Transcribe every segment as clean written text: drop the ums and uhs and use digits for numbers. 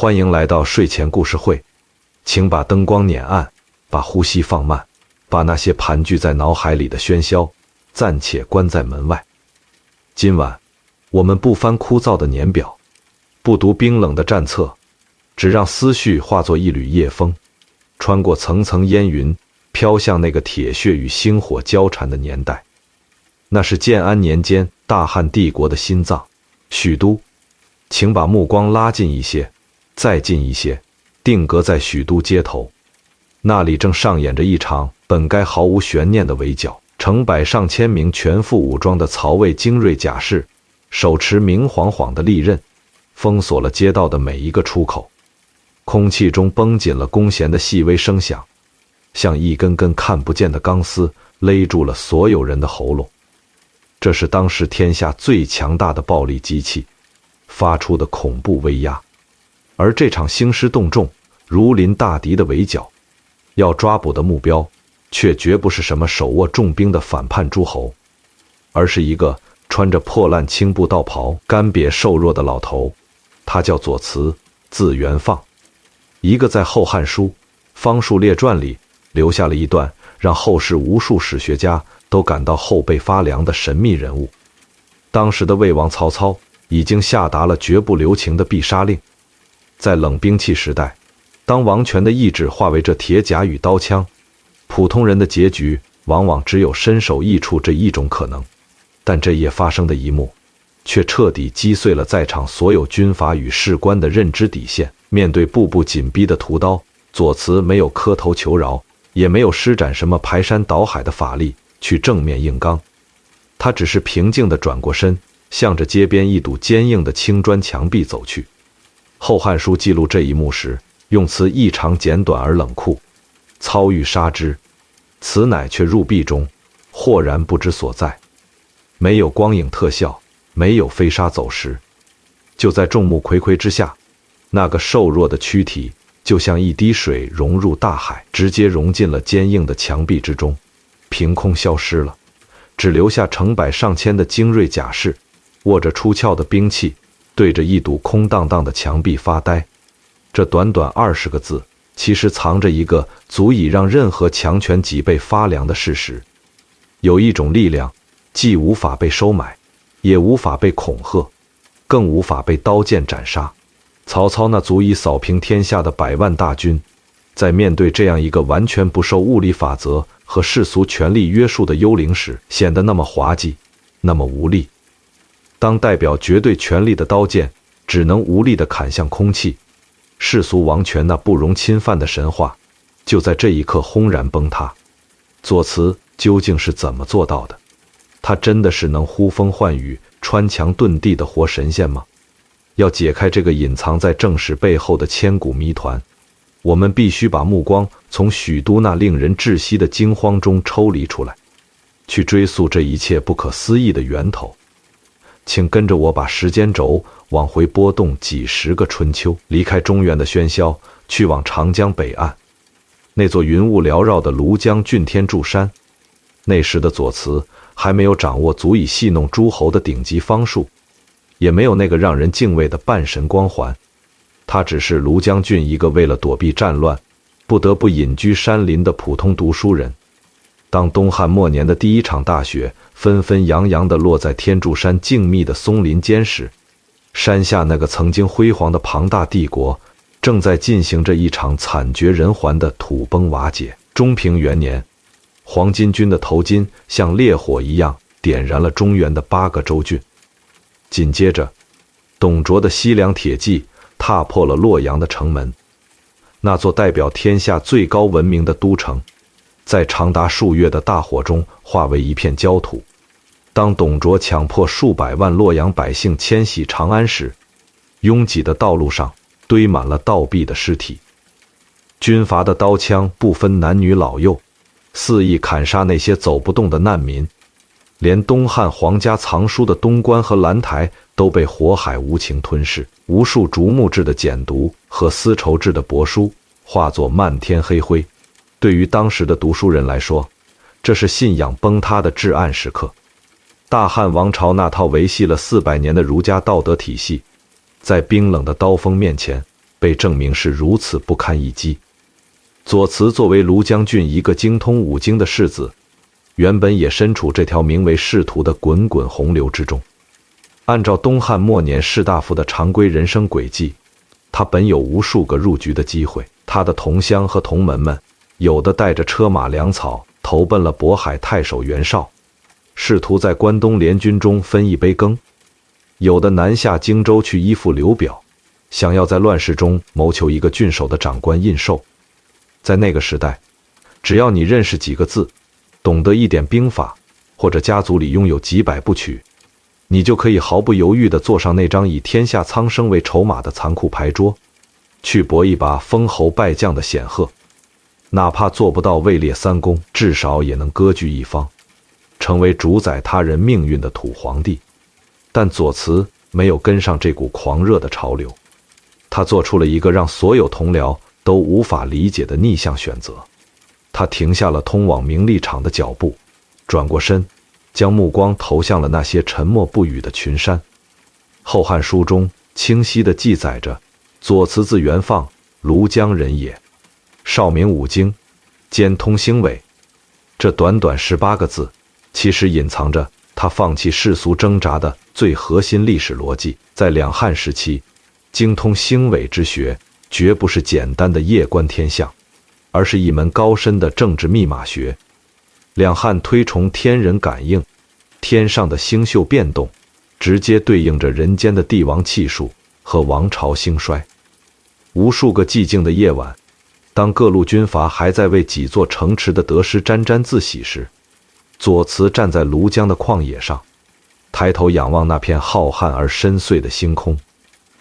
欢迎来到睡前故事会，请把灯光捻暗，把呼吸放慢，把那些盘踞在脑海里的喧嚣暂且关在门外。今晚，我们不翻枯燥的年表，不读冰冷的战册，只让思绪化作一缕夜风，穿过层层烟云，飘向那个铁血与星火交缠的年代。那是建安年间大汉帝国的心脏，许都。请把目光拉近一些，再近一些，定格在许都街头。那里正上演着一场本该毫无悬念的围剿，成百上千名全副武装的曹魏精锐甲士，手持明晃晃的利刃，封锁了街道的每一个出口。空气中绷紧了弓弦的细微声响，像一根根看不见的钢丝勒住了所有人的喉咙。这是当时天下最强大的暴力机器发出的恐怖威压，而这场兴师动众、如临大敌的围剿，要抓捕的目标却绝不是什么手握重兵的反叛诸侯，而是一个穿着破烂青布道袍、干瘪瘦弱的老头。他叫左慈，字元放，一个在《后汉书·方术列传》里留下了一段让后世无数史学家都感到后背发凉的神秘人物。当时的魏王曹操已经下达了绝不留情的必杀令。在冷兵器时代，当王权的意志化为这铁甲与刀枪，普通人的结局往往只有身首异处这一种可能。但这夜发生的一幕，却彻底击碎了在场所有军阀与士官的认知底线。面对步步紧逼的屠刀，左慈没有磕头求饶，也没有施展什么排山倒海的法力去正面硬刚，他只是平静地转过身，向着街边一堵坚硬的青砖墙壁走去。《后汉书》记录这一幕时，用词异常简短而冷酷：“操欲杀之，此乃却入壁中，豁然不知所在。”没有光影特效，没有飞沙走石，就在众目睽睽之下，那个瘦弱的躯体就像一滴水融入大海，直接融进了坚硬的墙壁之中，凭空消失了，只留下成百上千的精锐甲士，握着出鞘的兵器，对着一堵空荡荡的墙壁发呆。这短短20个字，其实藏着一个足以让任何强权脊背发凉的事实：有一种力量，既无法被收买，也无法被恐吓，更无法被刀剑斩杀。曹操那足以扫平天下的100万大军，在面对这样一个完全不受物理法则和世俗权力约束的幽灵时，显得那么滑稽，那么无力。当代表绝对权力的刀剑只能无力地砍向空气，世俗王权那不容侵犯的神话就在这一刻轰然崩塌。左慈究竟是怎么做到的？他真的是能呼风唤雨、穿墙遁地的活神仙吗？要解开这个隐藏在正史背后的千古谜团，我们必须把目光从许都那令人窒息的惊慌中抽离出来，去追溯这一切不可思议的源头。请跟着我把时间轴往回拨动几十个春秋，离开中原的喧嚣，去往长江北岸，那座云雾缭绕的庐江郡天柱山。那时的左慈还没有掌握足以戏弄诸侯的顶级方术，也没有那个让人敬畏的半神光环，他只是庐江郡一个为了躲避战乱不得不隐居山林的普通读书人。当东汉末年的第一场大雪纷纷扬扬地落在天柱山静谧的松林间时，山下那个曾经辉煌的庞大帝国正在进行着一场惨绝人寰的土崩瓦解。中平元年，黄巾军的头巾像烈火一样点燃了中原的8个州郡。紧接着，董卓的西凉铁骑踏破了洛阳的城门，那座代表天下最高文明的都城，在长达数月的大火中化为一片焦土。当董卓强迫数百万洛阳百姓迁徙长安时，拥挤的道路上堆满了倒毙的尸体。军阀的刀枪不分男女老幼，肆意砍杀那些走不动的难民，连东汉皇家藏书的东关和兰台都被火海无情吞噬。无数竹木制的简牍和丝绸制的帛书化作漫天黑灰。对于当时的读书人来说，这是信仰崩塌的至暗时刻。大汉王朝那套维系了400年的儒家道德体系，在冰冷的刀锋面前被证明是如此不堪一击。左慈作为卢将军一个精通五经的士子，原本也身处这条名为仕途的滚滚洪流之中。按照东汉末年士大夫的常规人生轨迹，他本有无数个入局的机会。他的同乡和同门们，有的带着车马粮草投奔了渤海太守袁绍，试图在关东联军中分一杯羹；有的南下荆州去依附刘表，想要在乱世中谋求一个郡守的长官印绶。在那个时代，只要你认识几个字，懂得一点兵法，或者家族里拥有几百部曲，你就可以毫不犹豫地坐上那张以天下苍生为筹码的残酷牌桌，去搏一把封侯拜将的显赫。哪怕做不到位列三公，至少也能割据一方，成为主宰他人命运的土皇帝。但左慈没有跟上这股狂热的潮流，他做出了一个让所有同僚都无法理解的逆向选择。他停下了通往名利场的脚步，转过身，将目光投向了那些沉默不语的群山。《后汉书》中清晰地记载着：左慈字元放，庐江人也，少明五经，兼通兴纬。这短短18个字，其实隐藏着他放弃世俗挣扎的最核心历史逻辑。在两汉时期，精通兴纬之学绝不是简单的夜观天象，而是一门高深的政治密码学。两汉推崇天人感应，天上的星宿变动直接对应着人间的帝王气数和王朝兴衰。无数个寂静的夜晚，当各路军阀还在为几座城池的得失沾沾自喜时，左慈站在庐江的旷野上，抬头仰望那片浩瀚而深邃的星空。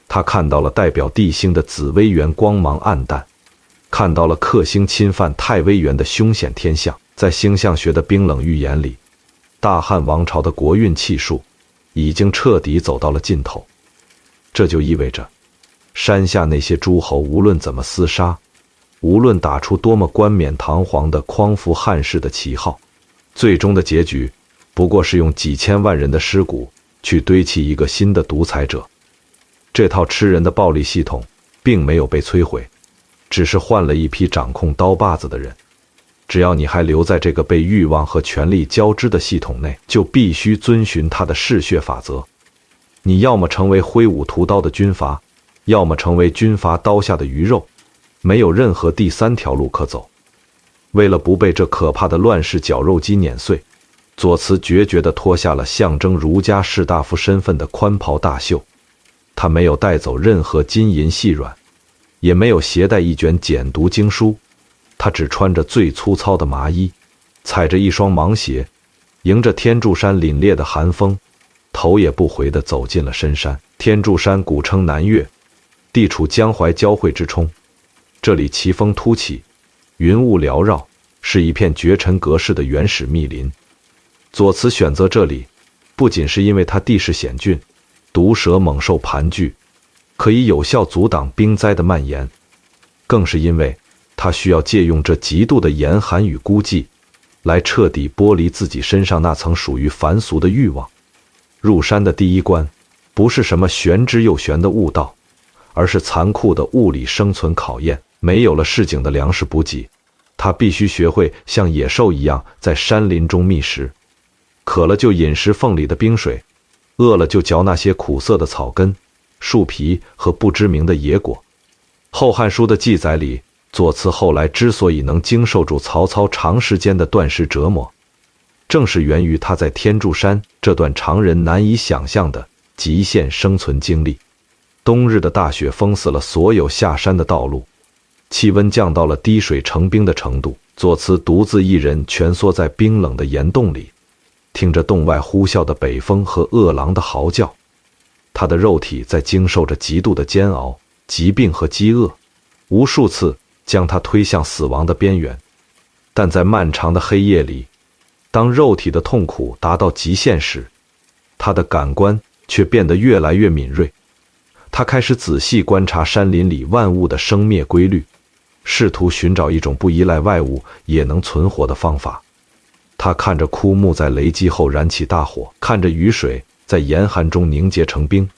他看到了代表地星的紫微垣光芒暗淡，看到了克星侵犯太微垣的凶险天象。在星象学的冰冷预言里，大汉王朝的国运气数已经彻底走到了尽头。这就意味着，山下那些诸侯无论怎么厮杀，无论打出多么冠冕堂皇的匡扶汉室的旗号，最终的结局不过是用几千万人的尸骨去堆砌一个新的独裁者。这套吃人的暴力系统并没有被摧毁，只是换了一批掌控刀把子的人。只要你还留在这个被欲望和权力交织的系统内，就必须遵循它的嗜血法则。你要么成为挥舞屠刀的军阀，要么成为军阀刀下的鱼肉，没有任何第三条路可走。为了不被这可怕的乱世绞肉机碾碎，左慈决绝地脱下了象征儒家士大夫身份的宽袍大袖。他没有带走任何金银细软，也没有携带一卷简读经书，他只穿着最粗糙的麻衣，踩着一双芒鞋，迎着天柱山凛冽的寒风，头也不回地走进了深山。天柱山古称南岳，地处江淮交汇之冲，这里奇峰突起，云雾缭绕，是一片绝尘隔世的原始密林。左慈选择这里，不仅是因为它地势险峻，毒蛇猛兽盘踞，可以有效阻挡冰灾的蔓延，更是因为他需要借用这极度的严寒与孤寂，来彻底剥离自己身上那层属于凡俗的欲望。入山的第一关，不是什么玄之又玄的悟道，而是残酷的物理生存考验。没有了市井的粮食补给，他必须学会像野兽一样在山林中觅食，渴了就饮食缝里的冰水，饿了就嚼那些苦涩的草根、树皮和不知名的野果。《后汉书》的记载里，左慈后来之所以能经受住曹操长时间的断食折磨，正是源于他在天柱山这段常人难以想象的极限生存经历。冬日的大雪封死了所有下山的道路，气温降到了滴水成冰的程度。左慈独自一人蜷缩在冰冷的岩洞里，听着洞外呼啸的北风和饿狼的嚎叫。他的肉体在经受着极度的煎熬、疾病和饥饿，无数次将他推向死亡的边缘。但在漫长的黑夜里，当肉体的痛苦达到极限时，他的感官却变得越来越敏锐。他开始仔细观察山林里万物的生灭规律，试图寻找一种不依赖外物也能存活的方法。他看着枯木在雷击后燃起大火，看着雨水在严寒中凝结成冰，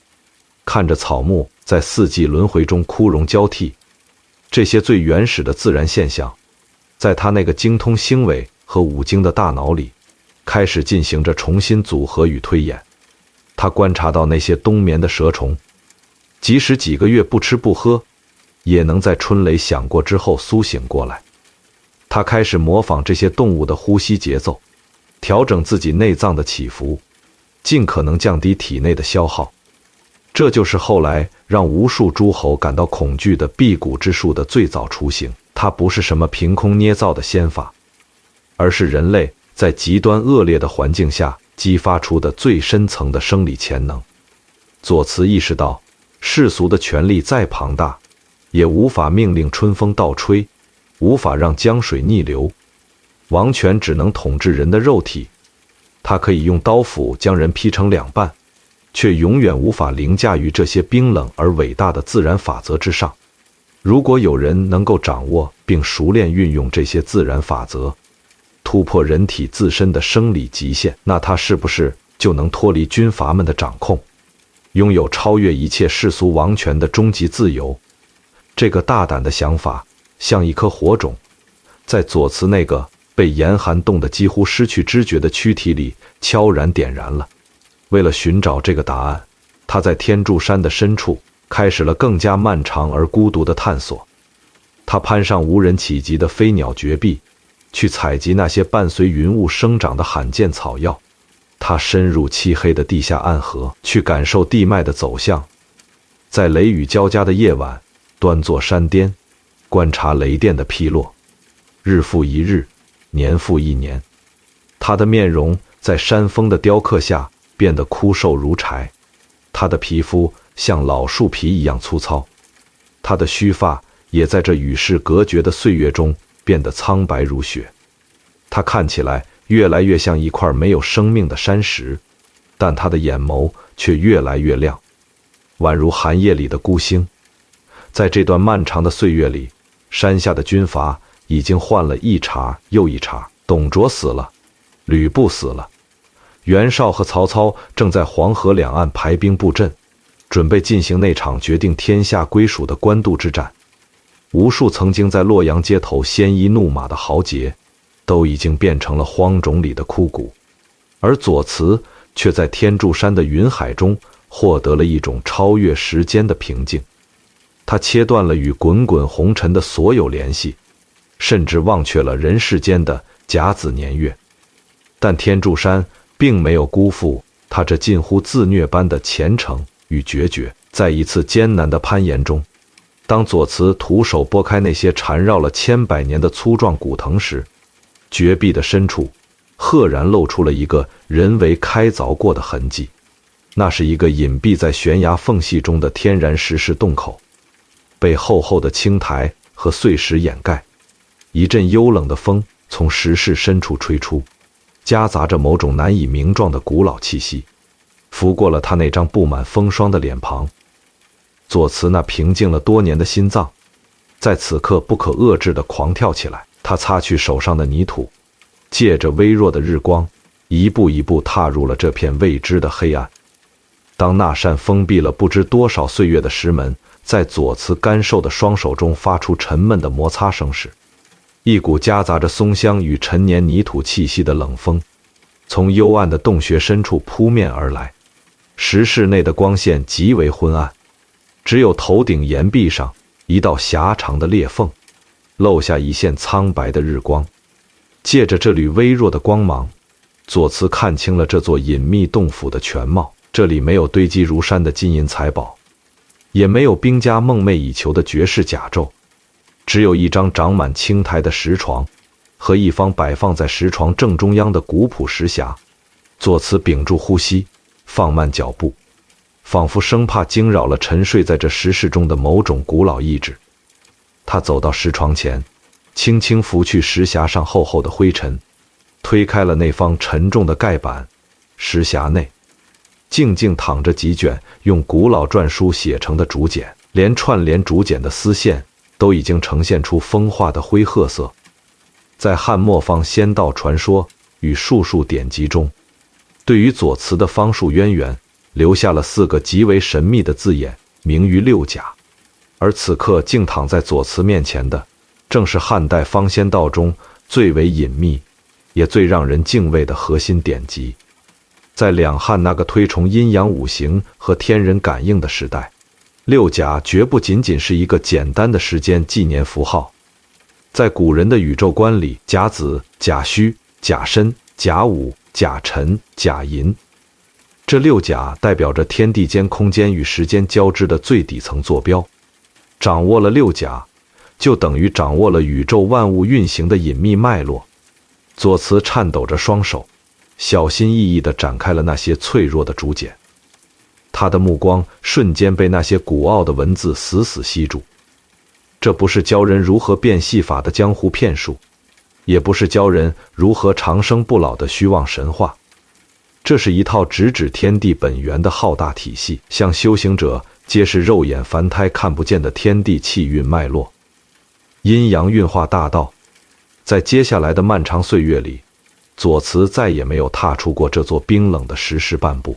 看着草木在四季轮回中枯荣交替，这些最原始的自然现象，在他那个精通星纬和五经的大脑里，开始进行着重新组合与推演。他观察到那些冬眠的蛇虫，即使几个月不吃不喝，也能在春雷响过之后苏醒过来。他开始模仿这些动物的呼吸节奏，调整自己内脏的起伏，尽可能降低体内的消耗。这就是后来让无数诸侯感到恐惧的辟谷之术的最早雏形。它不是什么凭空捏造的仙法，而是人类在极端恶劣的环境下激发出的最深层的生理潜能。左慈意识到，世俗的权力再庞大，也无法命令春风倒吹，无法让江水逆流，王权只能统治人的肉体。他可以用刀斧将人劈成两半，却永远无法凌驾于这些冰冷而伟大的自然法则之上。如果有人能够掌握并熟练运用这些自然法则，突破人体自身的生理极限，那他是不是就能脱离军阀们的掌控，拥有超越一切世俗王权的终极自由？这个大胆的想法像一颗火种，在左慈那个被严寒冻得几乎失去知觉的躯体里悄然点燃了。为了寻找这个答案，他在天柱山的深处开始了更加漫长而孤独的探索。他攀上无人企及的飞鸟绝壁，去采集那些伴随云雾生长的罕见草药。他深入漆黑的地下暗河，去感受地脉的走向。在雷雨交加的夜晚，端坐山巅，观察雷电的劈落。日复一日，年复一年，他的面容在山峰的雕刻下变得枯瘦如柴，他的皮肤像老树皮一样粗糙，他的须发也在这与世隔绝的岁月中变得苍白如雪。他看起来越来越像一块没有生命的山石，但他的眼眸却越来越亮，宛如寒夜里的孤星。在这段漫长的岁月里，山下的军阀已经换了一茬又一茬。董卓死了，吕布死了，袁绍和曹操正在黄河两岸排兵布阵，准备进行那场决定天下归属的官渡之战。无数曾经在洛阳街头鲜衣怒马的豪杰，都已经变成了荒冢里的枯骨，而左慈却在天柱山的云海中获得了一种超越时间的平静。他切断了与滚滚红尘的所有联系，甚至忘却了人世间的甲子年月。但天柱山并没有辜负他这近乎自虐般的虔诚与决绝。在一次艰难的攀岩中，当左慈徒手拨开那些缠绕了千百年的粗壮古藤时，绝壁的深处赫然露出了一个人为开凿过的痕迹。那是一个隐蔽在悬崖缝隙中的天然石室洞口，被厚厚的青苔和碎石掩盖。一阵幽冷的风从石室深处吹出，夹杂着某种难以名状的古老气息，拂过了他那张布满风霜的脸庞。左慈那平静了多年的心脏在此刻不可遏制地狂跳起来。他擦去手上的泥土，借着微弱的日光，一步一步踏入了这片未知的黑暗。当那扇封闭了不知多少岁月的石门在左慈干瘦的双手中发出沉闷的摩擦声时，一股夹杂着松香与陈年泥土气息的冷风从幽暗的洞穴深处扑面而来。石室内的光线极为昏暗，只有头顶岩壁上一道狭长的裂缝露下一线苍白的日光。借着这缕微弱的光芒，左慈看清了这座隐秘洞府的全貌。这里没有堆积如山的金银财宝，也没有兵家梦寐以求的绝世甲胄，只有一张长满青苔的石床和一方摆放在石床正中央的古朴石匣。左慈屏住呼吸，放慢脚步，仿佛生怕惊扰了沉睡在这石室中的某种古老意志。他走到石床前，轻轻拂去石匣上厚厚的灰尘，推开了那方沉重的盖板。石匣内静静躺着几卷用古老篆书写成的竹简，连串联竹简的丝线都已经呈现出风化的灰褐色。在汉末方仙道传说与术数典籍中，对于左慈的方术渊源留下了4个极为神秘的字眼，名于六甲。而此刻竟躺在左慈面前的，正是汉代方仙道中最为隐秘，也最让人敬畏的核心典籍。在两汉那个推崇阴阳五行和天人感应的时代，六甲绝不仅仅是一个简单的时间纪年符号。在古人的宇宙观里，甲子、甲戌、甲申、甲午、甲辰、甲寅，这六甲代表着天地间空间与时间交织的最底层坐标。掌握了六甲，就等于掌握了宇宙万物运行的隐秘脉络。左慈颤抖着双手，小心翼翼地展开了那些脆弱的竹简，他的目光瞬间被那些古奥的文字死死吸住。这不是教人如何变戏法的江湖骗术，也不是教人如何长生不老的虚妄神话，这是一套直指天地本源的浩大体系，向修行者揭示肉眼凡胎看不见的天地气运脉络。阴阳运化大道，在接下来的漫长岁月里，左慈再也没有踏出过这座冰冷的石室半步。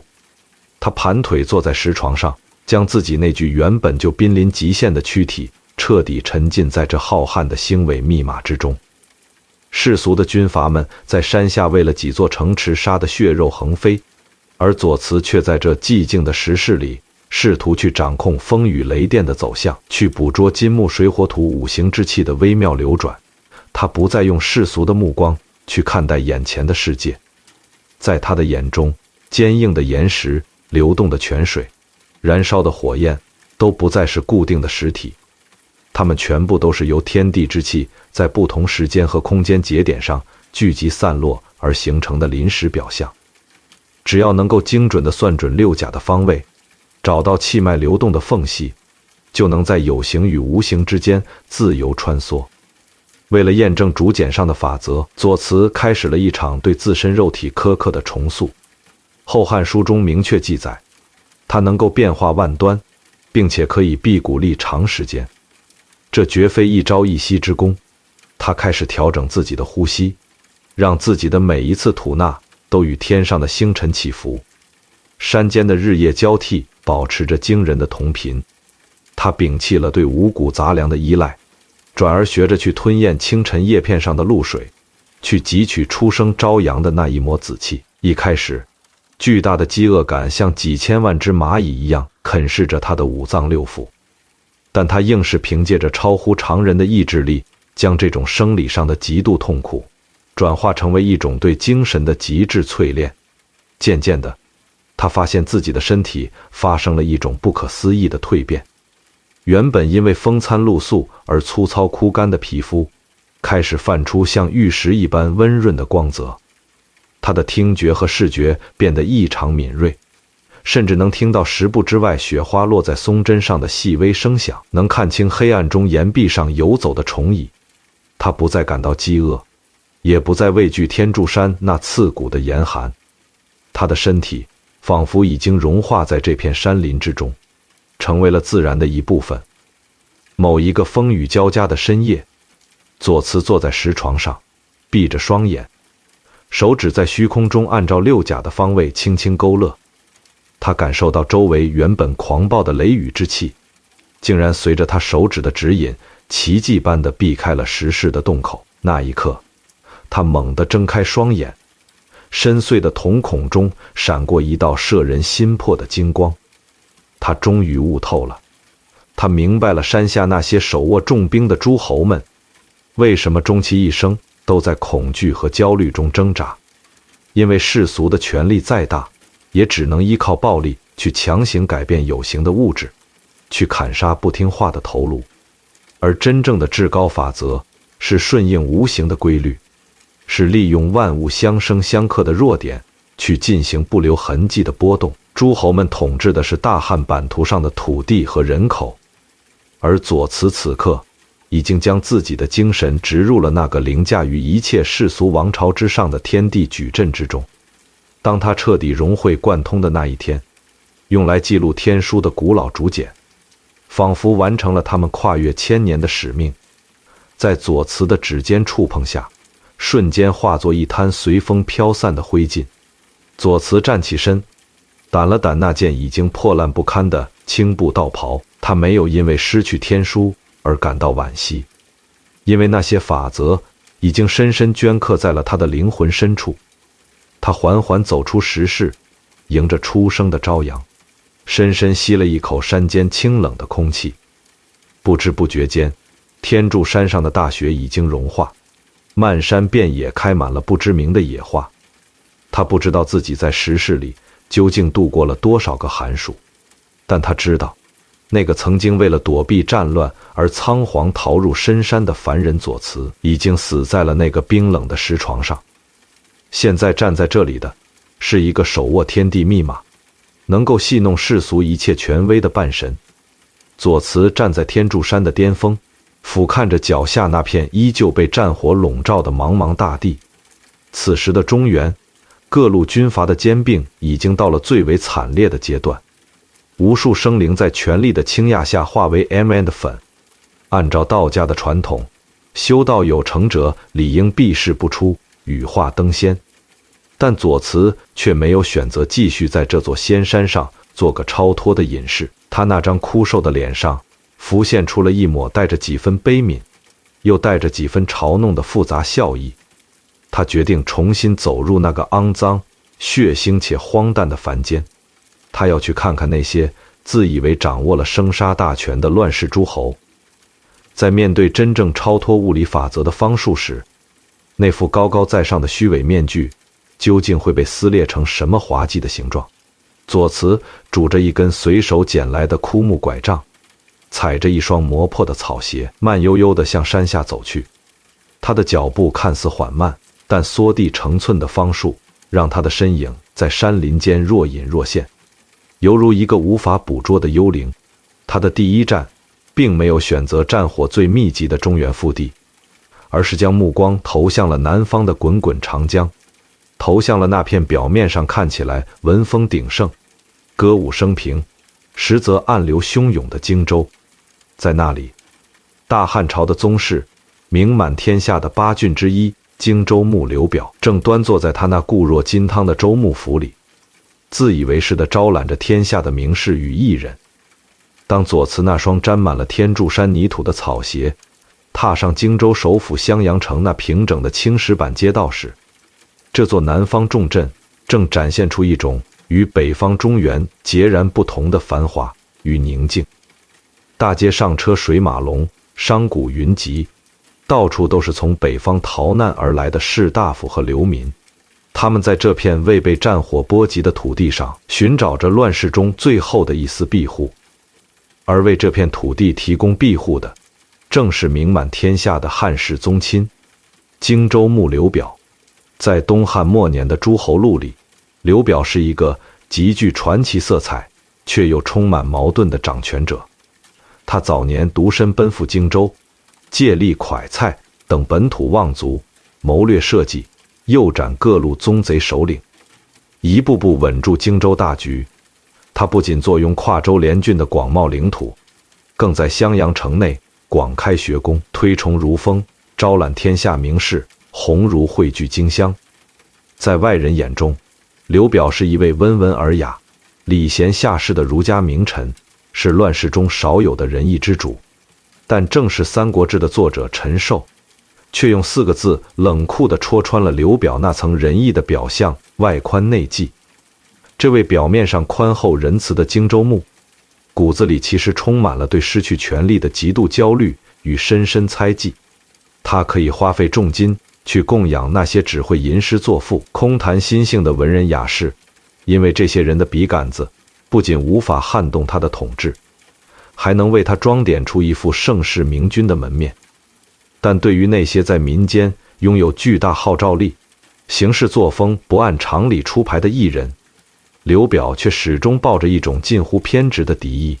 他盘腿坐在石床上，将自己那具原本就濒临极限的躯体彻底沉浸在这浩瀚的星纬密码之中。世俗的军阀们在山下为了几座城池杀得血肉横飞，而左慈却在这寂静的石室里试图去掌控风雨雷电的走向，去捕捉金木水火土五行之气的微妙流转。他不再用世俗的目光去看待眼前的世界，在他的眼中，坚硬的岩石、流动的泉水、燃烧的火焰都不再是固定的实体，它们全部都是由天地之气在不同时间和空间节点上聚集散落而形成的临时表象。只要能够精准地算准六甲的方位，找到气脉流动的缝隙，就能在有形与无形之间自由穿梭。为了验证竹简上的法则，左慈开始了一场对自身肉体苛刻的重塑。《后汉书》中明确记载，它能够变化万端，并且可以辟谷力长时间。这绝非一朝一夕之功。他开始调整自己的呼吸，让自己的每一次吐纳都与天上的星辰起伏，山间的日夜交替，保持着惊人的同频。他摒弃了对五谷杂粮的依赖，转而学着去吞咽清晨叶片上的露水，去汲取初生朝阳的那一抹紫气。一开始，巨大的饥饿感像几千万只蚂蚁一样啃噬着他的五脏六腑，但他硬是凭借着超乎常人的意志力，将这种生理上的极度痛苦转化成为一种对精神的极致淬炼。渐渐的，他发现自己的身体发生了一种不可思议的蜕变。原本因为风餐露宿而粗糙枯干的皮肤，开始泛出像玉石一般温润的光泽。他的听觉和视觉变得异常敏锐，甚至能听到10步之外雪花落在松针上的细微声响，能看清黑暗中岩壁上游走的虫蚁。他不再感到饥饿，也不再畏惧天柱山那刺骨的严寒。他的身体仿佛已经融化在这片山林之中，成为了自然的一部分。某一个风雨交加的深夜，左慈坐在石床上，闭着双眼，手指在虚空中按照六甲的方位轻轻勾勒。他感受到周围原本狂暴的雷雨之气，竟然随着他手指的指引，奇迹般地避开了石室的洞口。那一刻，他猛地睁开双眼，深邃的瞳孔中闪过一道摄人心魄的金光。他终于悟透了，他明白了山下那些手握重兵的诸侯们为什么终其一生都在恐惧和焦虑中挣扎。因为世俗的权力再大，也只能依靠暴力去强行改变有形的物质，去砍杀不听话的头颅。而真正的至高法则是顺应无形的规律，是利用万物相生相克的弱点去进行不留痕迹的波动。诸侯们统治的是大汉版图上的土地和人口，而左慈此刻已经将自己的精神植入了那个凌驾于一切世俗王朝之上的天地矩阵之中。当他彻底融会贯通的那一天，用来记录天书的古老竹简仿佛完成了他们跨越千年的使命，在左慈的指尖触碰下，瞬间化作一滩随风飘散的灰烬。左慈站起身，掸了掸那件已经破烂不堪的青布道袍，他没有因为失去天书而感到惋惜，因为那些法则已经深深镌刻在了他的灵魂深处。他缓缓走出石室，迎着初升的朝阳，深深吸了一口山间清冷的空气。不知不觉间，天柱山上的大雪已经融化，漫山遍野开满了不知名的野花。他不知道自己在石室里究竟度过了多少个寒暑，但他知道，那个曾经为了躲避战乱而仓皇逃入深山的凡人左慈，已经死在了那个冰冷的石床上。现在站在这里的，是一个手握天地密码，能够戏弄世俗一切权威的半神。左慈站在天柱山的巅峰，俯瞰着脚下那片依旧被战火笼罩的茫茫大地。此时的中原，各路军阀的兼并已经到了最为惨烈的阶段，无数生灵在权力的倾轧下化为 and 粉。按照道家的传统，修道有成者理应避世不出，羽化登仙。但左慈却没有选择继续在这座仙山上做个超脱的隐士，他那张枯瘦的脸上浮现出了一抹带着几分悲悯，又带着几分嘲弄的复杂笑意。他决定重新走入那个肮脏、血腥且荒诞的凡间。他要去看看那些自以为掌握了生杀大权的乱世诸侯，在面对真正超脱物理法则的方术时，那副高高在上的虚伪面具究竟会被撕裂成什么滑稽的形状？左慈拄着一根随手捡来的枯木拐杖，踩着一双磨破的草鞋，慢悠悠地向山下走去。他的脚步看似缓慢，但缩地成寸的方术让他的身影在山林间若隐若现，犹如一个无法捕捉的幽灵。他的第一站并没有选择战火最密集的中原腹地，而是将目光投向了南方的滚滚长江，投向了那片表面上看起来文风鼎盛、歌舞升平，实则暗流汹涌的荆州。在那里，大汉朝的宗室，名满天下的八郡之一荆州牧刘表，正端坐在他那固若金汤的州牧府里，自以为是地招揽着天下的名士与艺人。当左慈那双沾满了天柱山泥土的草鞋踏上荆州首府襄阳城那平整的青石板街道时，这座南方重镇正展现出一种与北方中原截然不同的繁华与宁静。大街上车水马龙，商贾云集，到处都是从北方逃难而来的士大夫和流民。他们在这片未被战火波及的土地上寻找着乱世中最后的一丝庇护，而为这片土地提供庇护的，正是名满天下的汉室宗亲荆州牧刘表。在东汉末年的诸侯录里，刘表是一个极具传奇色彩却又充满矛盾的掌权者。他早年独身奔赴荆州，借力蒯菜等本土望族，谋略设计，诱斩各路宗贼首领，一步步稳住荆州大局。他不仅坐拥跨州连郡的广袤领土，更在襄阳城内广开学宫，推崇儒风，招揽天下名士，鸿儒汇聚荆襄。在外人眼中，刘表是一位温文尔雅、礼贤下士的儒家名臣，是乱世中少有的仁义之主。但正是《三国志》的作者陈寿，却用4个字冷酷地戳穿了刘表那层仁义的表象外宽内忌。这位表面上宽厚仁慈的荆州牧，骨子里其实充满了对失去权力的极度焦虑与深深猜忌。他可以花费重金去供养那些只会吟诗作赋、空谈心性的文人雅士，因为这些人的笔杆子不仅无法撼动他的统治，还能为他装点出一副盛世明君的门面。但对于那些在民间拥有巨大号召力、行事作风不按常理出牌的艺人，刘表却始终抱着一种近乎偏执的敌意。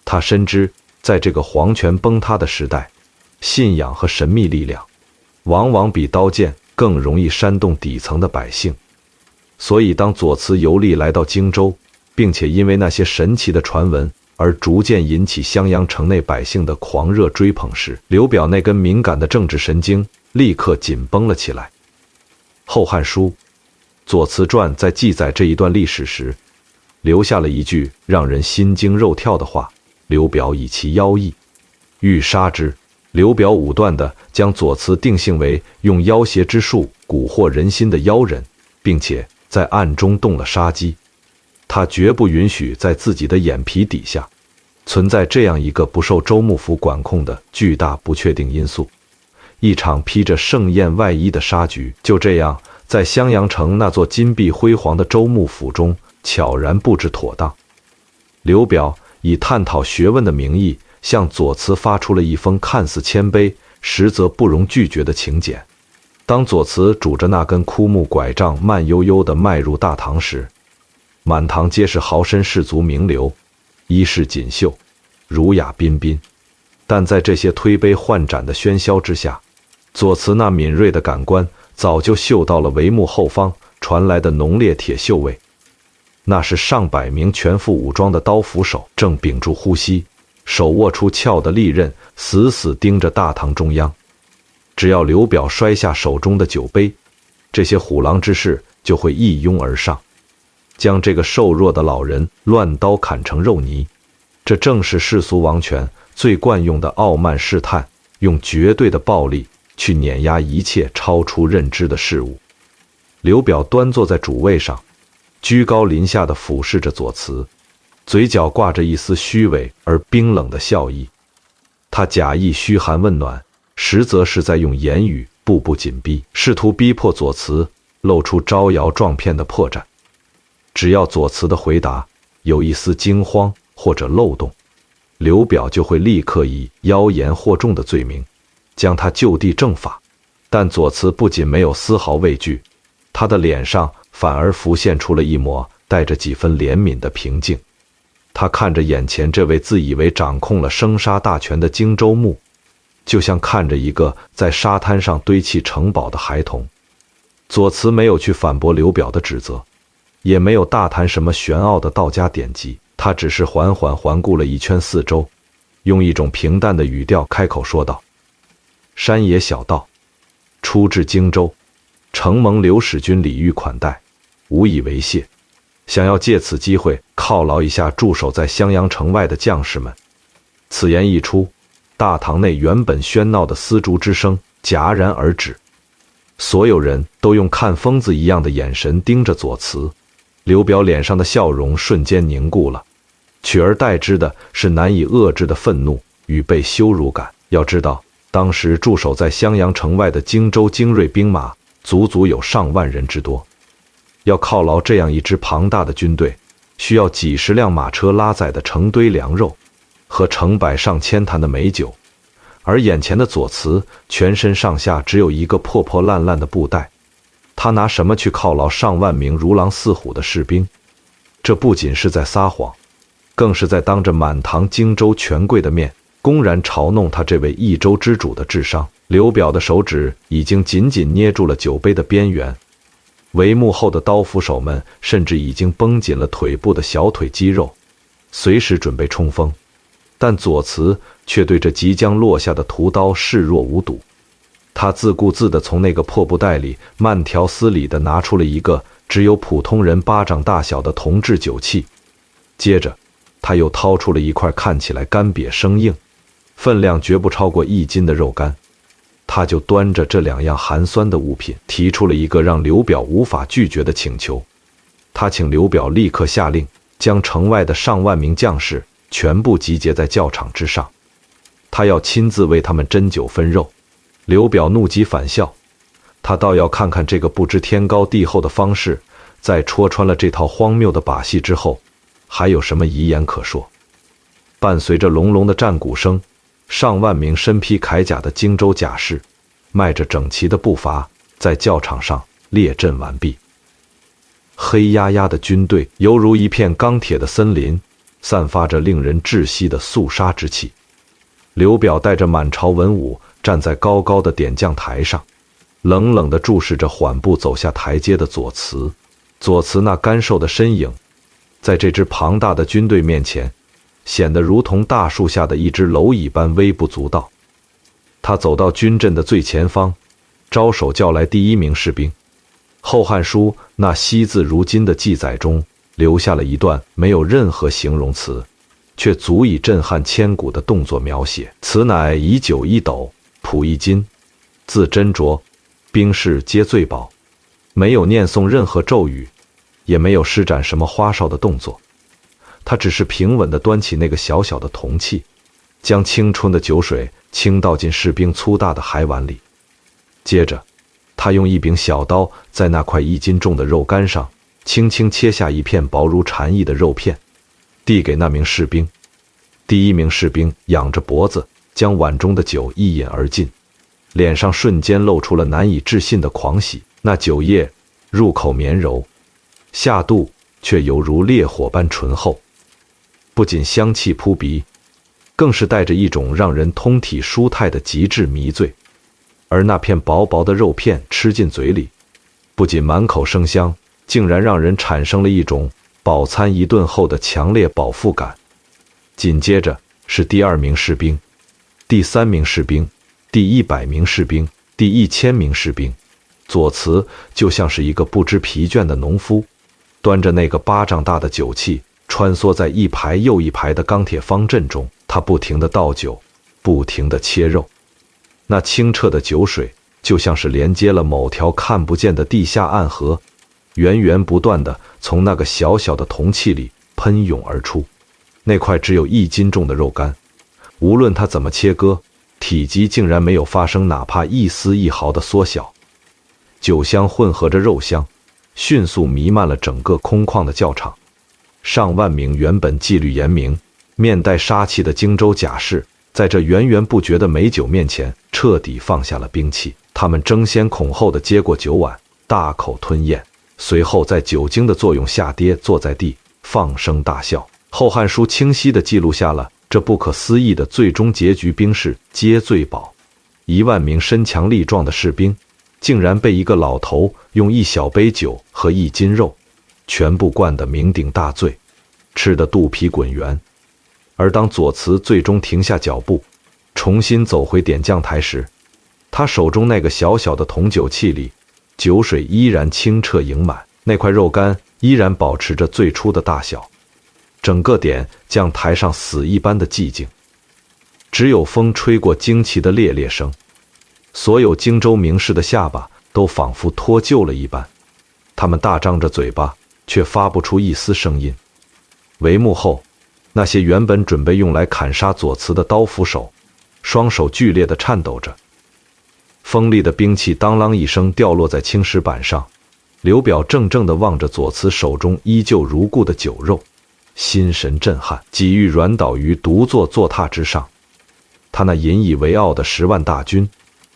他深知，在这个皇权崩塌的时代，信仰和神秘力量往往比刀剑更容易煽动底层的百姓。所以当左慈游历来到荆州，并且因为那些神奇的传闻而逐渐引起襄阳城内百姓的狂热追捧时，刘表那根敏感的政治神经立刻紧绷了起来。《后汉书·左慈传》在记载这一段历史时，留下了一句让人心惊肉跳的话：刘表以其妖异，欲杀之。刘表武断地将左慈定性为用妖邪之术蛊惑人心的妖人，并且在暗中动了杀机。他绝不允许在自己的眼皮底下存在这样一个不受周幕府管控的巨大不确定因素。一场披着盛宴外衣的杀局就这样在襄阳城那座金碧辉煌的周幕府中悄然布置妥当。刘表以探讨学问的名义向左慈发出了一封看似谦卑，实则不容拒绝的请柬。当左慈拄着那根枯木拐杖慢悠悠地迈入大堂时，满堂皆是豪绅士族名流，衣饰锦绣，儒雅彬彬。但在这些推杯换盏的喧嚣之下，左慈那敏锐的感官早就嗅到了帷幕后方传来的浓烈铁锈味。那是上百名全副武装的刀斧手正屏住呼吸，手握出鞘的利刃，死死盯着大堂中央。只要刘表摔下手中的酒杯，这些虎狼之士就会一拥而上，将这个瘦弱的老人乱刀砍成肉泥。这正是世俗王权最惯用的傲慢试探，用绝对的暴力去碾压一切超出认知的事物。刘表端坐在主位上，居高临下地俯视着左慈，嘴角挂着一丝虚伪而冰冷的笑意。他假意嘘寒问暖，实则是在用言语步步紧逼，试图逼迫左慈露出招摇撞骗的破绽。只要左慈的回答有一丝惊慌或者漏洞，刘表就会立刻以妖言惑众的罪名将他就地正法。但左慈不仅没有丝毫畏惧，他的脸上反而浮现出了一抹带着几分怜悯的平静。他看着眼前这位自以为掌控了生杀大权的荆州牧，就像看着一个在沙滩上堆砌城堡的孩童。左慈没有去反驳刘表的指责，也没有大谈什么玄奥的道家典籍，他只是缓缓环顾了一圈四周，用一种平淡的语调开口说道：山野小道，初至荆州，承蒙刘使君礼遇款待，无以为谢，想要借此机会犒劳一下驻守在襄阳城外的将士们。此言一出，大堂内原本喧闹的丝竹之声戛然而止，所有人都用看疯子一样的眼神盯着左慈。刘表脸上的笑容瞬间凝固了，取而代之的是难以遏制的愤怒与被羞辱感。要知道，当时驻守在襄阳城外的荆州精锐兵马足足有上万人之多，要犒劳这样一支庞大的军队，需要几十辆马车拉载的成堆粮肉和成百上千坛的美酒，而眼前的左慈全身上下只有一个破破烂烂的布袋，他拿什么去犒劳上万名如狼似虎的士兵？这不仅是在撒谎，更是在当着满堂荆州权贵的面公然嘲弄他这位益州之主的智商。刘表的手指已经紧紧捏住了酒杯的边缘，帷幕后的刀斧手们甚至已经绷紧了腿部的小腿肌肉，随时准备冲锋。但左慈却对这即将落下的屠刀视若无睹。他自顾自地从那个破布袋里慢条斯理地拿出了一个只有普通人巴掌大小的铜制酒器，接着他又掏出了一块看起来干瘪生硬，分量绝不超过1斤的肉干。他就端着这2样寒酸的物品，提出了一个让刘表无法拒绝的请求。他请刘表立刻下令，将城外的上万名将士全部集结在教场之上，他要亲自为他们斟酒分肉。刘表怒极反笑，他倒要看看这个不知天高地厚的方士，在戳穿了这套荒谬的把戏之后，还有什么遗言可说。伴随着隆隆的战鼓声，上万名身披铠甲的荆州甲士迈着整齐的步伐在教场上列阵完毕。黑压压的军队犹如一片钢铁的森林，散发着令人窒息的肃杀之气。刘表带着满朝文武站在高高的点将台上，冷冷地注视着缓步走下台阶的左慈。左慈那干瘦的身影在这支庞大的军队面前显得如同大树下的一只蝼蚁般微不足道。他走到军阵的最前方，招手叫来第1名士兵。《后汉书》那惜字如金的记载中留下了一段没有任何形容词，却足以震撼千古的动作描写。此乃以酒一斗，谱一斤，自斟酌，兵士皆醉饱。没有念诵任何咒语，也没有施展什么花哨的动作，他只是平稳地端起那个小小的铜器，将清春的酒水倾倒进士兵粗大的海碗里。接着他用一柄小刀在那块1斤重的肉干上轻轻切下一片薄如蝉翼的肉片，递给那名士兵。第一名士兵仰着脖子将碗中的酒一饮而尽，脸上瞬间露出了难以置信的狂喜。那酒液入口绵柔，下肚却犹如烈火般醇厚，不仅香气扑鼻，更是带着一种让人通体舒泰的极致迷醉。而那片薄薄的肉片吃进嘴里，不仅满口生香，竟然让人产生了一种饱餐一顿后的强烈饱腹感。紧接着是第2名士兵、第3名士兵、第100名士兵、第1000名士兵。左慈就像是一个不知疲倦的农夫，端着那个巴掌大的酒器，穿梭在一排又一排的钢铁方阵中。他不停地倒酒，不停地切肉，那清澈的酒水就像是连接了某条看不见的地下暗河，源源不断地从那个小小的铜器里喷涌而出。那块只有1斤重的肉干，无论它怎么切割，体积竟然没有发生哪怕一丝一毫的缩小。酒香混合着肉香，迅速弥漫了整个空旷的教场。上万名原本纪律严明、面带杀气的荆州甲士，在这源源不绝的美酒面前，彻底放下了兵器。他们争先恐后地接过酒碗，大口吞咽，随后在酒精的作用下跌坐在地，放声大笑。《后汉书》清晰地记录下了这不可思议的最终结局：兵士皆醉饱。1万名身强力壮的士兵，竟然被一个老头用1小杯酒和1斤肉全部灌得酩酊大醉，吃得肚皮滚圆。而当左慈最终停下脚步，重新走回点将台时，他手中那个小小的铜酒器里，酒水依然清澈盈满，那块肉干依然保持着最初的大小。整个点将台上死一般的寂静，只有风吹过旌旗的猎猎声。所有荆州名士的下巴都仿佛脱臼了一般，他们大张着嘴巴，却发不出一丝声音。帷幕后，那些原本准备用来砍杀左慈的刀斧手，双手剧烈地颤抖着。锋利的兵器当啷一声掉落在青石板上，刘表怔怔地望着左慈手中依旧如故的酒肉，心神震撼，几欲软倒于独坐坐榻之上。他那引以为傲的10万大军，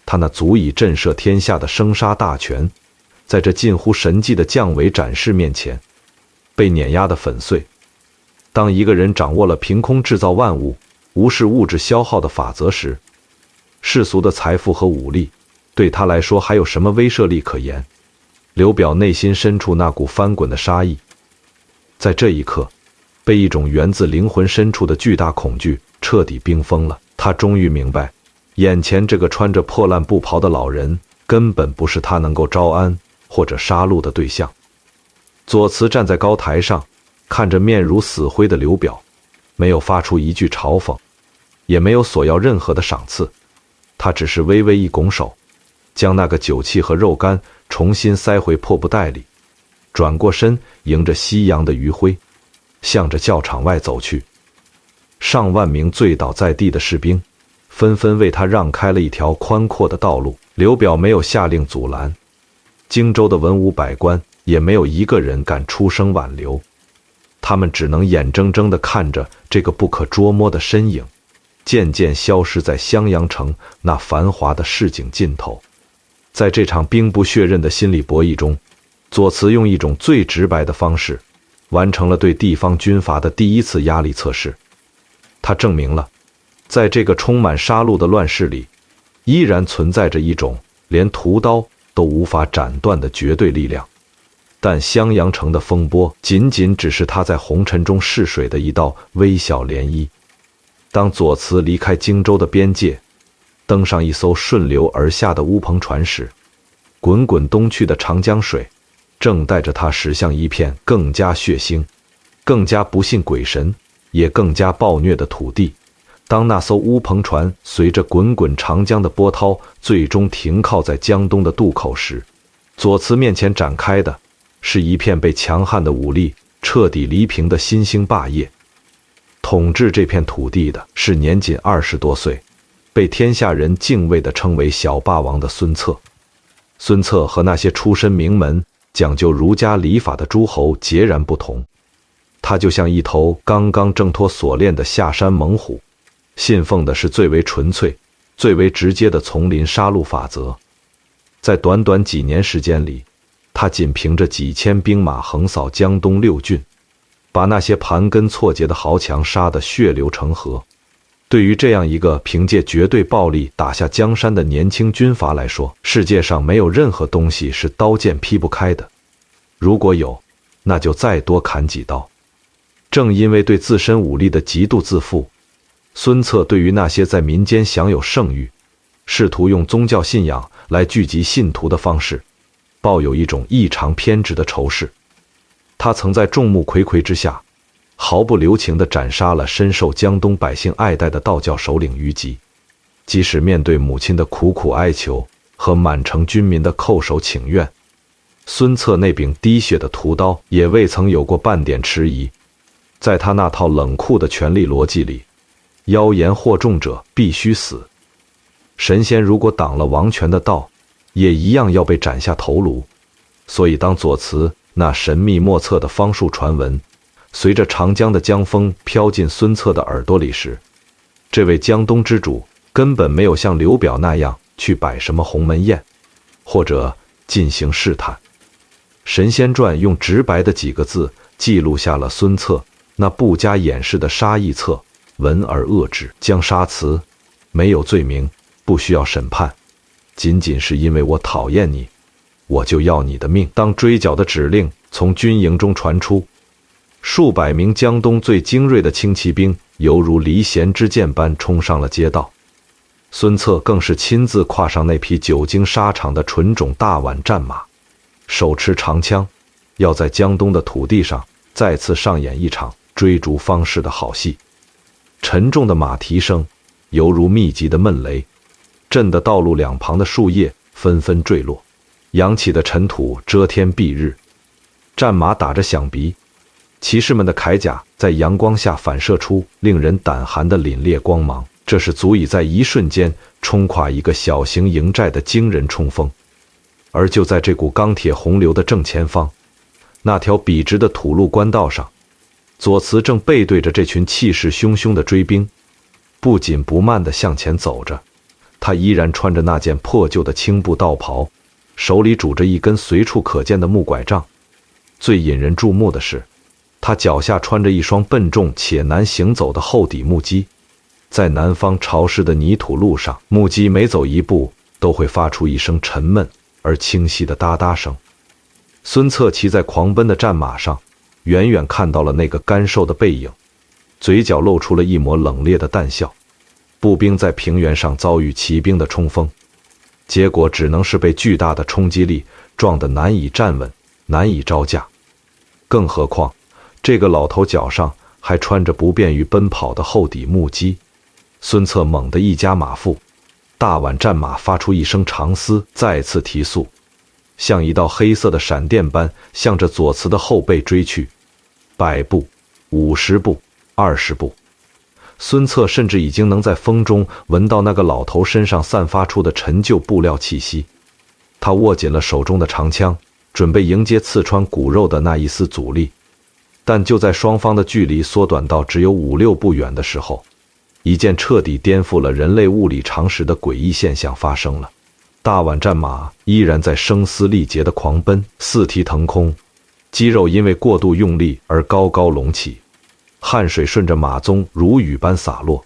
他那足以震慑天下的生杀大权，在这近乎神迹的降维展示面前，被碾压得粉碎。当一个人掌握了凭空制造万物、无视物质消耗的法则时，世俗的财富和武力对他来说还有什么威慑力可言？刘表内心深处那股翻滚的杀意，在这一刻被一种源自灵魂深处的巨大恐惧彻底冰封了。他终于明白，眼前这个穿着破烂布袍的老人根本不是他能够招安或者杀戮的对象。左慈站在高台上，看着面如死灰的刘表，没有发出一句嘲讽，也没有索要任何的赏赐，他只是微微一拱手，将那个酒器和肉干重新塞回破布袋里，转过身，迎着夕阳的余晖，向着教场外走去。上万名醉倒在地的士兵纷纷为他让开了一条宽阔的道路。刘表没有下令阻拦，荆州的文武百官也没有一个人敢出声挽留，他们只能眼睁睁地看着这个不可捉摸的身影渐渐消失在襄阳城那繁华的市井尽头。在这场兵不血刃的心理博弈中，左慈用一种最直白的方式完成了对地方军阀的第一次压力测试。他证明了，在这个充满杀戮的乱世里，依然存在着一种连屠刀都无法斩断的绝对力量。但襄阳城的风波仅仅只是他在红尘中试水的一道微小涟漪。当左慈离开荆州的边界，登上一艘顺流而下的乌篷船时，滚滚东去的长江水正带着他驶向一片更加血腥、更加不信鬼神，也更加暴虐的土地。当那艘乌篷船随着滚滚长江的波涛，最终停靠在江东的渡口时，左慈面前展开的是一片被强悍的武力彻底犁平的新兴霸业。统治这片土地的是年仅20多岁，被天下人敬畏地称为小霸王的孙策。孙策和那些出身名门、讲究儒家礼法的诸侯截然不同，他就像一头刚刚挣脱锁链的下山猛虎，信奉的是最为纯粹、最为直接的丛林杀戮法则。在短短几年时间里，他仅凭着几千兵马横扫江东6郡，把那些盘根错节的豪强杀得血流成河。对于这样一个凭借绝对暴力打下江山的年轻军阀来说，世界上没有任何东西是刀剑劈不开的，如果有，那就再多砍几刀。正因为对自身武力的极度自负，孙策对于那些在民间享有盛誉、试图用宗教信仰来聚集信徒的方式，抱有一种异常偏执的仇视。他曾在众目睽睽之下，毫不留情地斩杀了深受江东百姓爱戴的道教首领虞姬。即使面对母亲的苦苦哀求和满城军民的叩首请愿，孙策那柄滴血的屠刀也未曾有过半点迟疑。在他那套冷酷的权力逻辑里，妖言惑众者必须死，神仙如果挡了王权的道，也一样要被斩下头颅。所以当左慈那神秘莫测的方术传闻随着长江的江风飘进孙策的耳朵里时，这位江东之主根本没有像刘表那样去摆什么鸿门宴，或者进行试探。神仙传用直白的几个字记录下了孙策那不加掩饰的杀意策，闻而恶之，将杀辞，没有罪名，不需要审判，仅仅是因为我讨厌你，我就要你的命。当追剿的指令从军营中传出，数百名江东最精锐的轻骑兵犹如离弦之箭般冲上了街道。孙策更是亲自跨上那匹久经沙场的纯种大宛战马，手持长枪，要在江东的土地上再次上演一场追逐方士的好戏。沉重的马蹄声犹如密集的闷雷，震得道路两旁的树叶纷纷坠落，扬起的尘土遮天蔽日。战马打着响鼻，骑士们的铠甲在阳光下反射出令人胆寒的凛冽光芒，这是足以在一瞬间冲垮一个小型营寨的惊人冲锋。而就在这股钢铁洪流的正前方，那条笔直的土路官道上，左慈正背对着这群气势汹汹的追兵，不紧不慢地向前走着。他依然穿着那件破旧的青布道袍，手里拄着一根随处可见的木拐杖。最引人注目的是，他脚下穿着一双笨重且难行走的厚底木屐。在南方潮湿的泥土路上，木屐每走一步都会发出一声沉闷而清晰的哒哒声。孙策骑在狂奔的战马上，远远看到了那个干瘦的背影，嘴角露出了一抹冷冽的淡笑。步兵在平原上遭遇骑兵的冲锋，结果只能是被巨大的冲击力撞得难以站稳，难以招架。更何况这个老头脚上还穿着不便于奔跑的厚底木屐。孙策猛地一加马腹，大宛战马发出一声长嘶，再次提速，像一道黑色的闪电般向着左慈的后背追去。100步、50步、20步，孙策甚至已经能在风中闻到那个老头身上散发出的陈旧布料气息。他握紧了手中的长枪，准备迎接刺穿骨肉的那一丝阻力。但就在双方的距离缩短到只有5、6步远的时候，一件彻底颠覆了人类物理常识的诡异现象发生了。大宛战马依然在声嘶力竭地狂奔，四蹄腾空，肌肉因为过度用力而高高隆起，汗水顺着马鬃如雨般洒落。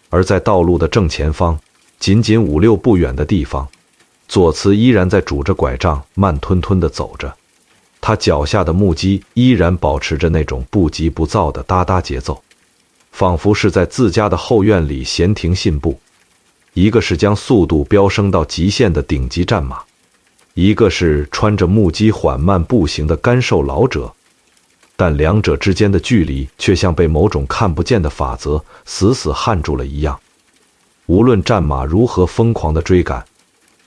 而在道路的正前方，仅仅5、6步远的地方，左慈依然在拄着拐杖慢吞吞地走着，他脚下的木屐依然保持着那种不急不躁的哒哒节奏，仿佛是在自家的后院里闲庭信步。一个是将速度飙升到极限的顶级战马，一个是穿着木屐缓慢步行的干瘦老者，但两者之间的距离却像被某种看不见的法则死死焊住了一样。无论战马如何疯狂地追赶，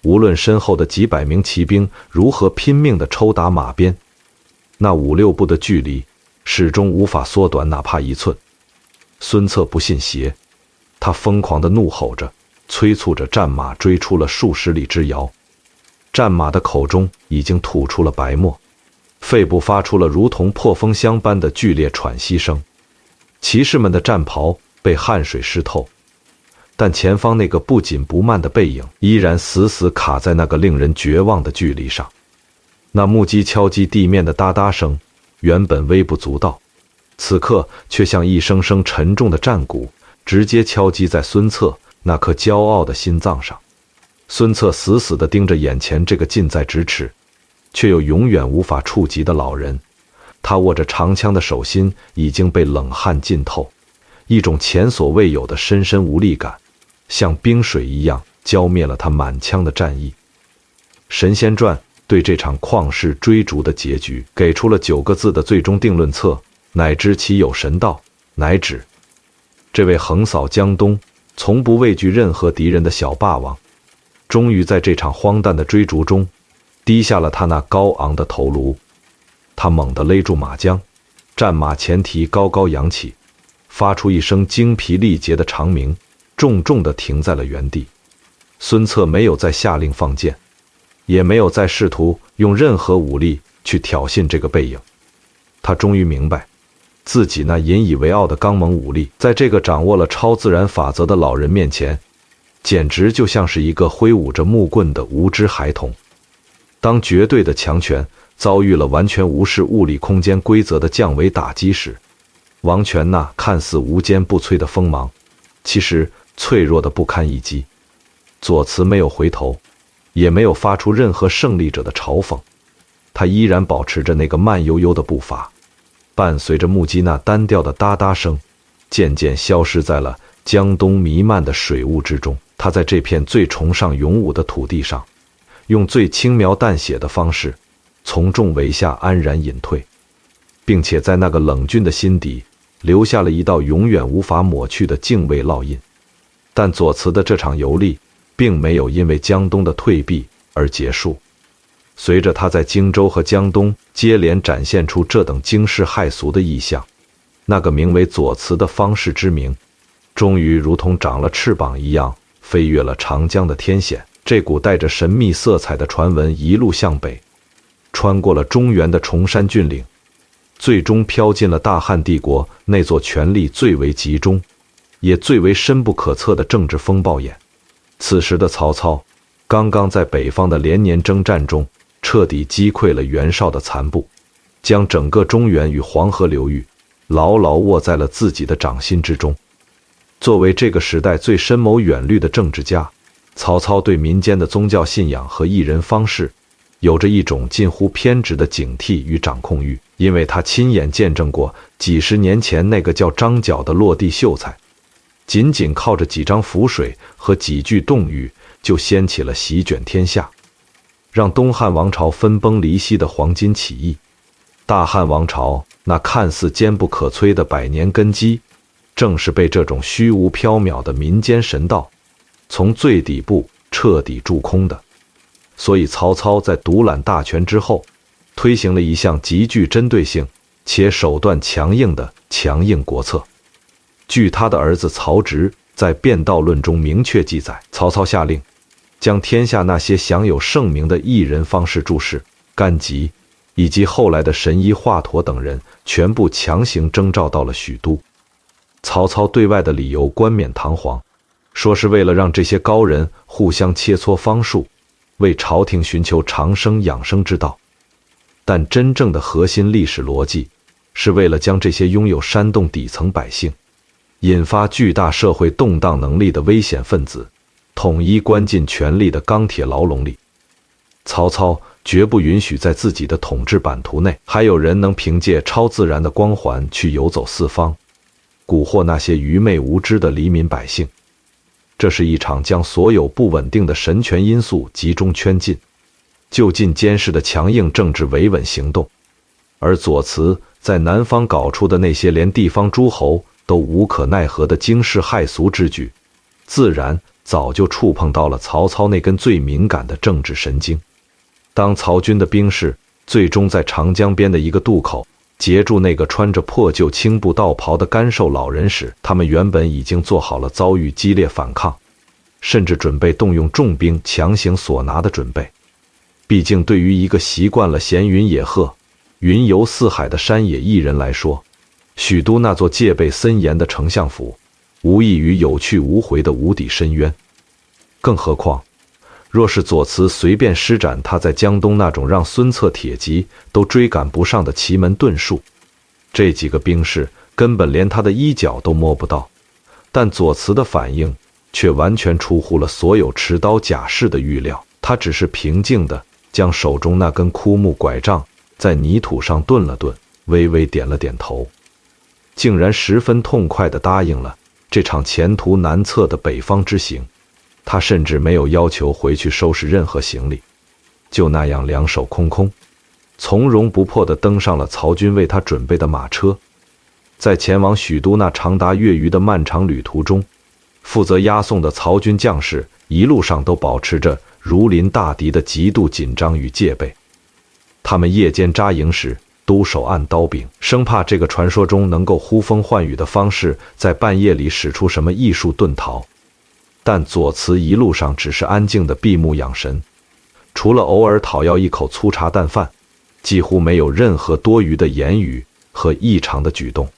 无论身后的几百名骑兵如何拼命地抽打马鞭，那5-6步的距离始终无法缩短哪怕1寸。孙策不信邪，他疯狂地怒吼着，催促着战马追出了数十里之遥。战马的口中已经吐出了白沫，肺部发出了如同破风箱般的剧烈喘息声。骑士们的战袍被汗水湿透，但前方那个不紧不慢的背影依然死死卡在那个令人绝望的距离上。那木屐敲击地面的哒哒声原本微不足道，此刻却像一声声沉重的战鼓，直接敲击在孙策那颗骄傲的心脏上。孙策死死地盯着眼前这个近在咫尺，却又永远无法触及的老人。他握着长枪的手心已经被冷汗浸透，一种前所未有的深深无力感，像冰水一样浇灭了他满腔的战意。神仙传对这场旷世追逐的结局给出了9个字的最终定论策：乃知其有神道，乃止。这位横扫江东，从不畏惧任何敌人的小霸王，终于在这场荒诞的追逐中低下了他那高昂的头颅。他猛地勒住马缰，战马前蹄高高扬起，发出一声精疲力竭的长鸣，重重地停在了原地。孙策没有再下令放箭，也没有再试图用任何武力去挑衅这个背影。他终于明白，自己那引以为傲的刚猛武力，在这个掌握了超自然法则的老人面前，简直就像是一个挥舞着木棍的无知孩童。当绝对的强权遭遇了完全无视物理空间规则的降维打击时，王权那看似无坚不摧的锋芒，其实脆弱的不堪一击。左慈没有回头，也没有发出任何胜利者的嘲讽，他依然保持着那个慢悠悠的步伐，伴随着木屐那单调的哒哒声，渐渐消失在了江东弥漫的水雾之中。他在这片最崇尚勇武的土地上，用最轻描淡写的方式从众围下安然隐退，并且在那个冷峻的心底留下了一道永远无法抹去的敬畏烙印。但左慈的这场游历并没有因为江东的退避而结束。随着他在荆州和江东接连展现出这等惊世骇俗的异象，那个名为左慈的方士之名终于如同长了翅膀一样飞越了长江的天险。这股带着神秘色彩的传闻一路向北，穿过了中原的崇山峻岭，最终飘进了大汉帝国那座权力最为集中也最为深不可测的政治风暴眼。此时的曹操刚刚在北方的连年征战中彻底击溃了袁绍的残部，将整个中原与黄河流域牢牢握在了自己的掌心之中。作为这个时代最深谋远虑的政治家，曹操对民间的宗教信仰和艺人方式有着一种近乎偏执的警惕与掌控欲，因为他亲眼见证过几十年前那个叫张角的落地秀才，仅仅靠着几张符水和几句洞语，就掀起了席卷天下，让东汉王朝分崩离析的黄巾起义。大汉王朝那看似坚不可摧的百年根基，正是被这种虚无缥缈的民间神道从最底部彻底蛀空的。所以曹操在独揽大权之后，推行了一项极具针对性且手段强硬的强硬国策。据他的儿子曹植在《变道论》中明确记载，曹操下令将天下那些享有盛名的艺人方士注释、甘吉以及后来的神医华佗等人全部强行征召到了许都。曹操对外的理由冠冕堂皇，说是为了让这些高人互相切磋方术，为朝廷寻求长生养生之道。但真正的核心历史逻辑是为了将这些拥有煽动底层百姓、引发巨大社会动荡能力的危险分子统一关进权力的钢铁牢笼里。曹操绝不允许在自己的统治版图内还有人能凭借超自然的光环去游走四方，蛊惑那些愚昧无知的黎民百姓。这是一场将所有不稳定的神权因素集中圈禁，就近监视的强硬政治维稳行动，而左慈在南方搞出的那些连地方诸侯都无可奈何的惊世骇俗之举，自然早就触碰到了曹操那根最敏感的政治神经。当曹军的兵士最终在长江边的一个渡口截住那个穿着破旧青布道袍的干瘦老人时，他们原本已经做好了遭遇激烈反抗，甚至准备动用重兵强行索拿的准备。毕竟对于一个习惯了闲云野鹤、云游四海的山野艺人来说，许都那座戒备森严的丞相府无异于有去无回的无底深渊。更何况若是左慈随便施展他在江东那种让孙策、铁骑都追赶不上的奇门遁术，这几个兵士根本连他的衣角都摸不到。但左慈的反应却完全出乎了所有持刀甲士的预料，他只是平静地将手中那根枯木拐杖在泥土上顿了顿，微微点了点头，竟然十分痛快地答应了这场前途难测的北方之行。他甚至没有要求回去收拾任何行李，就那样两手空空，从容不迫地登上了曹军为他准备的马车。在前往许都那长达月余的漫长旅途中，负责押送的曹军将士一路上都保持着如临大敌的极度紧张与戒备。他们夜间扎营时都手按刀柄，生怕这个传说中能够呼风唤雨的方式在半夜里使出什么异术遁逃。但左慈一路上只是安静的闭目养神，除了偶尔讨要一口粗茶淡饭，几乎没有任何多余的言语和异常的举动。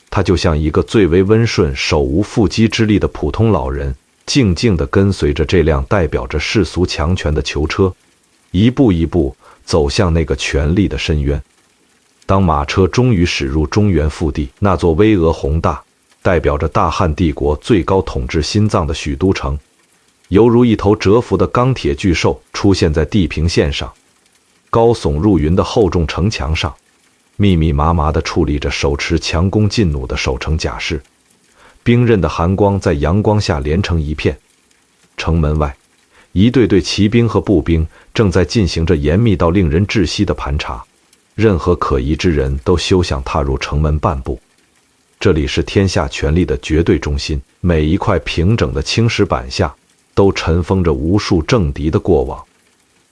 他就像一个最为温顺、手无缚鸡之力的普通老人，静静地跟随着这辆代表着世俗强权的囚车，一步一步走向那个权力的深渊。当马车终于驶入中原腹地，那座巍峨宏大、代表着大汉帝国最高统治心脏的许都城，犹如一头蛰伏的钢铁巨兽出现在地平线上。高耸入云的厚重城墙上，密密麻麻地矗立着手持强弓劲弩的守城甲士，冰刃的寒光在阳光下连成一片。城门外，一队队骑兵和步兵正在进行着严密到令人窒息的盘查，任何可疑之人都休想踏入城门半步。这里是天下权力的绝对中心，每一块平整的青石板下都尘封着无数政敌的过往，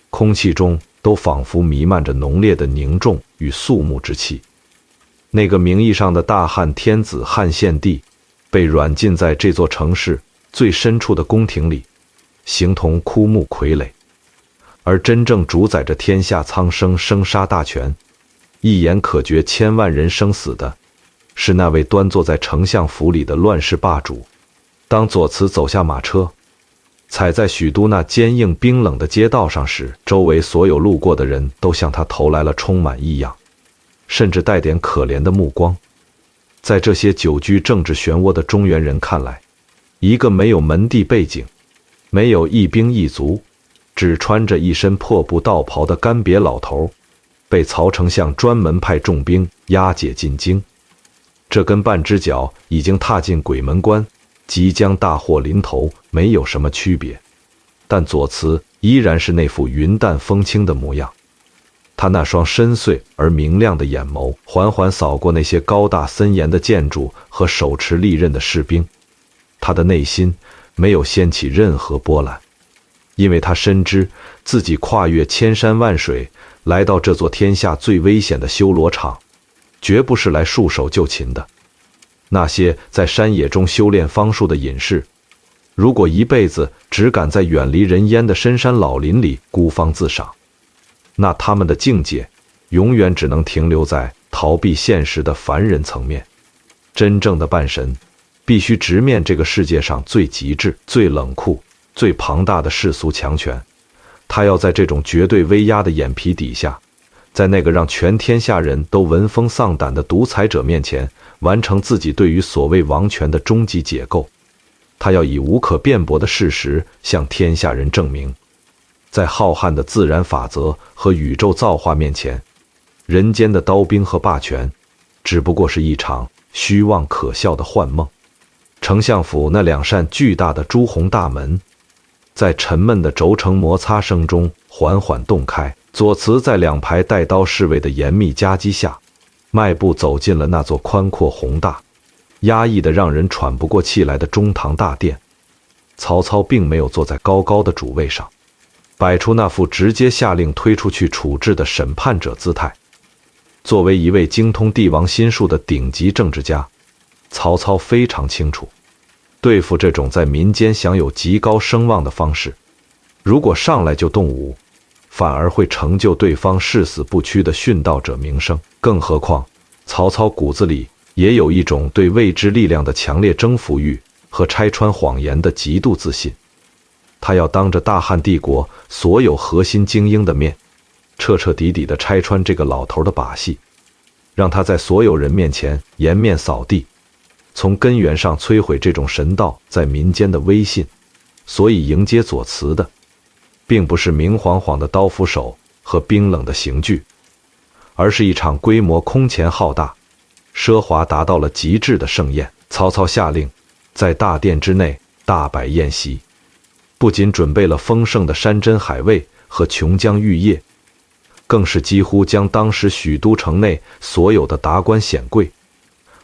空气中都仿佛弥漫着浓烈的凝重与肃穆之气。那个名义上的大汉天子汉献帝被软禁在这座城市最深处的宫廷里，形同枯木傀儡。而真正主宰着天下苍生生杀大权，一眼可决千万人生死的，是那位端坐在丞相府里的乱世霸主。当左慈走下马车，踩在许都那坚硬冰冷的街道上时，周围所有路过的人都向他投来了充满异样，甚至带点可怜的目光。在这些久居政治漩涡的中原人看来，一个没有门第背景、没有一兵一卒，只穿着一身破布道袍的干瘪老头，被曹丞相专门派重兵押解进京。这跟半只脚已经踏进鬼门关，即将大祸临头没有什么区别。但左慈依然是那副云淡风轻的模样，他那双深邃而明亮的眼眸缓缓扫过那些高大森严的建筑和手持利刃的士兵，他的内心没有掀起任何波澜，因为他深知自己跨越千山万水来到这座天下最危险的修罗场，绝不是来束手就擒的。那些在山野中修炼方术的隐士，如果一辈子只敢在远离人烟的深山老林里孤芳自赏，那他们的境界永远只能停留在逃避现实的凡人层面。真正的半神必须直面这个世界上最极致、最冷酷、最庞大的世俗强权，他要在这种绝对威压的眼皮底下，在那个让全天下人都闻风丧胆的独裁者面前，完成自己对于所谓王权的终极解构。他要以无可辩驳的事实向天下人证明，在浩瀚的自然法则和宇宙造化面前，人间的刀兵和霸权只不过是一场虚妄可笑的幻梦。丞相府那两扇巨大的朱红大门在沉闷的轴承摩擦声中缓缓洞开。左慈在2排带刀侍卫的严密夹击下，迈步走进了那座宽阔宏大、压抑的让人喘不过气来的中堂大殿。曹操并没有坐在高高的主位上，摆出那副直接下令推出去处置的审判者姿态。作为一位精通帝王心术的顶级政治家，曹操非常清楚，对付这种在民间享有极高声望的方式，如果上来就动武，反而会成就对方誓死不屈的殉道者名声。更何况，曹操骨子里也有一种对未知力量的强烈征服欲和拆穿谎言的极度自信。他要当着大汉帝国所有核心精英的面，彻彻底底地拆穿这个老头的把戏，让他在所有人面前颜面扫地，从根源上摧毁这种神道在民间的威信。所以迎接左慈的，并不是明晃晃的刀斧手和冰冷的刑具，而是一场规模空前浩大、奢华达到了极致的盛宴。曹操下令，在大殿之内大摆宴席，不仅准备了丰盛的山珍海味和琼浆玉液，更是几乎将当时许都城内所有的达官显贵、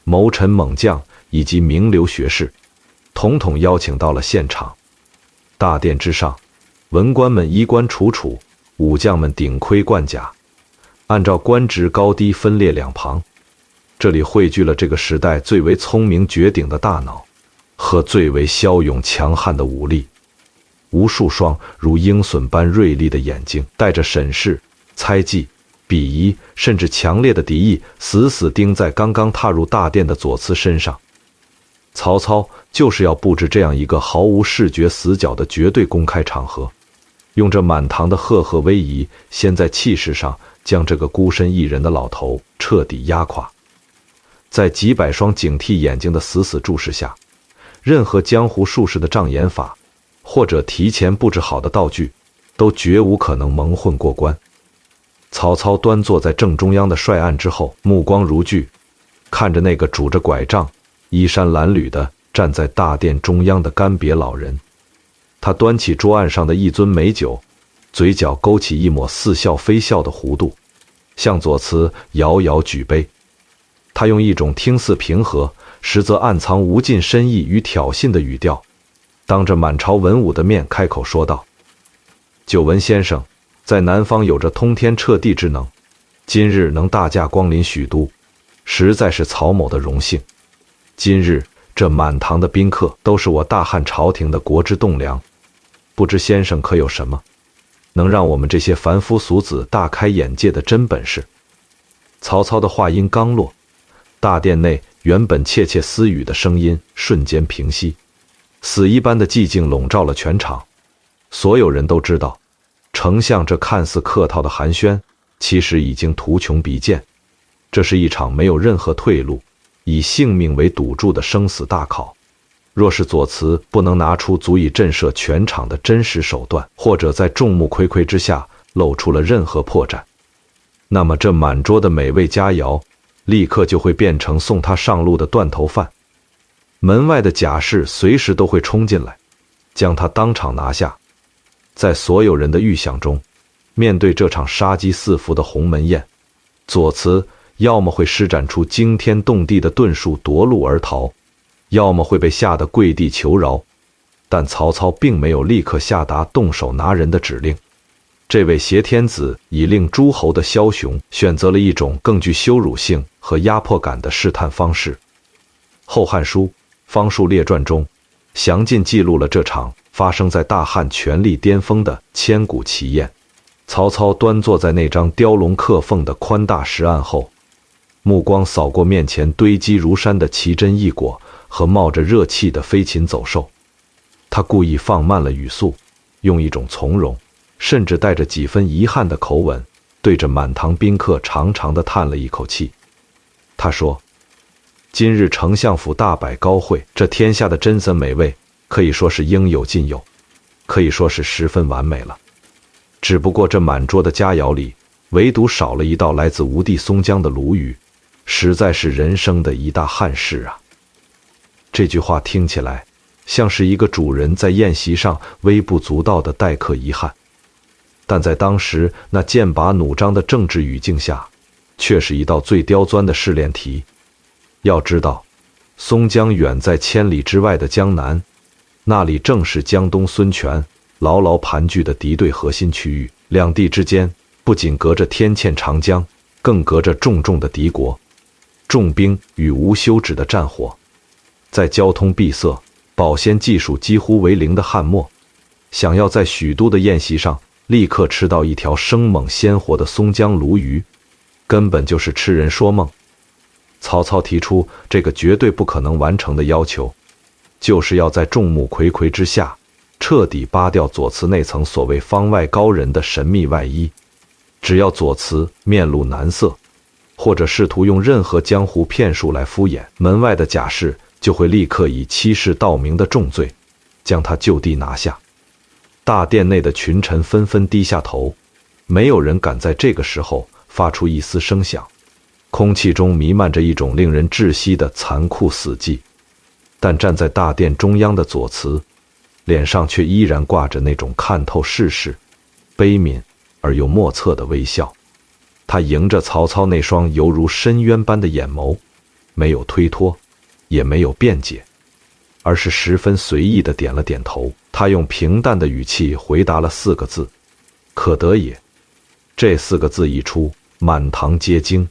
谋臣猛将以及名流学士，统统邀请到了现场。大殿之上，文官们衣冠楚楚，武将们顶盔贯甲，按照官职高低分列两旁。这里汇聚了这个时代最为聪明绝顶的大脑和最为骁勇强悍的武力。无数双如鹰隼般锐利的眼睛，带着审视、猜忌、鄙夷，甚至强烈的敌意，死死盯在刚刚踏入大殿的左慈身上。曹操就是要布置这样一个毫无视觉死角的绝对公开场合，用这满堂的赫赫威仪，先在气势上将这个孤身一人的老头彻底压垮。在几百双警惕眼睛的死死注视下，任何江湖术士的障眼法，或者提前布置好的道具，都绝无可能蒙混过关。曹操端坐在正中央的帅案之后，目光如炬，看着那个拄着拐杖、衣衫褴褛的站在大殿中央的干瘪老人。他端起桌案上的一樽美酒，嘴角勾起一抹似笑非笑的弧度，向左慈遥遥举杯。他用一种听似平和，实则暗藏无尽深意与挑衅的语调，当着满朝文武的面开口说道：“久闻先生在南方有着通天彻地之能，今日能大驾光临许都，实在是曹某的荣幸。今日这满堂的宾客都是我大汉朝廷的国之栋梁，不知先生可有什么能让我们这些凡夫俗子大开眼界的真本事？”曹操的话音刚落，大殿内原本窃窃私语的声音瞬间平息，死一般的寂静笼罩了全场。所有人都知道，丞相这看似客套的寒暄，其实已经图穷匕见。这是一场没有任何退路，以性命为赌注的生死大考。若是左慈不能拿出足以震慑全场的真实手段，或者在众目睽睽之下露出了任何破绽，那么这满桌的美味佳肴立刻就会变成送他上路的断头饭。门外的甲士随时都会冲进来，将他当场拿下。在所有人的预想中，面对这场杀机四伏的鸿门宴，左慈要么会施展出惊天动地的遁术夺路而逃，要么会被吓得跪地求饶。但曹操并没有立刻下达动手拿人的指令。这位挟天子以令诸侯的枭雄选择了一种更具羞辱性和压迫感的试探方式。《后汉书·方术列传》中详尽记录了这场发生在大汉权力巅峰的千古奇宴。曹操端坐在那张雕龙刻凤的宽大石案后，目光扫过面前堆积如山的奇珍异果和冒着热气的飞禽走兽，他故意放慢了语速，用一种从容甚至带着几分遗憾的口吻，对着满堂宾客长长地叹了一口气。他说：“今日丞相府大摆高会，这天下的珍森美味可以说是应有尽有，可以说是十分完美了。只不过这满桌的佳肴里，唯独少了一道来自吴地松江的鲈鱼，实在是人生的一大憾事啊。”这句话听起来像是一个主人在宴席上微不足道的待客遗憾。但在当时那剑拔弩张的政治语境下，却是一道最刁钻的试炼题。要知道，松江远在千里之外的江南，那里正是江东孙权牢牢盘踞的敌对核心区域，两地之间不仅隔着天堑长江，更隔着重重的敌国，重兵与无休止的战火。在交通闭塞、保鲜技术几乎为零的汉末，想要在许都的宴席上立刻吃到一条生猛鲜活的松江鲈鱼，根本就是痴人说梦。曹操提出这个绝对不可能完成的要求，就是要在众目睽睽之下彻底扒掉左慈那层所谓方外高人的神秘外衣。只要左慈面露难色，或者试图用任何江湖骗术来敷衍，门外的贾氏就会立刻以欺世盗名的重罪将他就地拿下。大殿内的群臣纷纷低下头，没有人敢在这个时候发出一丝声响，空气中弥漫着一种令人窒息的残酷死寂。但站在大殿中央的左慈，脸上却依然挂着那种看透世事、悲悯而又莫测的微笑。他迎着曹操那双犹如深渊般的眼眸，没有推脱，也没有辩解，而是十分随意地点了点头。他用平淡的语气回答了4个字：可得也。这4个字一出，满堂皆惊，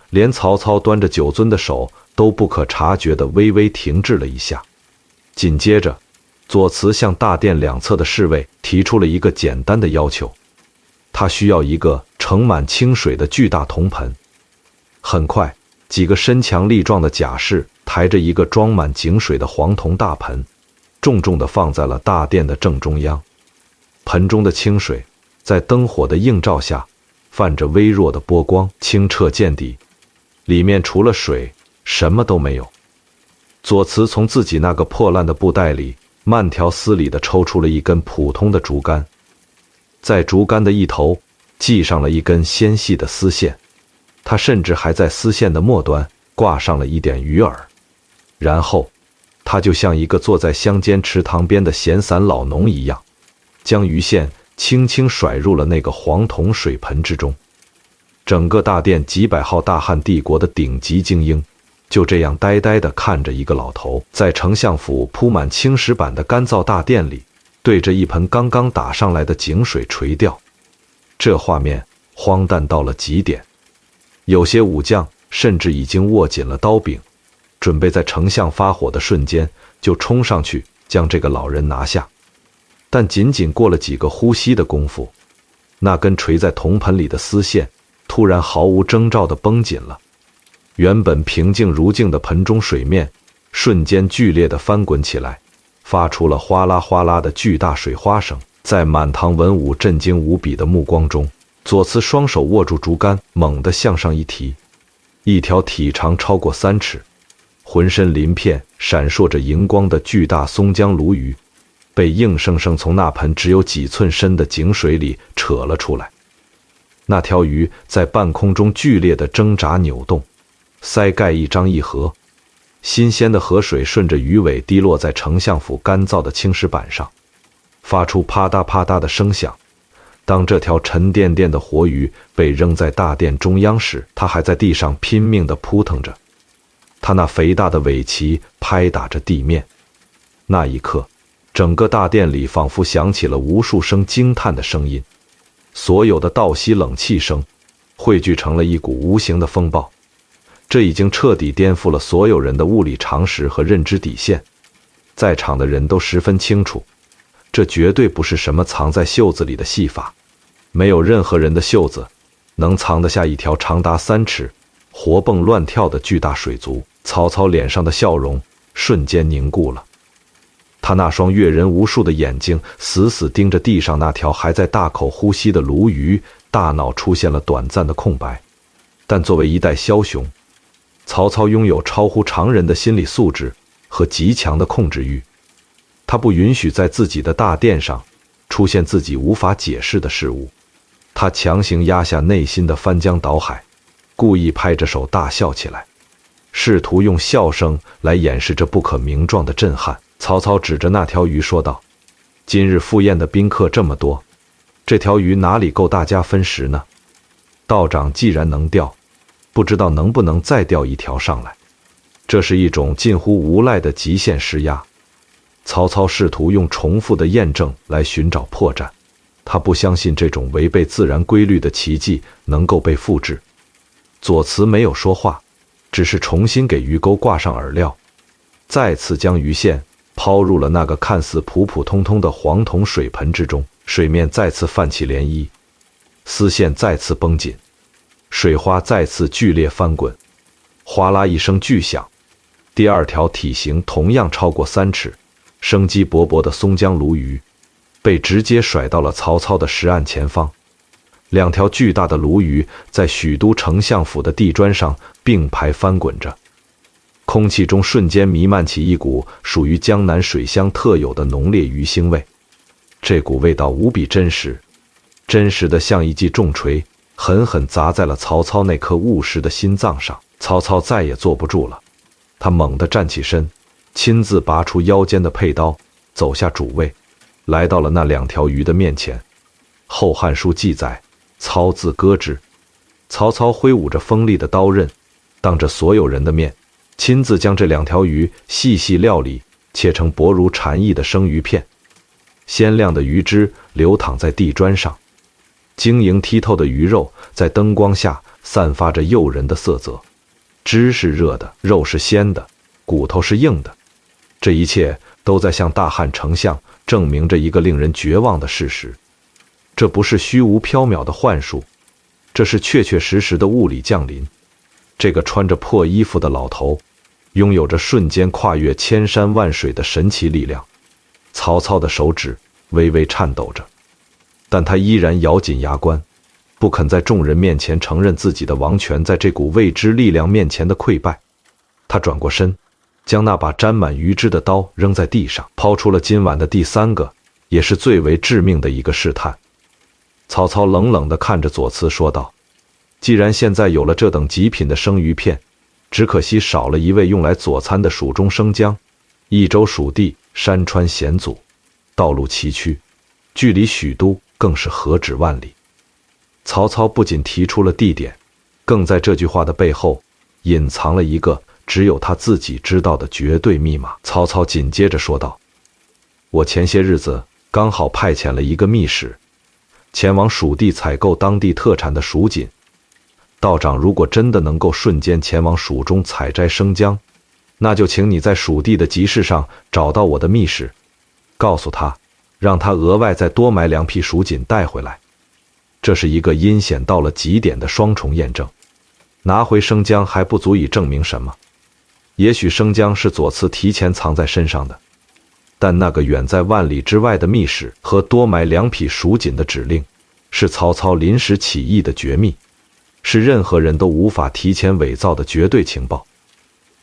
连曹操端着酒樽的手都不可察觉地微微停滞了一下。紧接着，左慈向大殿两侧的侍卫提出了一个简单的要求，他需要一个盛满清水的巨大铜盆。很快，几个身强力壮的甲士抬着一个装满井水的黄铜大盆，重重地放在了大殿的正中央。盆中的清水在灯火的映照下泛着微弱的波光，清澈见底，里面除了水什么都没有。左慈从自己那个破烂的布袋里慢条斯理地抽出了一根普通的竹竿，在竹竿的一头系上了一根纤细的丝线，他甚至还在丝线的末端挂上了一点鱼饵。然后他就像一个坐在乡间池塘边的闲散老农一样，将鱼线轻轻甩入了那个黄铜水盆之中。整个大殿几百号大汉帝国的顶级精英就这样呆呆地看着一个老头在丞相府铺满青石板的干燥大殿里对着一盆刚刚打上来的井水垂钓。这画面荒诞到了极点，有些武将甚至已经握紧了刀柄，准备在丞相发火的瞬间就冲上去将这个老人拿下。但仅仅过了几个呼吸的功夫，那根垂在铜盆里的丝线突然毫无征兆地绷紧了，原本平静如镜的盆中水面瞬间剧烈地翻滚起来，发出了哗啦哗啦的巨大水花声。在满堂文武震惊无比的目光中，左慈双手握住竹竿，猛地向上一提，一条体长超过3尺、浑身鳞片闪烁着荧光的巨大松江鲈鱼被硬生生从那盆只有几寸深的井水里扯了出来。那条鱼在半空中剧烈地挣扎扭动，鳃盖一张一合，新鲜的河水顺着鱼尾滴落在丞相府干燥的青石板上，发出啪嗒啪嗒的声响。当这条沉甸甸的活鱼被扔在大殿中央时，它还在地上拼命地扑腾着，它那肥大的尾鳍拍打着地面。那一刻，整个大殿里仿佛响起了无数声惊叹的声音，所有的倒吸冷气声汇聚成了一股无形的风暴。这已经彻底颠覆了所有人的物理常识和认知底线。在场的人都十分清楚，这绝对不是什么藏在袖子里的戏法，没有任何人的袖子能藏得下一条长达3尺、活蹦乱跳的巨大水族。曹操脸上的笑容瞬间凝固了，他那双阅人无数的眼睛死死盯着地上那条还在大口呼吸的鲈鱼，大脑出现了短暂的空白。但作为一代枭雄，曹操拥有超乎常人的心理素质和极强的控制欲，他不允许在自己的大殿上出现自己无法解释的事物。他强行压下内心的翻江倒海，故意拍着手大笑起来，试图用笑声来掩饰这不可名状的震撼。曹操指着那条鱼说道：“今日赴宴的宾客这么多，这条鱼哪里够大家分食呢？道长既然能钓，不知道能不能再钓一条上来？”这是一种近乎无赖的极限施压。曹操试图用重复的验证来寻找破绽，他不相信这种违背自然规律的奇迹能够被复制。左慈没有说话，只是重新给鱼钩挂上饵料，再次将鱼线抛入了那个看似普普通通的黄铜水盆之中，水面再次泛起涟漪，丝线再次绷紧，水花再次剧烈翻滚，哗啦一声巨响，第二条体型同样超过3尺、生机勃勃的松江鲈鱼被直接甩到了曹操的石岸前方。2条巨大的鲈鱼在许都丞相府的地砖上并排翻滚着，空气中瞬间弥漫起一股属于江南水乡特有的浓烈鱼腥味。这股味道无比真实，真实的像一记重锤，狠狠砸在了曹操那颗务实的心脏上。曹操再也坐不住了，他猛地站起身，亲自拔出腰间的佩刀，走下主位，来到了那2条鱼的面前。《后汉书》记载：“操自割之。”曹操挥舞着锋利的刀刃，当着所有人的面，亲自将这2条鱼细细料理，切成薄如蝉翼的生鱼片。鲜亮的鱼汁流淌在地砖上，晶莹剔透的鱼肉在灯光下散发着诱人的色泽。汁是热的，肉是鲜的，骨头是硬的。这一切都在向大汉丞相证明着一个令人绝望的事实：这不是虚无缥缈的幻术，这是确确实实的物理降临。这个穿着破衣服的老头拥有着瞬间跨越千山万水的神奇力量。曹操的手指微微颤抖着，但他依然咬紧牙关，不肯在众人面前承认自己的王权在这股未知力量面前的溃败。他转过身，将那把沾满鱼汁的刀扔在地上，抛出了今晚的第3个，也是最为致命的一个试探。曹操冷冷地看着左慈说道：“既然现在有了这等极品的生鱼片，只可惜少了一味用来佐餐的蜀中生姜。益州蜀地山川险阻，道路崎岖，距离许都更是何止万里。”曹操不仅提出了地点，更在这句话的背后隐藏了一个只有他自己知道的绝对密码。曹操紧接着说道：“我前些日子刚好派遣了一个密使，前往蜀地采购当地特产的蜀锦。道长如果真的能够瞬间前往蜀中采摘生姜，那就请你在蜀地的集市上找到我的密使，告诉他，让他额外再多买2匹蜀锦带回来。”这是一个阴险到了极点的双重验证。拿回生姜还不足以证明什么，也许生姜是左慈提前藏在身上的，但那个远在万里之外的密使和多买2匹蜀锦的指令，是曹操临时起义的绝密，是任何人都无法提前伪造的绝对情报。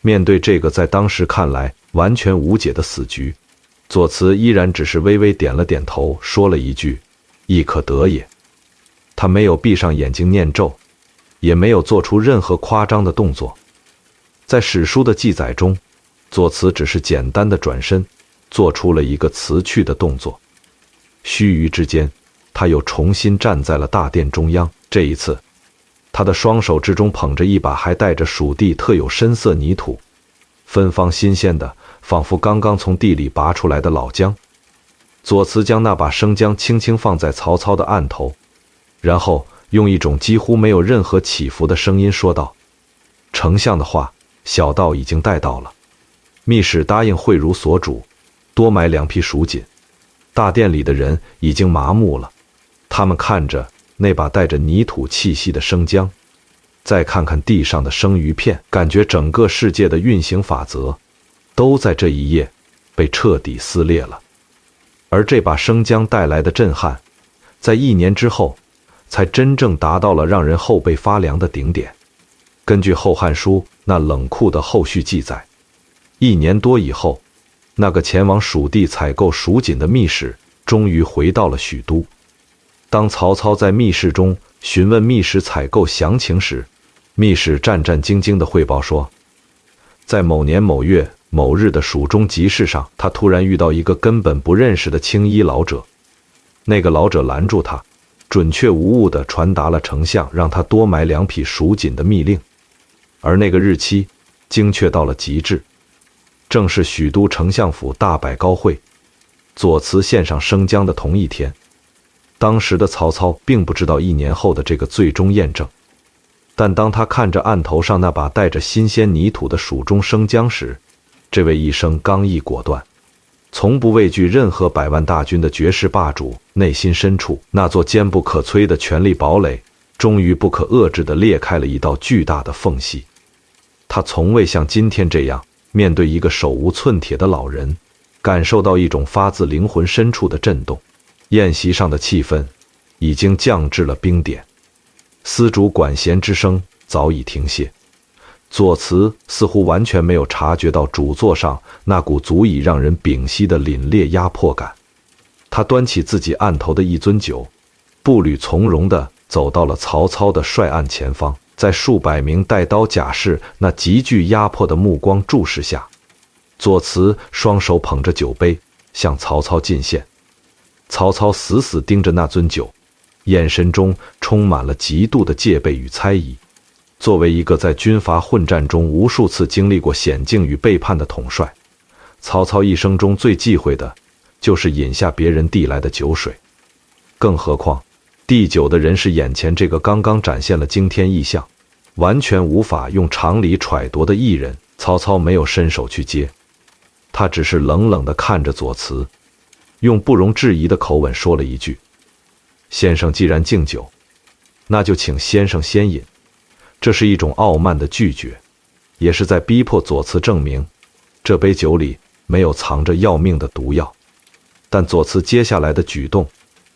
面对这个在当时看来完全无解的死局，左慈依然只是微微点了点头，说了一句：“亦可得也。”他没有闭上眼睛念咒，也没有做出任何夸张的动作。在史书的记载中，左慈只是简单的转身，做出了一个辞去的动作。须臾之间，他又重新站在了大殿中央。这一次，他的双手之中捧着一把还带着蜀地特有深色泥土，芬芳新鲜的，仿佛刚刚从地里拔出来的老姜。左慈将那把生姜轻轻放在曹操的案头，然后用一种几乎没有任何起伏的声音说道：“丞相的话，小道已经带到了。密使答应会如所嘱，多买2匹蜀锦。”大殿里的人已经麻木了，他们看着那把带着泥土气息的生姜，再看看地上的生鱼片，感觉整个世界的运行法则都在这一夜被彻底撕裂了。而这把生姜带来的震撼，在1年之后才真正达到了让人后背发凉的顶点。根据《后汉书》那冷酷的后续记载，1年多以后，那个前往蜀地采购蜀锦的密使终于回到了许都。当曹操在密室中询问密使采购详情时，密使战战兢兢地汇报说，在某年某月某日的蜀中集市上，他突然遇到一个根本不认识的青衣老者。那个老者拦住他，准确无误地传达了丞相让他多买2匹蜀锦的密令，而那个日期精确到了极致，正是许都丞相府大摆高会，左慈献上生姜的同一天。当时的曹操并不知道1年后的这个最终验证，但当他看着案头上那把带着新鲜泥土的蜀中生姜时，这位一生刚毅果断，从不畏惧任何100万大军的绝世霸主，内心深处那座坚不可摧的权力堡垒，终于不可遏制地裂开了一道巨大的缝隙。他从未像今天这样面对一个手无寸铁的老人，感受到一种发自灵魂深处的震动。宴席上的气氛已经降至了冰点，丝竹管弦之声早已停歇。左慈似乎完全没有察觉到主座上那股足以让人屏息的凛冽压迫感。他端起自己案头的一樽酒，步履从容地走到了曹操的帅案前方，在数百名带刀甲士那极具压迫的目光注视下，左慈双手捧着酒杯向曹操进献。曹操死死盯着那樽酒，眼神中充满了极度的戒备与猜疑。作为一个在军阀混战中无数次经历过险境与背叛的统帅，曹操一生中最忌讳的就是饮下别人递来的酒水，更何况递酒的人是眼前这个刚刚展现了惊天异象，完全无法用常理揣度的艺人。曹操没有伸手去接，他只是冷冷地看着左慈，用不容置疑的口吻说了一句：“先生既然敬酒，那就请先生先饮。”这是一种傲慢的拒绝，也是在逼迫左慈证明这杯酒里没有藏着要命的毒药。但左慈接下来的举动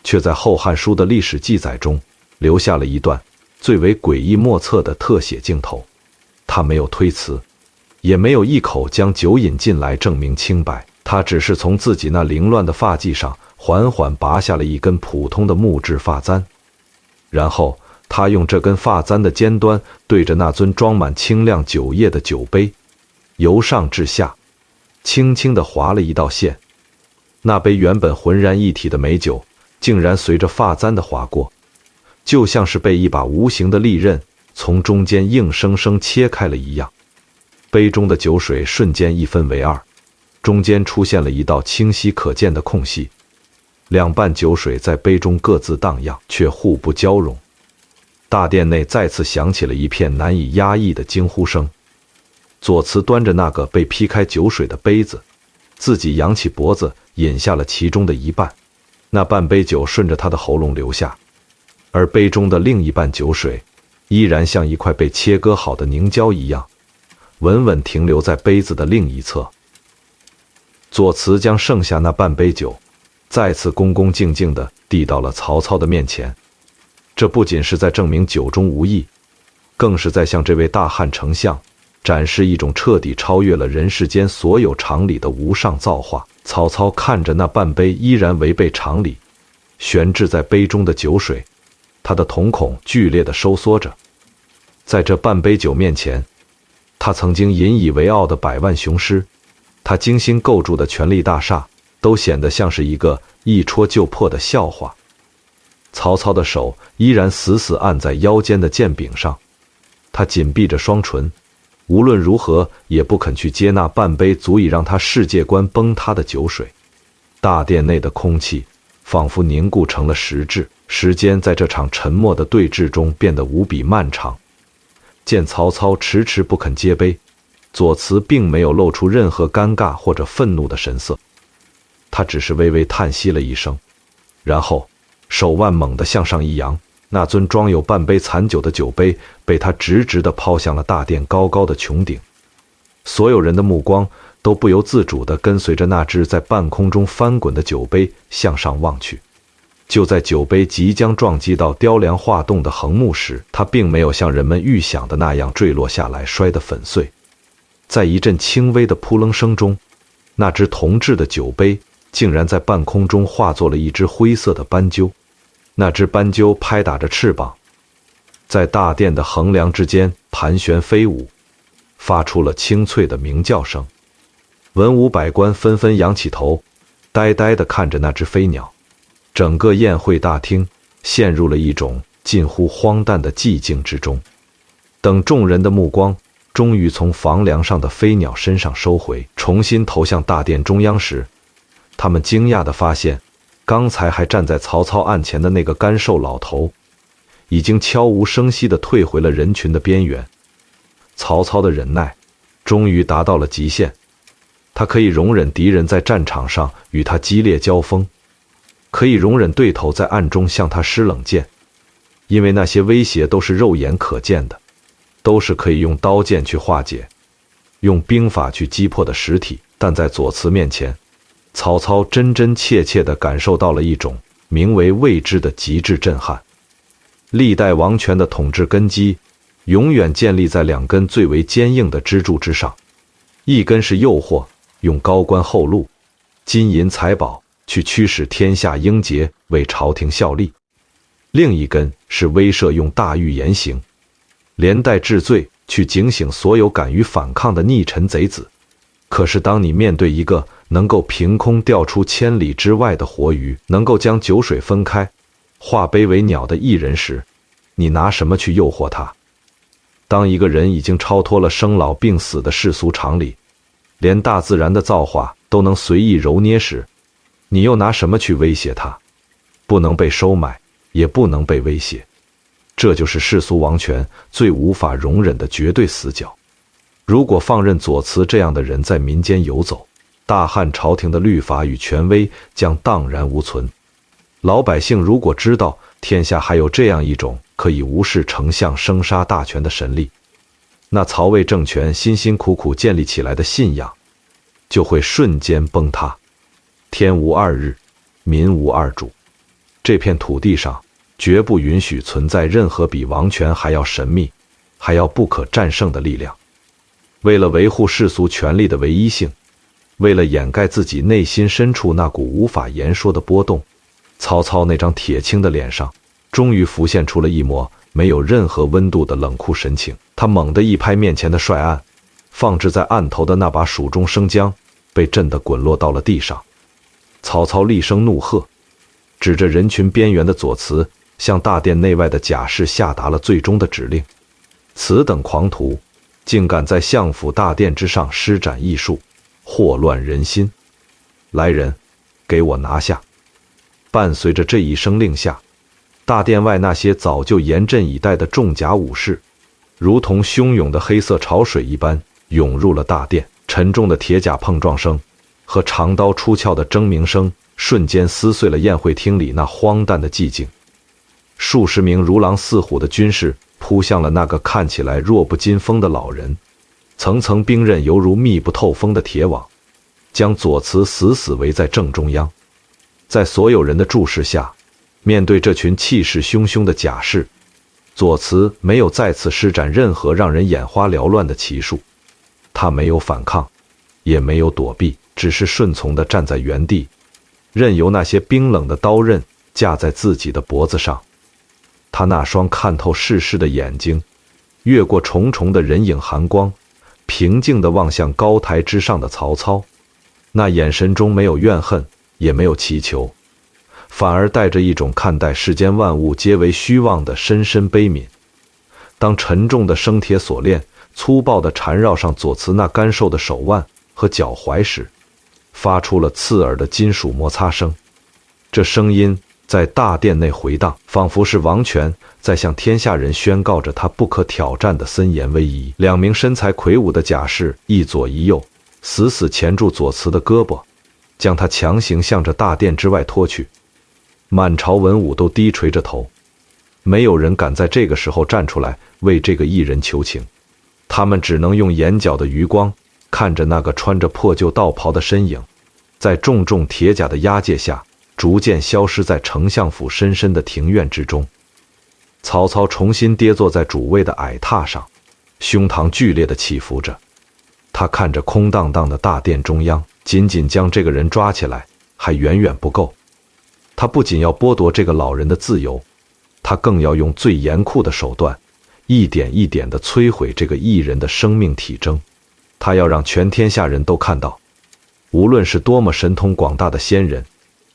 却在《后汉书》的历史记载中留下了一段最为诡异莫测的特写镜头。他没有推辞，也没有一口将酒饮进来证明清白，他只是从自己那凌乱的发髻上缓缓拔下了一根普通的木质发簪，然后他用这根发簪的尖端对着那尊装满清亮酒液的酒杯，由上至下轻轻地划了一道线。那杯原本浑然一体的美酒竟然随着发簪的划过，就像是被一把无形的利刃从中间硬生生切开了一样。杯中的酒水瞬间一分为二，中间出现了一道清晰可见的空隙，两半酒水在杯中各自荡漾，却互不交融。大殿内再次响起了一片难以压抑的惊呼声。左慈端着那个被劈开酒水的杯子，自己扬起脖子饮下了其中的一半，那半杯酒顺着他的喉咙流下，而杯中的另一半酒水依然像一块被切割好的凝胶一样，稳稳停留在杯子的另一侧。左慈将剩下那半杯酒再次恭恭敬敬地递到了曹操的面前，这不仅是在证明酒中无异，更是在向这位大汉丞相展示一种彻底超越了人世间所有常理的无上造化。曹操看着那半杯依然违背常理悬置在杯中的酒水，他的瞳孔剧烈地收缩着。在这半杯酒面前，他曾经引以为傲的百万雄师，他精心构筑的权力大厦，都显得像是一个一戳就破的笑话。曹操的手依然死死按在腰间的剑柄上，他紧闭着双唇，无论如何也不肯去接纳半杯足以让他世界观崩塌的酒水。大殿内的空气仿佛凝固成了实质，时间在这场沉默的对峙中变得无比漫长。见曹操迟迟不肯接杯，左慈并没有露出任何尴尬或者愤怒的神色，他只是微微叹息了一声，然后手腕猛地向上一扬，那尊装有半杯残酒的酒杯被他直直地抛向了大殿高高的穹顶。所有人的目光都不由自主地跟随着那只在半空中翻滚的酒杯向上望去。就在酒杯即将撞击到雕梁画栋的横木时，它并没有像人们预想的那样坠落下来摔得粉碎。在一阵轻微的扑棱声中，那只铜制的酒杯竟然在半空中化作了一只灰色的斑鸠。那只斑鸠拍打着翅膀，在大殿的横梁之间盘旋飞舞，发出了清脆的鸣叫声。文武百官纷纷仰起头，呆呆地看着那只飞鸟。整个宴会大厅陷入了一种近乎荒诞的寂静之中。等众人的目光终于从房梁上的飞鸟身上收回，重新投向大殿中央时，他们惊讶地发现，刚才还站在曹操案前的那个干瘦老头，已经悄无声息地退回了人群的边缘。曹操的忍耐终于达到了极限，他可以容忍敌人在战场上与他激烈交锋，可以容忍对头在暗中向他施冷箭，因为那些威胁都是肉眼可见的，都是可以用刀剑去化解，用兵法去击破的实体。但在左慈面前，曹操真真切切地感受到了一种名为未知的极致震撼。历代王权的统治根基永远建立在两根最为坚硬的支柱之上，一根是诱惑，用高官厚禄、金银财宝去驱使天下英杰为朝廷效力；另一根是威慑，用大狱严刑，连带治罪，去警醒所有敢于反抗的逆臣贼子。可是当你面对一个能够凭空调出千里之外的活鱼，能够将酒水分开，化悲为鸟的一人时，你拿什么去诱惑他？当一个人已经超脱了生老病死的世俗常理，连大自然的造化都能随意揉捏时，你又拿什么去威胁他？不能被收买，也不能被威胁。这就是世俗王权最无法容忍的绝对死角。如果放任左慈这样的人在民间游走，大汉朝廷的律法与权威将荡然无存。老百姓如果知道天下还有这样一种可以无视丞相生杀大权的神力，那曹魏政权辛辛苦苦建立起来的信仰就会瞬间崩塌。天无二日，民无二主，这片土地上绝不允许存在任何比王权还要神秘、还要不可战胜的力量。为了维护世俗权力的唯一性，为了掩盖自己内心深处那股无法言说的波动，曹操那张铁青的脸上终于浮现出了一抹没有任何温度的冷酷神情。他猛地一拍面前的帅案，放置在案头的那把蜀中生姜被震得滚落到了地上。曹操厉声怒喝，指着人群边缘的左慈，向大殿内外的甲士下达了最终的指令：此等狂徒竟敢在相府大殿之上施展异术，祸乱人心！来人，给我拿下！伴随着这一声令下，大殿外那些早就严阵以待的重甲武士，如同汹涌的黑色潮水一般涌入了大殿。沉重的铁甲碰撞声和长刀出鞘的铮鸣声瞬间撕碎了宴会厅里那荒诞的寂静。数十名如狼似虎的军士扑向了那个看起来弱不禁风的老人，层层兵刃犹如密不透风的铁网，将左慈死死围在正中央。在所有人的注视下，面对这群气势汹汹的甲士，左慈没有再次施展任何让人眼花缭乱的奇术，他没有反抗，也没有躲避，只是顺从地站在原地，任由那些冰冷的刀刃架在自己的脖子上。他那双看透世事的眼睛越过重重的人影寒光，平静地望向高台之上的曹操，那眼神中没有怨恨，也没有祈求，反而带着一种看待世间万物皆为虚妄的深深悲悯。当沉重的生铁锁链粗暴地缠绕上左慈那干瘦的手腕和脚踝时，发出了刺耳的金属摩擦声。这声音在大殿内回荡，仿佛是王权在向天下人宣告着他不可挑战的森严威仪。两名身材魁梧的甲士一左一右，死死钳住左慈的胳膊，将他强行向着大殿之外拖去。满朝文武都低垂着头，没有人敢在这个时候站出来为这个艺人求情，他们只能用眼角的余光看着那个穿着破旧道袍的身影，在重重铁甲的押解下逐渐消失在丞相府深深的庭院之中。曹操重新跌坐在主位的矮榻上，胸膛剧烈地起伏着。他看着空荡荡的大殿中央，仅仅将这个人抓起来还远远不够。他不仅要剥夺这个老人的自由，他更要用最严酷的手段一点一点地摧毁这个艺人的生命体征。他要让全天下人都看到，无论是多么神通广大的仙人，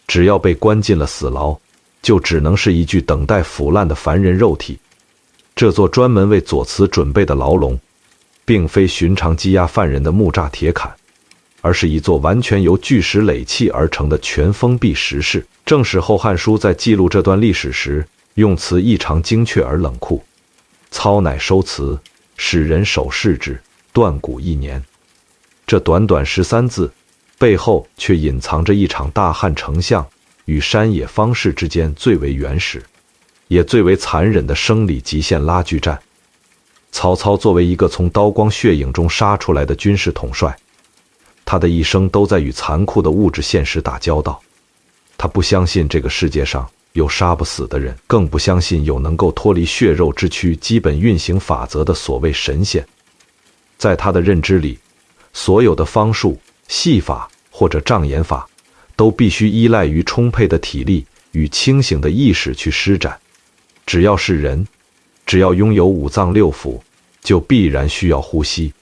只要被关进了死牢，就只能是一具等待腐烂的凡人肉体。这座专门为左慈准备的牢笼，并非寻常羁押犯人的木栅铁坎，而是一座完全由巨石垒砌而成的全封闭石室。正史《后汉书》在记录这段历史时，用词异常精确而冷酷。操乃收辞，使人守视之，断骨1年。这短短13字，背后却隐藏着一场大汉丞相与山野方士之间最为原始，也最为残忍的生理极限拉锯战。曹操作为一个从刀光血影中杀出来的军事统帅，他的一生都在与残酷的物质现实打交道。他不相信这个世界上有杀不死的人，更不相信有能够脱离血肉之躯基本运行法则的所谓神仙。在他的认知里，所有的方术、戏法或者障眼法，都必须依赖于充沛的体力与清醒的意识去施展。只要是人，只要拥有5脏6腑，就必然需要呼吸，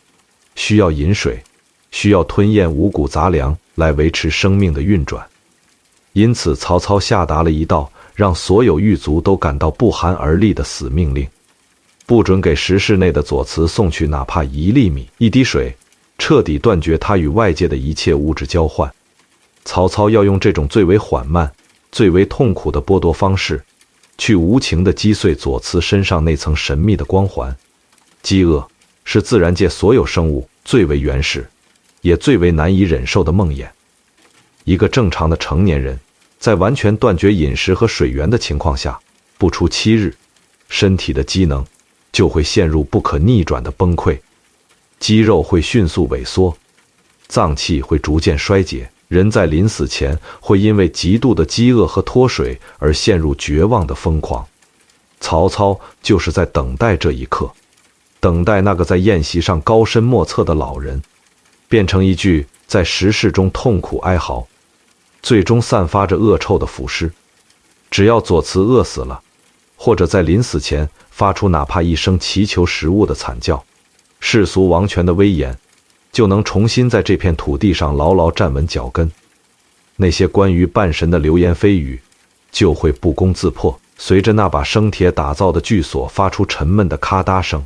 需要饮水，需要吞咽五谷杂粮来维持生命的运转。因此，曹操下达了一道让所有狱卒都感到不寒而栗的死命令：不准给石室内的左慈送去哪怕1粒米、1滴水，彻底断绝他与外界的一切物质交换。曹操要用这种最为缓慢、最为痛苦的剥夺方式，去无情地击碎左慈身上那层神秘的光环。饥饿是自然界所有生物最为原始，也最为难以忍受的梦魇。一个正常的成年人，在完全断绝饮食和水源的情况下，不出7日，身体的机能就会陷入不可逆转的崩溃，肌肉会迅速萎缩，脏器会逐渐衰竭，人在临死前会因为极度的饥饿和脱水而陷入绝望的疯狂。曹操就是在等待这一刻，等待那个在宴席上高深莫测的老人，变成一具在石室中痛苦哀嚎，最终散发着恶臭的腐尸。只要左慈饿死了，或者在临死前发出哪怕一声祈求食物的惨叫，世俗王权的威严就能重新在这片土地上牢牢站稳脚跟。那些关于半神的流言蜚语就会不攻自破，随着那把生铁打造的巨锁发出沉闷的咔嗒声。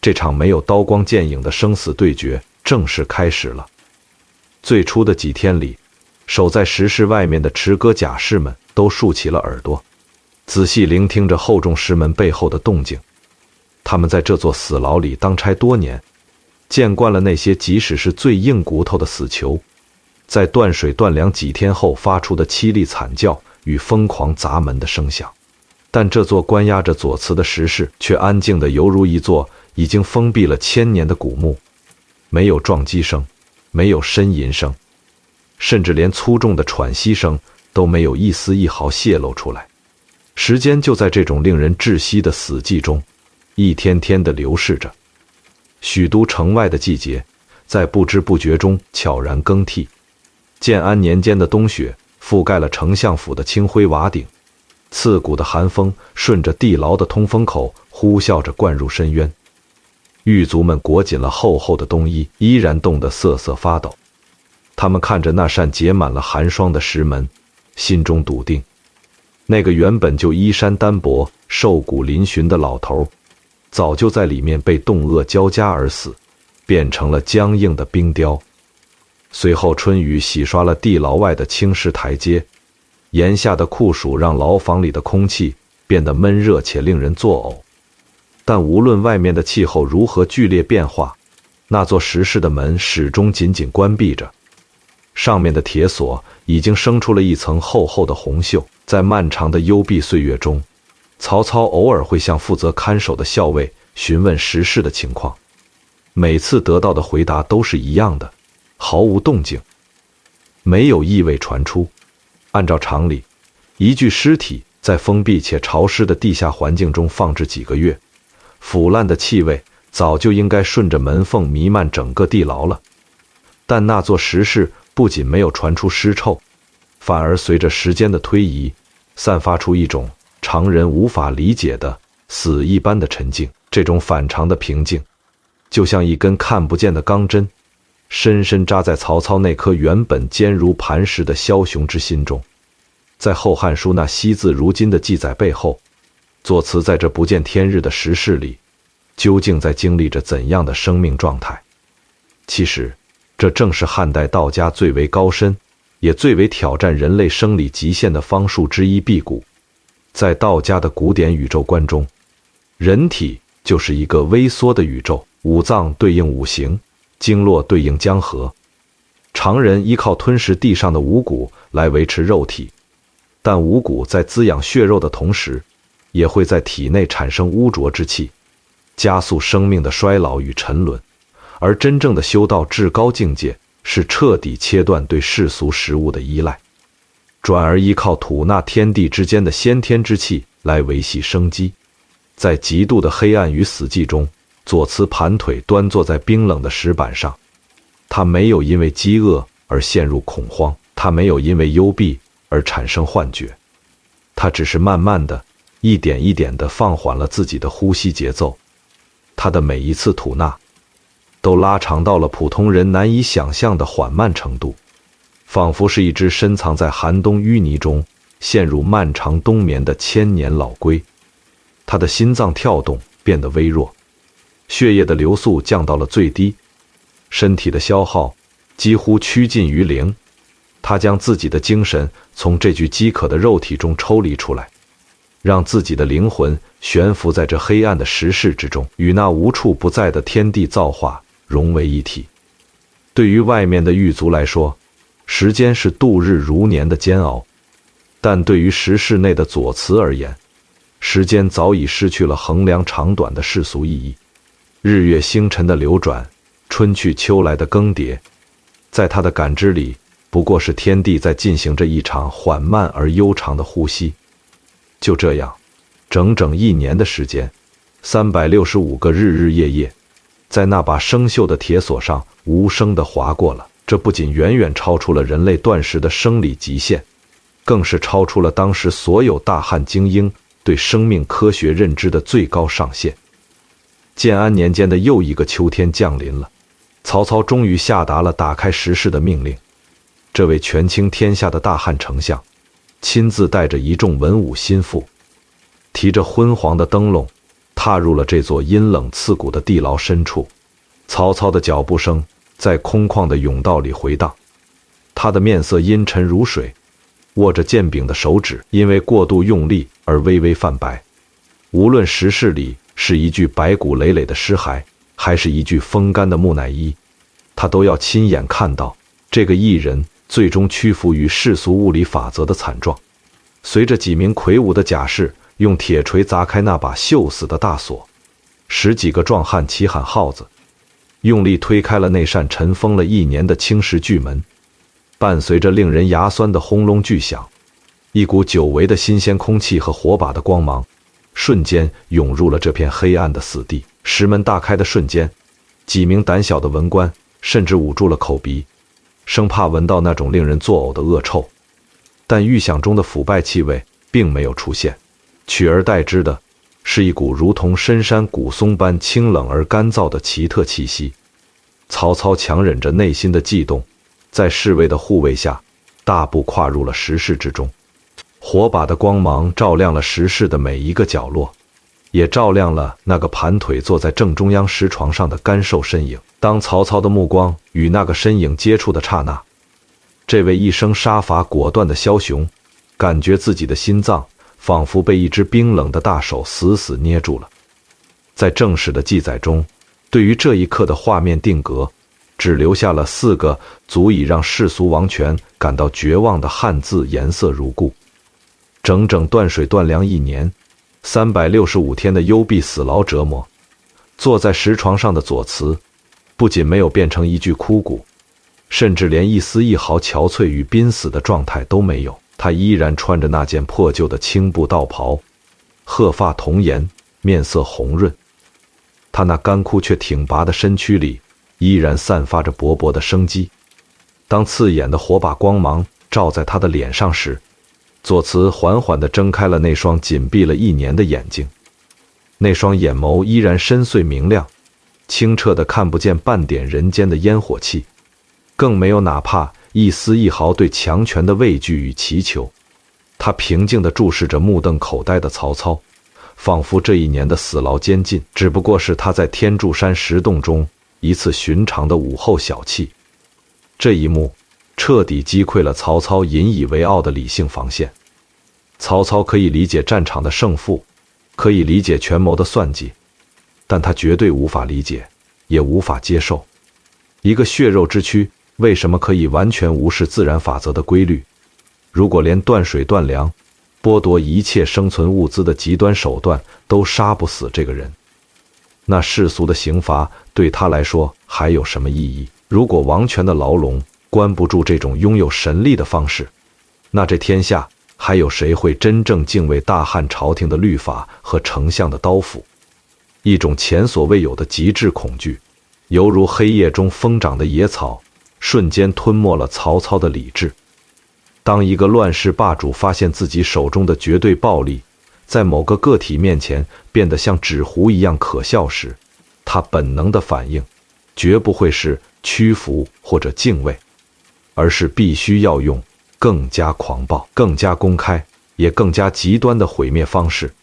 这场没有刀光剑影的生死对决正式开始了。最初的几天里，守在石室外面的持戈甲士们都竖起了耳朵，仔细聆听着厚重石门背后的动静。他们在这座死牢里当差多年，见惯了那些即使是最硬骨头的死囚，在断水断粮几天后发出的凄厉惨叫与疯狂砸门的声响。但这座关押着左慈的石室却安静得犹如一座已经封闭了1000年的古墓，没有撞击声，没有呻吟声，甚至连粗重的喘息声都没有一丝一毫泄露出来。时间就在这种令人窒息的死寂中一天天地流逝着。许都城外的季节在不知不觉中悄然更替。建安年间的冬雪覆盖了丞相府的青灰瓦顶，刺骨的寒风顺着地牢的通风口呼啸着灌入深渊。狱卒们裹紧了厚厚的冬衣，依然冻得瑟瑟发抖。他们看着那扇结满了寒霜的石门，心中笃定，那个原本就衣衫单薄、瘦骨嶙峋的老头，早就在里面被冻饿交加而死，变成了僵硬的冰雕。随后春雨洗刷了地牢外的青石台阶，炎夏的酷暑让牢房里的空气变得闷热且令人作呕。但无论外面的气候如何剧烈变化，那座石室的门始终紧紧关闭着，上面的铁锁已经生出了一层厚厚的红锈。在漫长的幽闭岁月中，曹操偶尔会向负责看守的校尉询问石室的情况，每次得到的回答都是一样的，毫无动静，没有异味传出。按照常理，一具尸体在封闭且潮湿的地下环境中放置几个月，腐烂的气味早就应该顺着门缝弥漫整个地牢了。但那座石室不仅没有传出尸臭，反而随着时间的推移，散发出一种常人无法理解的死一般的沉静。这种反常的平静，就像一根看不见的钢针，深深扎在曹操那颗原本坚如磐石的枭雄之心中。在《后汉书》那惜字如金的记载背后，左慈在这不见天日的时事里，究竟在经历着怎样的生命状态？其实，这正是汉代道家最为高深，也最为挑战人类生理极限的方术之一——辟谷。在道家的古典宇宙观中，人体就是一个微缩的宇宙，五脏对应五行，经络对应江河。常人依靠吞食地上的五谷来维持肉体，但五谷在滋养血肉的同时，也会在体内产生污浊之气，加速生命的衰老与沉沦。而真正的修道至高境界，是彻底切断对世俗食物的依赖，转而依靠吐纳天地之间的先天之气来维系生机。在极度的黑暗与死寂中，左慈盘腿端坐在冰冷的石板上，他没有因为饥饿而陷入恐慌，他没有因为幽闭而产生幻觉，他只是慢慢的、一点一点地放缓了自己的呼吸节奏。他的每一次吐纳都拉长到了普通人难以想象的缓慢程度，仿佛是一只深藏在寒冬淤泥中、陷入漫长冬眠的千年老龟。他的心脏跳动变得微弱，血液的流速降到了最低，身体的消耗几乎趋近于零。他将自己的精神从这具饥渴的肉体中抽离出来，让自己的灵魂悬浮在这黑暗的时世之中，与那无处不在的天地造化融为一体。对于外面的狱卒来说，时间是度日如年的煎熬，但对于时世内的左慈而言，时间早已失去了衡量长短的世俗意义。日月星辰的流转，春去秋来的更迭，在他的感知里，不过是天地在进行着一场缓慢而悠长的呼吸。就这样，整整1年的时间，365个日日夜夜，在那把生锈的铁锁上无声地划过了。这不仅远远超出了人类断食的生理极限，更是超出了当时所有大汉精英对生命科学认知的最高上限。建安年间的又一个秋天降临了，曹操终于下达了打开石室的命令。这位权倾天下的大汉丞相，亲自带着一众文武心腹，提着昏黄的灯笼，踏入了这座阴冷刺骨的地牢深处。曹操的脚步声在空旷的甬道里回荡，他的面色阴沉如水，握着剑柄的手指因为过度用力而微微泛白。无论石室里是一具白骨累累的尸骸，还是一具风干的木乃伊，他都要亲眼看到这个艺人最终屈服于世俗物理法则的惨状。随着几名魁梧的甲士用铁锤砸开那把锈死的大锁，10几个壮汉齐喊号子，用力推开了那扇尘封了1年的青石巨门。伴随着令人牙酸的轰隆巨响，一股久违的新鲜空气和火把的光芒瞬间涌入了这片黑暗的死地。石门大开的瞬间，几名胆小的文官甚至捂住了口鼻，生怕闻到那种令人作呕的恶臭。但预想中的腐败气味并没有出现，取而代之的是一股如同深山古松般清冷而干燥的奇特气息。曹操强忍着内心的悸动，在侍卫的护卫下，大步跨入了石室之中。火把的光芒照亮了石室的每一个角落，也照亮了那个盘腿坐在正中央石床上的干瘦身影。当曹操的目光与那个身影接触的刹那，这位一生杀伐果断的枭雄，感觉自己的心脏仿佛被一只冰冷的大手死死捏住了。在正史的记载中，对于这一刻的画面定格，只留下了4个足以让世俗王权感到绝望的汉字，颜色如故。整整断水断粮1年，365天的幽闭死牢折磨，坐在石床上的左慈不仅没有变成一具枯骨，甚至连一丝一毫憔悴与濒死的状态都没有。他依然穿着那件破旧的青布道袍，鹤发童颜，面色红润。他那干枯却挺拔的身躯里依然散发着勃勃的生机。当刺眼的火把光芒照在他的脸上时，左慈缓缓地睁开了那双紧闭了1年的眼睛。那双眼眸依然深邃明亮，清澈的看不见半点人间的烟火气。更没有哪怕一丝一毫对强权的畏惧与祈求。他平静地注视着目瞪口呆的曹操，仿佛这一年的死牢监禁只不过是他在天柱山石洞中一次寻常的午后小憩。这一幕彻底击溃了曹操引以为傲的理性防线。曹操可以理解战场的胜负，可以理解权谋的算计，但他绝对无法理解，也无法接受一个血肉之躯为什么可以完全无视自然法则的规律。如果连断水断粮、剥夺一切生存物资的极端手段都杀不死这个人，那世俗的刑罚对他来说还有什么意义？如果王权的牢笼关不住这种拥有神力的方式，那这天下还有谁会真正敬畏大汉朝廷的律法和丞相的刀斧？一种前所未有的极致恐惧，犹如黑夜中疯长的野草，瞬间吞没了曹操的理智。当一个乱世霸主发现自己手中的绝对暴力在某个个体面前变得像纸糊一样可笑时，他本能的反应绝不会是屈服或者敬畏，而是必须要用更加狂暴、更加公开，也更加极端的毁灭方式，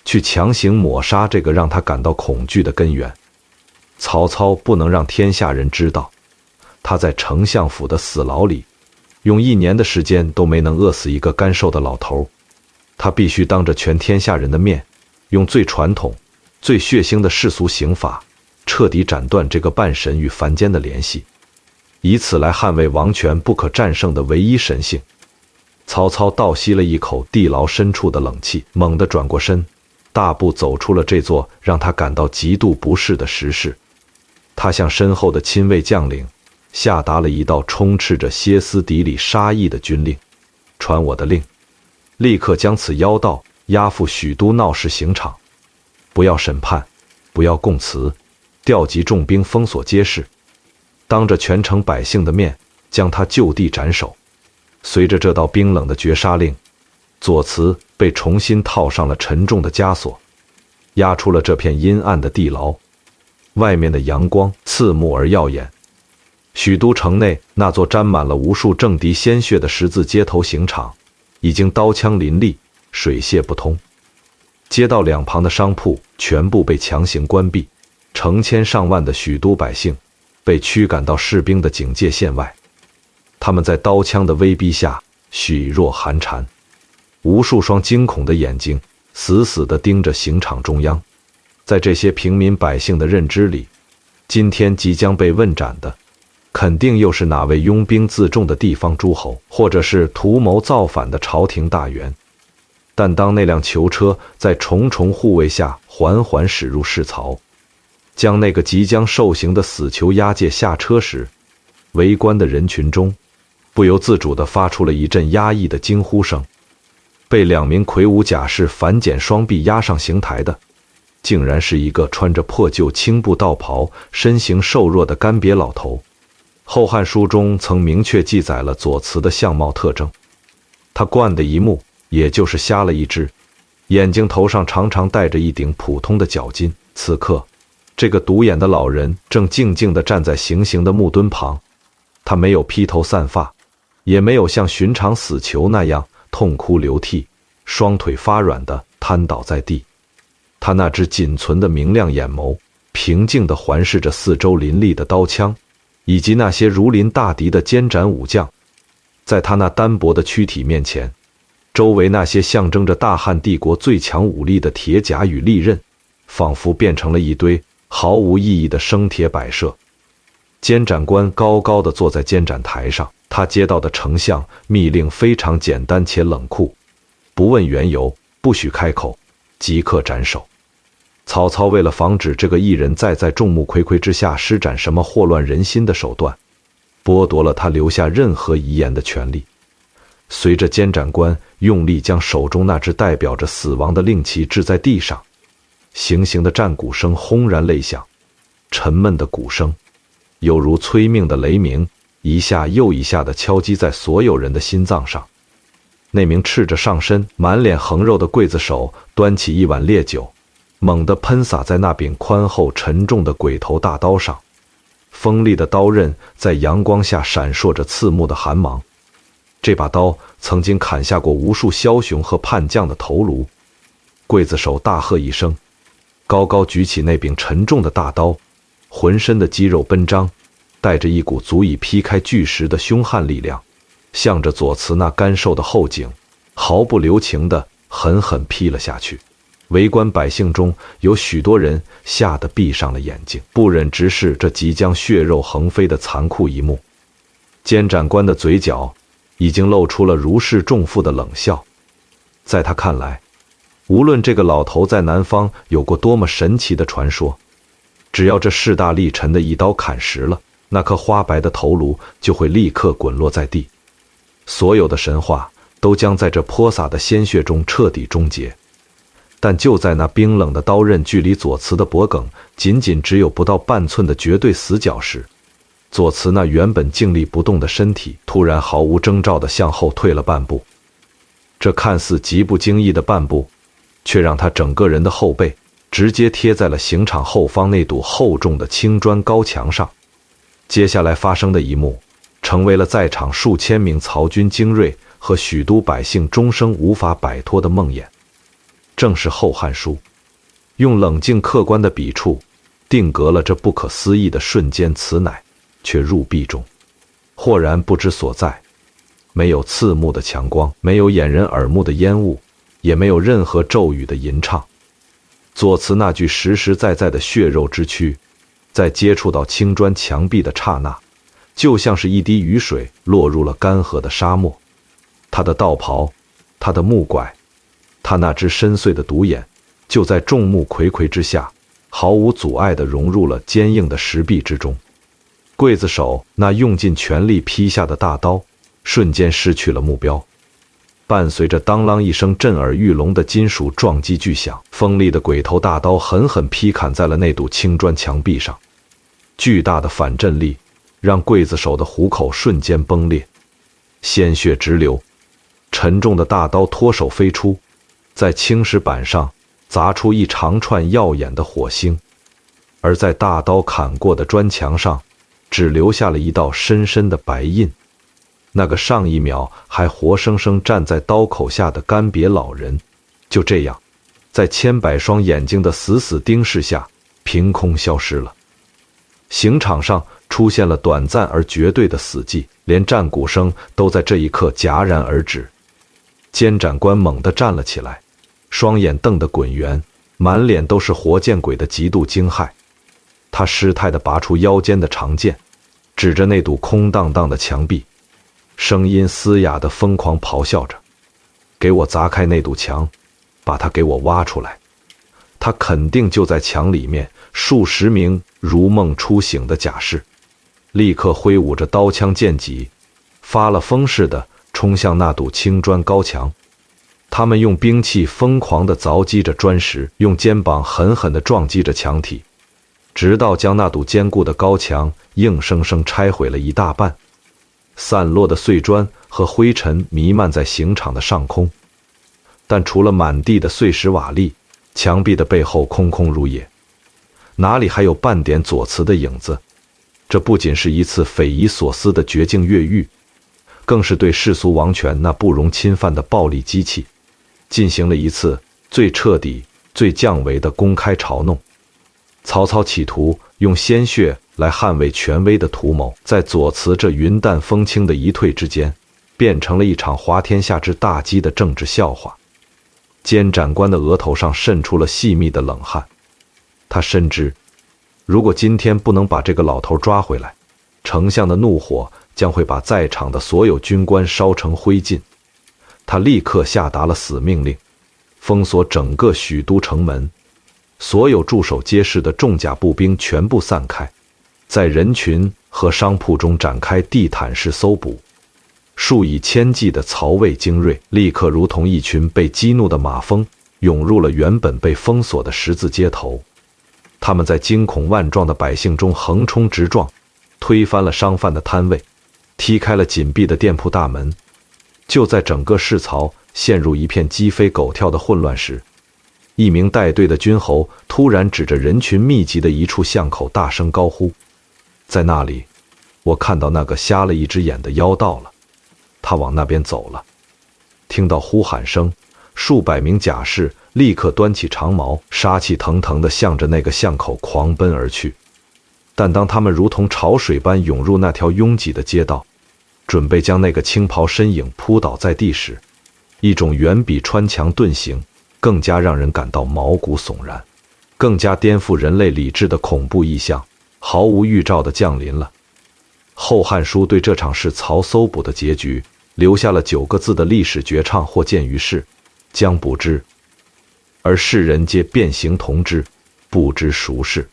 去强行抹杀这个让他感到恐惧的根源。曹操不能让天下人知道，他在丞相府的死牢里，用1年的时间都没能饿死一个干瘦的老头。他必须当着全天下人的面，用最传统、最血腥的世俗刑法，彻底斩断这个半神与凡间的联系，以此来捍卫王权不可战胜的唯一神性。曹操倒吸了一口地牢深处的冷气，猛地转过身，大步走出了这座让他感到极度不适的石室。他向身后的亲卫将领下达了一道充斥着歇斯底里杀意的军令：传我的令，立刻将此妖道押赴许都闹市刑场，不要审判，不要供词，调集重兵封锁街市，当着全城百姓的面将他就地斩首。随着这道冰冷的绝杀令，左慈被重新套上了沉重的枷锁，押出了这片阴暗的地牢。外面的阳光刺目而耀眼，许都城内那座沾满了无数政敌鲜血的十字街头刑场已经刀枪林立，水泄不通。街道两旁的商铺全部被强行关闭，成千上万的许都百姓被驱赶到士兵的警戒线外。他们在刀枪的威逼下许若寒蝉，无数双惊恐的眼睛死死地盯着刑场中央。在这些平民百姓的认知里，今天即将被问斩的肯定又是哪位拥兵自重的地方诸侯，或者是图谋造反的朝廷大员。但当那辆囚车在重重护卫下缓缓驶入市曹，将那个即将受刑的死囚押解下车时，围观的人群中不由自主地发出了一阵压抑的惊呼声。被2名魁梧甲士反剪双臂押上刑台的，竟然是一个穿着破旧青布道袍、身形瘦弱的干瘪老头。《后汉书》中曾明确记载了左慈的相貌特征，他冠的一目也就是瞎了一只，眼睛头上常常戴着一顶普通的角巾。此刻，这个独眼的老人正静静地站在行刑的木墩旁，他没有披头散发，也没有像寻常死囚那样痛哭流涕，双腿发软地瘫倒在地。他那只仅存的明亮眼眸平静地环视着四周林立的刀枪，以及那些如临大敌的监斩武将。在他那单薄的躯体面前，周围那些象征着大汉帝国最强武力的铁甲与利刃，仿佛变成了一堆毫无意义的生铁摆设。监斩官高高地坐在监斩台上，他接到的丞相密令非常简单且冷酷：不问缘由，不许开口，即刻斩首。曹操为了防止这个异人再在众目睽睽之下施展什么祸乱人心的手段，剥夺了他留下任何遗言的权利。随着监斩官用力将手中那只代表着死亡的令旗掷在地上，行刑的战鼓声轰然擂响，沉闷的鼓声犹如催命的雷鸣，一下又一下地敲击在所有人的心脏上。那名赤着上身、满脸横肉的刽子手端起一碗烈酒，猛地喷洒在那柄宽厚沉重的鬼头大刀上，锋利的刀刃在阳光下闪烁着刺目的寒芒。这把刀曾经砍下过无数枭雄和叛将的头颅。刽子手大喝一声，高高举起那柄沉重的大刀，浑身的肌肉奔张，带着一股足以劈开巨石的凶悍力量，向着左慈那干瘦的后颈毫不留情地狠狠劈了下去。围观百姓中有许多人吓得闭上了眼睛，不忍直视这即将血肉横飞的残酷一幕。监斩官的嘴角已经露出了如释重负的冷笑，在他看来，无论这个老头在南方有过多么神奇的传说，只要这势大力沉的一刀砍实了，那颗花白的头颅就会立刻滚落在地，所有的神话都将在这泼洒的鲜血中彻底终结。但就在那冰冷的刀刃距离左慈的脖颈仅仅只有不到半寸的绝对死角时，左慈那原本静立不动的身体突然毫无征兆地向后退了半步。这看似极不经意的半步，却让他整个人的后背直接贴在了刑场后方那堵厚重的青砖高墙上。接下来发生的一幕，成为了在场数千名曹军精锐和许都百姓终生无法摆脱的梦魇。正是《后汉书》用冷静客观的笔触定格了这不可思议的瞬间，此乃却入壁中，豁然不知所在。没有刺目的强光，没有掩人耳目的烟雾，也没有任何咒语的吟唱。左慈那具实实在在的血肉之躯，在接触到青砖墙壁的刹那，就像是一滴雨水落入了干涸的沙漠。他的道袍，他的木拐，他那只深邃的独眼，就在众目睽睽之下，毫无阻碍地融入了坚硬的石壁之中。刽子手那用尽全力劈下的大刀，瞬间失去了目标。伴随着当啷一声震耳欲聋的金属撞击巨响，锋利的鬼头大刀狠狠劈砍在了那堵青砖墙壁上。巨大的反震力让刽子手的虎口瞬间崩裂，鲜血直流。沉重的大刀脱手飞出，在青石板上砸出一长串耀眼的火星，而在大刀砍过的砖墙上，只留下了一道深深的白印。那个上一秒还活生生站在刀口下的干瘪老人，就这样，在千百双眼睛的死死盯视下，凭空消失了。刑场上出现了短暂而绝对的死寂，连战鼓声都在这一刻戛然而止。监斩官猛地站了起来，双眼瞪得滚圆，满脸都是活见鬼的极度惊骇。他失态地拔出腰间的长剑，指着那堵空荡荡的墙壁，声音嘶哑地疯狂咆哮着：“给我砸开那堵墙，把它给我挖出来！”他肯定就在墙里面。数十名如梦初醒的甲士立刻挥舞着刀枪剑戟，发了疯似的冲向那堵青砖高墙。他们用兵器疯狂地凿击着砖石，用肩膀狠狠地撞击着墙体，直到将那堵坚固的高墙硬生生拆毁了一大半。散落的碎砖和灰尘弥漫在刑场的上空，但除了满地的碎石瓦砾，墙壁的背后空空如也，哪里还有半点左慈的影子？这不仅是一次匪夷所思的绝境越狱，更是对世俗王权那不容侵犯的暴力机器进行了一次最彻底、最降维的公开嘲弄。曹操企图用鲜血来捍卫权威的图谋，在左慈这云淡风轻的一退之间，变成了一场滑天下之大稽的政治笑话。监斩官的额头上渗出了细密的冷汗，他深知，如果今天不能把这个老头抓回来，丞相的怒火将会把在场的所有军官烧成灰烬。他立刻下达了死命令，封锁整个许都城门，所有驻守街市的重甲步兵全部散开，在人群和商铺中展开地毯式搜捕。数以千计的曹魏精锐立刻如同一群被激怒的马蜂，涌入了原本被封锁的十字街头。他们在惊恐万状的百姓中横冲直撞，推翻了商贩的摊位，踢开了紧闭的店铺大门。就在整个市曹陷入一片鸡飞狗跳的混乱时，一名带队的军侯突然指着人群密集的一处巷口大声高呼：“在那里，我看到那个瞎了一只眼的妖到了，他往那边走了。听到呼喊声，数百名甲士立刻端起长矛，杀气腾腾地向着那个巷口狂奔而去。但当他们如同潮水般涌入那条拥挤的街道，准备将那个青袍身影扑倒在地时，一种远比穿墙遁形更加让人感到毛骨悚然，更加颠覆人类理智的恐怖异象毫无预兆地降临了。《后汉书》对这场是曹搜捕的结局留下了9个字的历史绝唱，或见于世，将不知，而世人皆变形同之，不知孰是。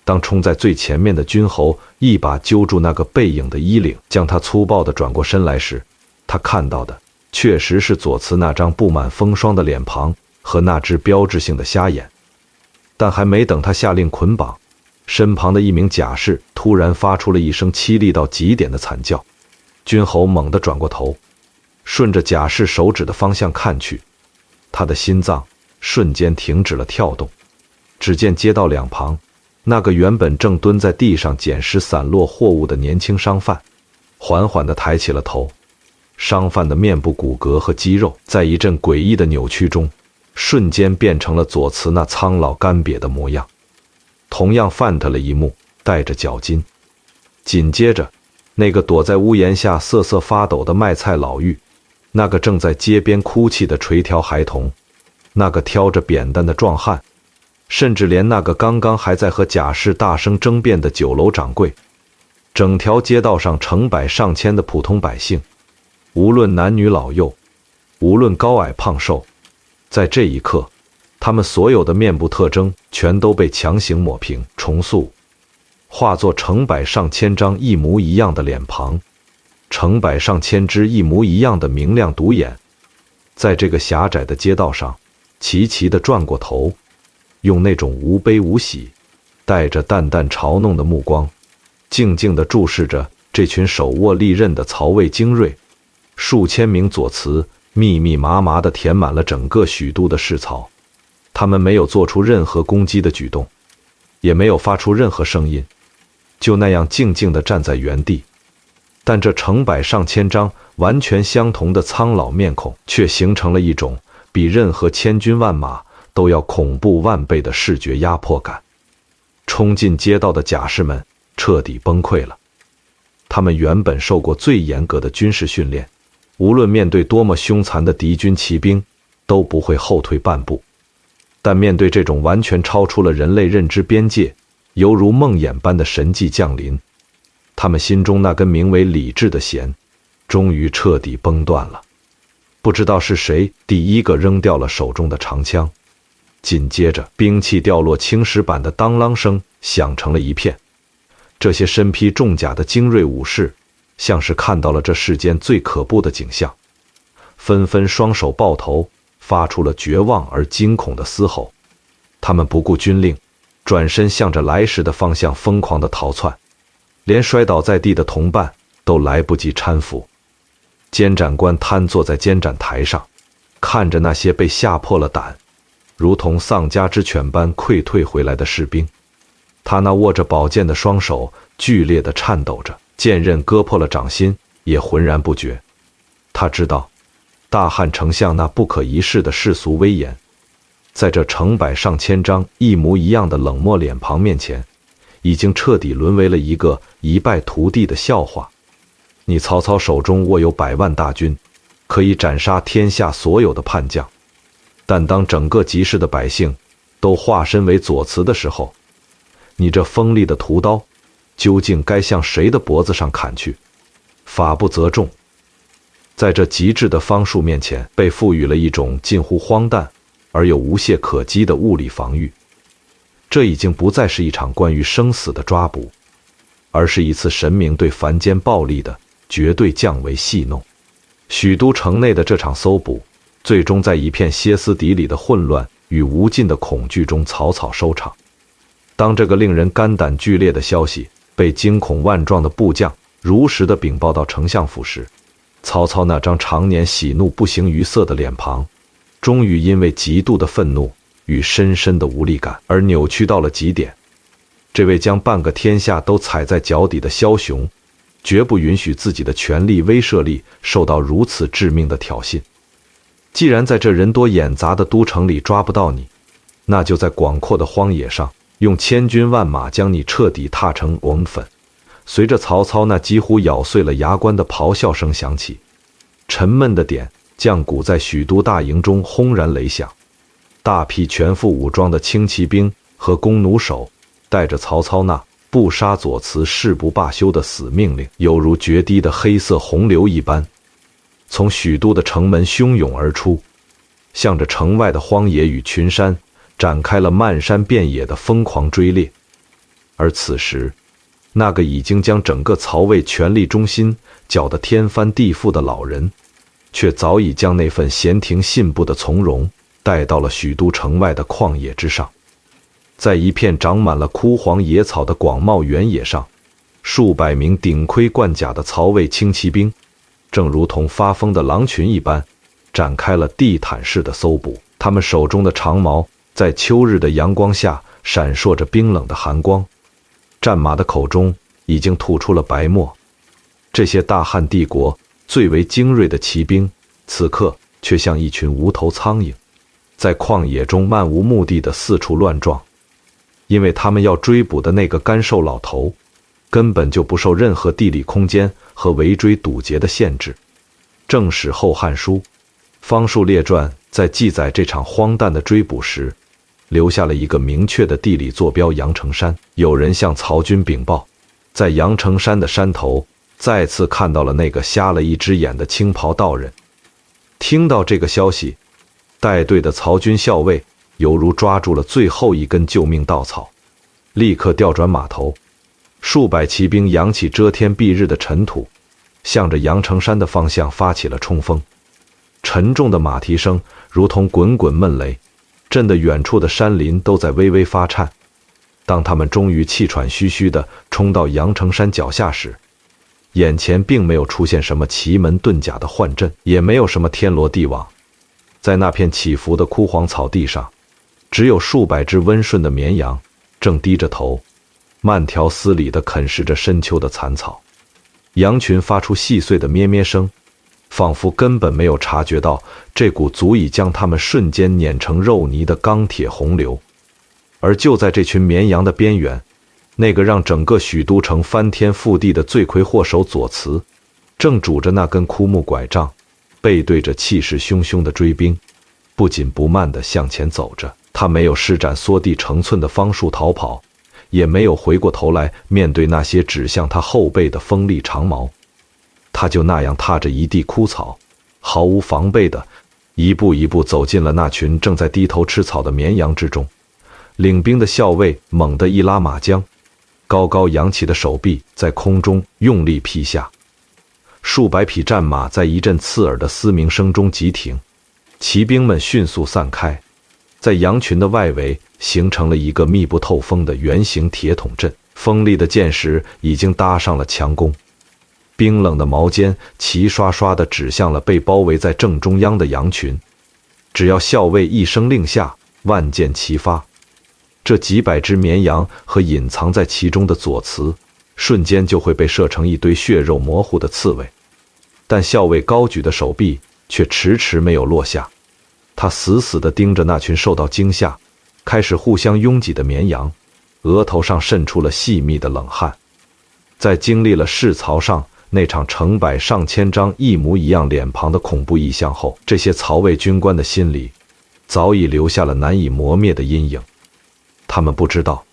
当冲在最前面的军侯一把揪住那个背影的衣领，将他粗暴地转过身来时，他看到的确实是左慈那张布满风霜的脸庞和那只标志性的瞎眼。但还没等他下令捆绑，身旁的一名甲士突然发出了一声凄厉到极点的惨叫。军侯猛地转过头，顺着甲士手指的方向看去，他的心脏瞬间停止了跳动。只见街道两旁，那个原本正蹲在地上捡拾散落货物的年轻商贩，缓缓地抬起了头。商贩的面部骨骼和肌肉在一阵诡异的扭曲中，瞬间变成了左慈那苍老干瘪的模样。同样犯他了一幕，带着脚筋。紧接着，那个躲在屋檐下瑟瑟发抖的卖菜老妪，那个正在街边哭泣的垂髫孩童，那个挑着扁担的壮汉，甚至连那个刚刚还在和甲士大声争辩的酒楼掌柜，整条街道上成百上千的普通百姓，无论男女老幼，无论高矮胖瘦，在这一刻，他们所有的面部特征全都被强行抹平重塑，化作成百上千张一模一样的脸庞，成百上千只一模一样的明亮独眼，在这个狭窄的街道上齐齐地转过头，用那种无悲无喜、带着淡淡嘲弄的目光，静静地注视着这群手握利刃的曹魏精锐。数千名左慈密密麻麻地填满了整个许都的市曹，他们没有做出任何攻击的举动，也没有发出任何声音，就那样静静地站在原地。但这成百上千张完全相同的苍老面孔，却形成了一种比任何千军万马都要恐怖万倍的视觉压迫感。冲进街道的甲士们彻底崩溃了。他们原本受过最严格的军事训练，无论面对多么凶残的敌军骑兵，都不会后退半步。但面对这种完全超出了人类认知边界，犹如梦魇般的神迹降临，他们心中那根名为理智的弦，终于彻底崩断了。不知道是谁第一个扔掉了手中的长枪，紧接着兵器掉落青石板的当啷声响成了一片。这些身披重甲的精锐武士，像是看到了这世间最可怖的景象，纷纷双手抱头，发出了绝望而惊恐的嘶吼。他们不顾军令，转身向着来时的方向疯狂地逃窜，连摔倒在地的同伴都来不及搀扶。监斩官瘫坐在监斩台上，看着那些被吓破了胆，如同丧家之犬般溃退回来的士兵，他那握着宝剑的双手剧烈地颤抖着，剑刃割破了掌心，也浑然不觉。他知道，大汉丞相那不可一世的世俗威严，在这成百上千张一模一样的冷漠脸庞面前，已经彻底沦为了一个一败涂地的笑话。你曹操手中握有100万大军，可以斩杀天下所有的叛将，但当整个集市的百姓都化身为左慈的时候，你这锋利的屠刀究竟该向谁的脖子上砍去？法不责众。在这极致的方术面前，被赋予了一种近乎荒诞而又无懈可击的物理防御。这已经不再是一场关于生死的抓捕，而是一次神明对凡间暴力的绝对降维戏弄。许都城内的这场搜捕，最终在一片歇斯底里的混乱与无尽的恐惧中草草收场。当这个令人肝胆俱裂的消息被惊恐万状的部将如实地禀报到丞相府时，曹操那张常年喜怒不形于色的脸庞，终于因为极度的愤怒与深深的无力感而扭曲到了极点。这位将半个天下都踩在脚底的枭雄，绝不允许自己的权力威慑力受到如此致命的挑衅。既然在这人多眼杂的都城里抓不到你，那就在广阔的荒野上，用千军万马将你彻底踏成齑粉。随着曹操那几乎咬碎了牙关的咆哮声响起，沉闷的点将鼓在许都大营中轰然雷响。大批全副武装的轻骑兵和弓弩手，带着曹操那不杀左慈誓不罢休的死命令，犹如决堤的黑色洪流一般，从许都的城门汹涌而出，向着城外的荒野与群山展开了漫山遍野的疯狂追猎。而此时，那个已经将整个曹魏权力中心搅得天翻地覆的老人，却早已将那份闲庭信步的从容带到了许都城外的旷野之上。在一片长满了枯黄野草的广袤原野上，数百名顶盔贯甲的曹魏轻骑兵，正如同发疯的狼群一般，展开了地毯式的搜捕。他们手中的长矛在秋日的阳光下闪烁着冰冷的寒光，战马的口中已经吐出了白沫。这些大汉帝国最为精锐的骑兵，此刻却像一群无头苍蝇，在旷野中漫无目的的四处乱撞。因为他们要追捕的那个干瘦老头，根本就不受任何地理空间和围追堵截的限制。正史《后汉书》《方术列传》在记载这场荒诞的追捕时，留下了一个明确的地理坐标——阳城山。有人向曹军禀报，在阳城山的山头再次看到了那个瞎了一只眼的青袍道人。听到这个消息，带队的曹军校尉犹如抓住了最后一根救命稻草，立刻调转马头，数百骑兵扬起遮天蔽日的尘土，向着阳城山的方向发起了冲锋。沉重的马蹄声如同滚滚闷雷，震得远处的山林都在微微发颤。当他们终于气喘吁吁地冲到阳城山脚下时，眼前并没有出现什么奇门遁甲的幻阵，也没有什么天罗地网。在那片起伏的枯黄草地上，只有数百只温顺的绵羊正低着头，慢条斯理地啃食着深秋的残草。羊群发出细碎的咩咩声，仿佛根本没有察觉到这股足以将它们瞬间碾成肉泥的钢铁洪流。而就在这群绵羊的边缘，那个让整个许都城翻天覆地的罪魁祸首左慈，正拄着那根枯木拐杖，背对着气势汹汹的追兵，不紧不慢地向前走着。他没有施展缩地成寸的方术逃跑，也没有回过头来面对那些指向他后背的锋利长矛。他就那样踏着一地枯草，毫无防备地一步一步走进了那群正在低头吃草的绵羊之中。领兵的校尉猛地一拉马缰，高高扬起的手臂在空中用力劈下，数百匹战马在一阵刺耳的嘶鸣声中急停，骑兵们迅速散开，在羊群的外围形成了一个密不透风的圆形铁桶阵。锋利的箭石已经搭上了墙弓，冰冷的矛尖齐刷刷地指向了被包围在正中央的羊群。只要校尉一声令下，万箭齐发，这几百只绵羊和隐藏在其中的左慈瞬间就会被射成一堆血肉模糊的刺猬。但校尉高举的手臂却迟迟没有落下，他死死地盯着那群受到惊吓开始互相拥挤的绵羊，额头上渗出了细密的冷汗。在经历了市曹上那场成百上千张一模一样脸庞的恐怖异象后，这些曹魏军官的心里早已留下了难以磨灭的阴影。他们不知道，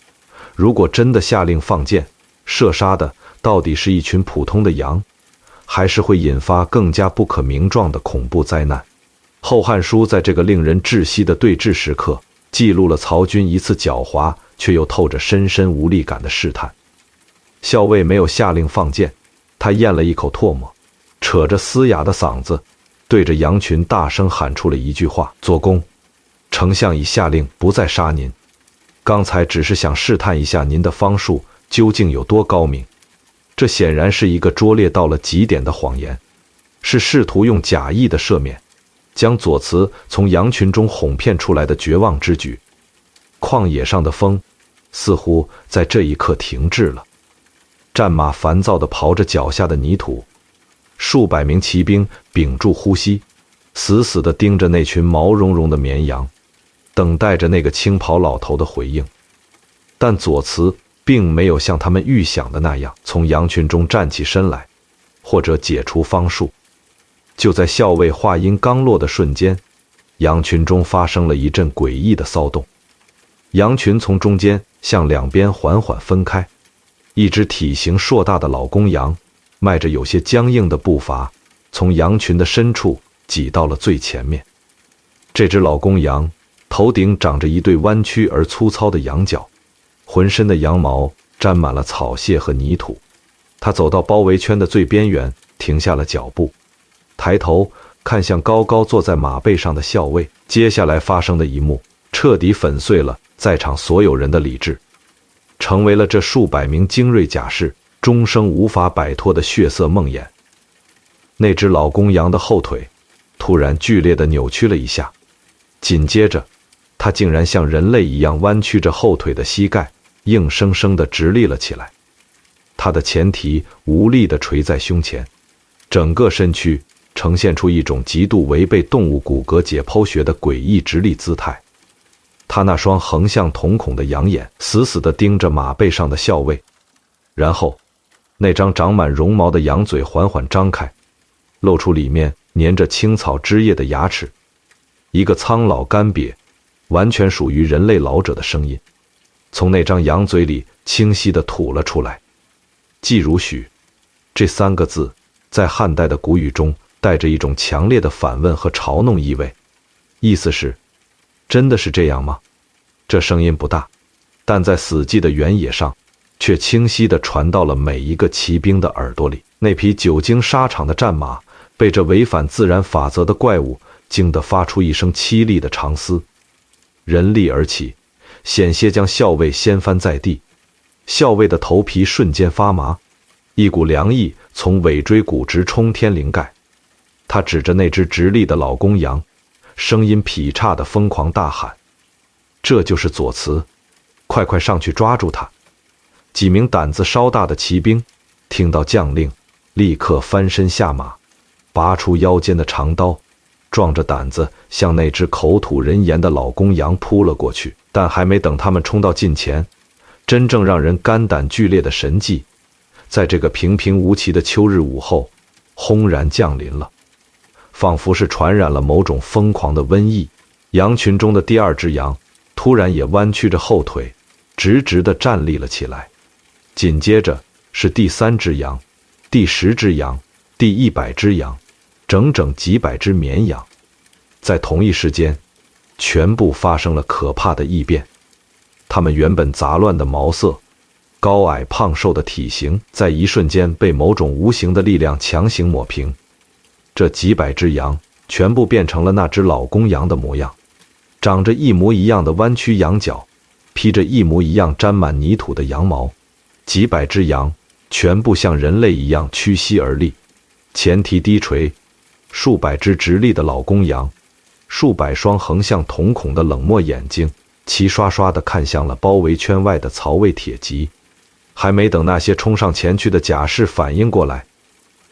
如果真的下令放箭，射杀的到底是一群普通的羊，还是会引发更加不可名状的恐怖灾难。《后汉书》在这个令人窒息的对峙时刻，记录了曹军一次狡猾却又透着深深无力感的试探。校尉没有下令放箭，他咽了一口唾沫，扯着嘶哑的嗓子，对着羊群大声喊出了一句话：“左公，丞相已下令不再杀您，刚才只是想试探一下您的方术究竟有多高明。”这显然是一个拙劣到了极点的谎言，是试图用假意的赦免将左慈从羊群中哄骗出来的绝望之举。旷野上的风似乎在这一刻停滞了。战马烦躁地刨着脚下的泥土，数百名骑兵屏住呼吸，死死地盯着那群毛茸茸的绵羊，等待着那个青袍老头的回应。但左慈并没有像他们预想的那样从羊群中站起身来，或者解除方术。就在校尉话音刚落的瞬间，羊群中发生了一阵诡异的骚动，羊群从中间向两边缓缓分开，一只体型硕大的老公羊迈着有些僵硬的步伐，从羊群的深处挤到了最前面。这只老公羊头顶长着一对弯曲而粗糙的羊角，浑身的羊毛沾满了草屑和泥土。他走到包围圈的最边缘，停下了脚步，抬头看向高高坐在马背上的校尉。接下来发生的一幕彻底粉碎了在场所有人的理智，成为了这数百名精锐甲士终生无法摆脱的血色梦魇。那只老公羊的后腿突然剧烈地扭曲了一下，紧接着它竟然像人类一样弯曲着后腿的膝盖，硬生生地直立了起来。它的前蹄无力地垂在胸前，整个身躯呈现出一种极度违背动物骨骼解剖学的诡异直立姿态。他那双横向瞳孔的羊眼死死地盯着马背上的校尉，然后那张长满绒毛的羊嘴缓缓张开，露出里面粘着青草枝叶的牙齿。一个苍老干瘪、完全属于人类老者的声音从那张羊嘴里清晰地吐了出来。季如许，这三个字在汉代的古语中带着一种强烈的反问和嘲弄意味，意思是真的是这样吗？这声音不大，但在死寂的原野上却清晰地传到了每一个骑兵的耳朵里。那匹久经沙场的战马被这违反自然法则的怪物惊得发出一声凄厉的长嘶，人力而起，险些将校尉掀翻在地。校尉的头皮瞬间发麻，一股凉意从尾椎骨直冲天灵盖。他指着那只直立的老公羊，声音劈叉的疯狂大喊：这就是左慈，快快上去抓住他！几名胆子稍大的骑兵听到将令，立刻翻身下马，拔出腰间的长刀，壮着胆子向那只口吐人言的老公羊扑了过去。但还没等他们冲到近前，真正让人肝胆俱裂的神迹在这个平平无奇的秋日午后轰然降临了，仿佛是传染了某种疯狂的瘟疫。羊群中的第二只羊突然也弯曲着后腿，直直地站立了起来。紧接着是第三只羊、第10只羊、第100只羊，整整几百只绵羊。在同一时间，全部发生了可怕的异变。它们原本杂乱的毛色、高矮胖瘦的体型，在一瞬间被某种无形的力量强行抹平。这几百只羊全部变成了那只老公羊的模样，长着一模一样的弯曲羊角，披着一模一样沾满泥土的羊毛。几百只羊全部像人类一样屈膝而立，前蹄低垂。数百只直立的老公羊，数百双横向瞳孔的冷漠眼睛齐刷刷地看向了包围圈外的曹魏铁骑。还没等那些冲上前去的甲士反应过来，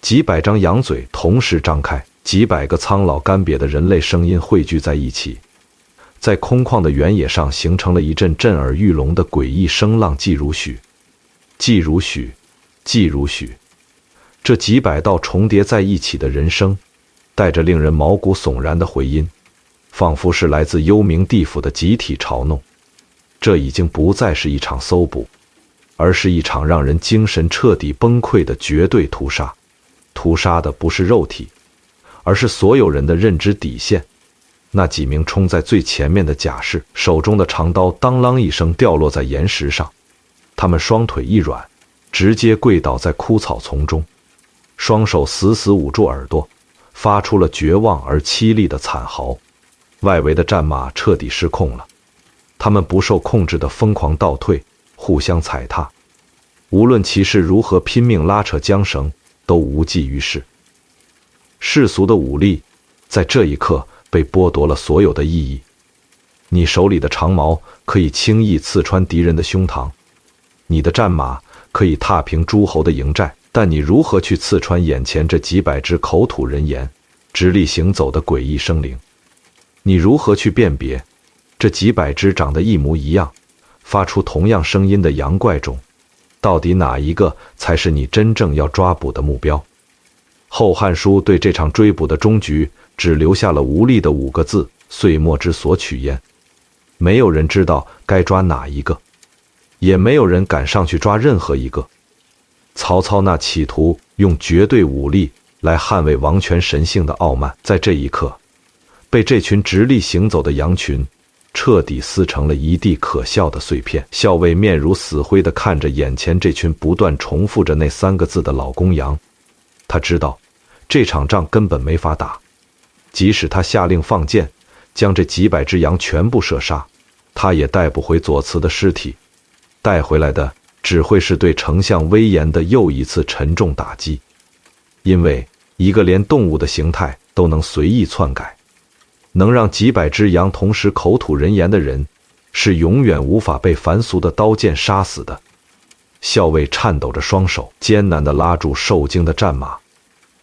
几百张羊嘴同时张开，几百个苍老干瘪的人类声音汇聚在一起，在空旷的原野上形成了一阵震耳欲聋的诡异声浪。季如许，季如许，季如许。这几百道重叠在一起的人声带着令人毛骨悚然的回音，仿佛是来自幽冥地府的集体嘲弄。这已经不再是一场搜捕，而是一场让人精神彻底崩溃的绝对屠杀。屠杀的不是肉体，而是所有人的认知底线。那几名冲在最前面的甲士手中的长刀当啷一声掉落在岩石上，他们双腿一软，直接跪倒在枯草丛中，双手死死捂住耳朵，发出了绝望而凄厉的惨嚎。外围的战马彻底失控了，他们不受控制的疯狂倒退，互相踩踏。无论骑士如何拼命拉扯缰绳，都无济于事。世俗的武力在这一刻被剥夺了所有的意义。你手里的长矛可以轻易刺穿敌人的胸膛，你的战马可以踏平诸侯的营寨，但你如何去刺穿眼前这几百只口吐人言、直立行走的诡异生灵？你如何去辨别这几百只长得一模一样、发出同样声音的羊怪中，到底哪一个才是你真正要抓捕的目标？《后汉书》对这场追捕的终局只留下了无力的5个字：岁末之所取焉。没有人知道该抓哪一个，也没有人敢上去抓任何一个。曹操那企图用绝对武力来捍卫王权神性的傲慢，在这一刻被这群直立行走的羊群彻底撕成了一地可笑的碎片。校尉面如死灰地看着眼前这群不断重复着那3个字的老公羊，他知道这场仗根本没法打，即使他下令放箭将这几百只羊全部射杀，他也带不回左慈的尸体，带回来的只会是对丞相威严的又一次沉重打击。因为一个连动物的形态都能随意篡改，能让几百只羊同时口吐人言的人，是永远无法被凡俗的刀剑杀死的。校尉颤抖着双手，艰难地拉住受惊的战马，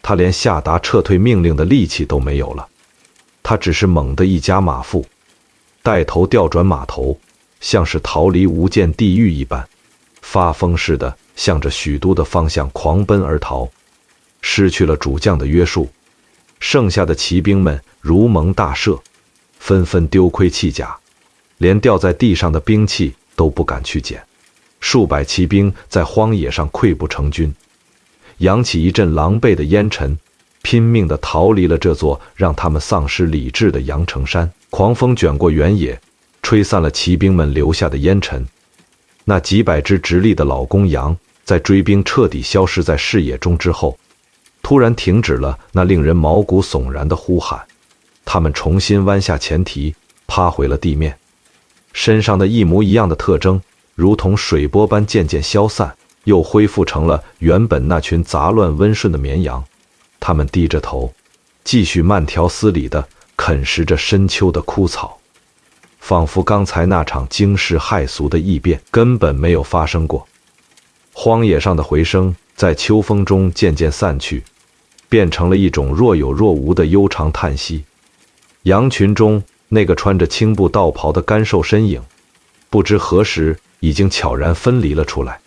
他连下达撤退命令的力气都没有了。他只是猛地一夹马腹，带头调转马头，像是逃离无间地狱一般，发疯似的向着许都的方向狂奔而逃。失去了主将的约束，剩下的骑兵们如蒙大赦，纷纷丢盔弃甲，连掉在地上的兵器都不敢去捡。数百骑兵在荒野上溃不成军，扬起一阵狼狈的烟尘，拼命地逃离了这座让他们丧失理智的阳城山。狂风卷过原野，吹散了骑兵们留下的烟尘。那几百只直立的老公羊在追兵彻底消失在视野中之后，突然停止了那令人毛骨悚然的呼喊，他们重新弯下前蹄，趴回了地面，身上的一模一样的特征如同水波般渐渐消散，又恢复成了原本那群杂乱温顺的绵羊。他们低着头，继续慢条斯理地啃食着深秋的枯草，仿佛刚才那场惊世骇俗的异变根本没有发生过。荒野上的回声在秋风中渐渐散去，变成了一种若有若无的悠长叹息。羊群中那个穿着青布道袍的干瘦身影，不知何时已经悄然分离了出来。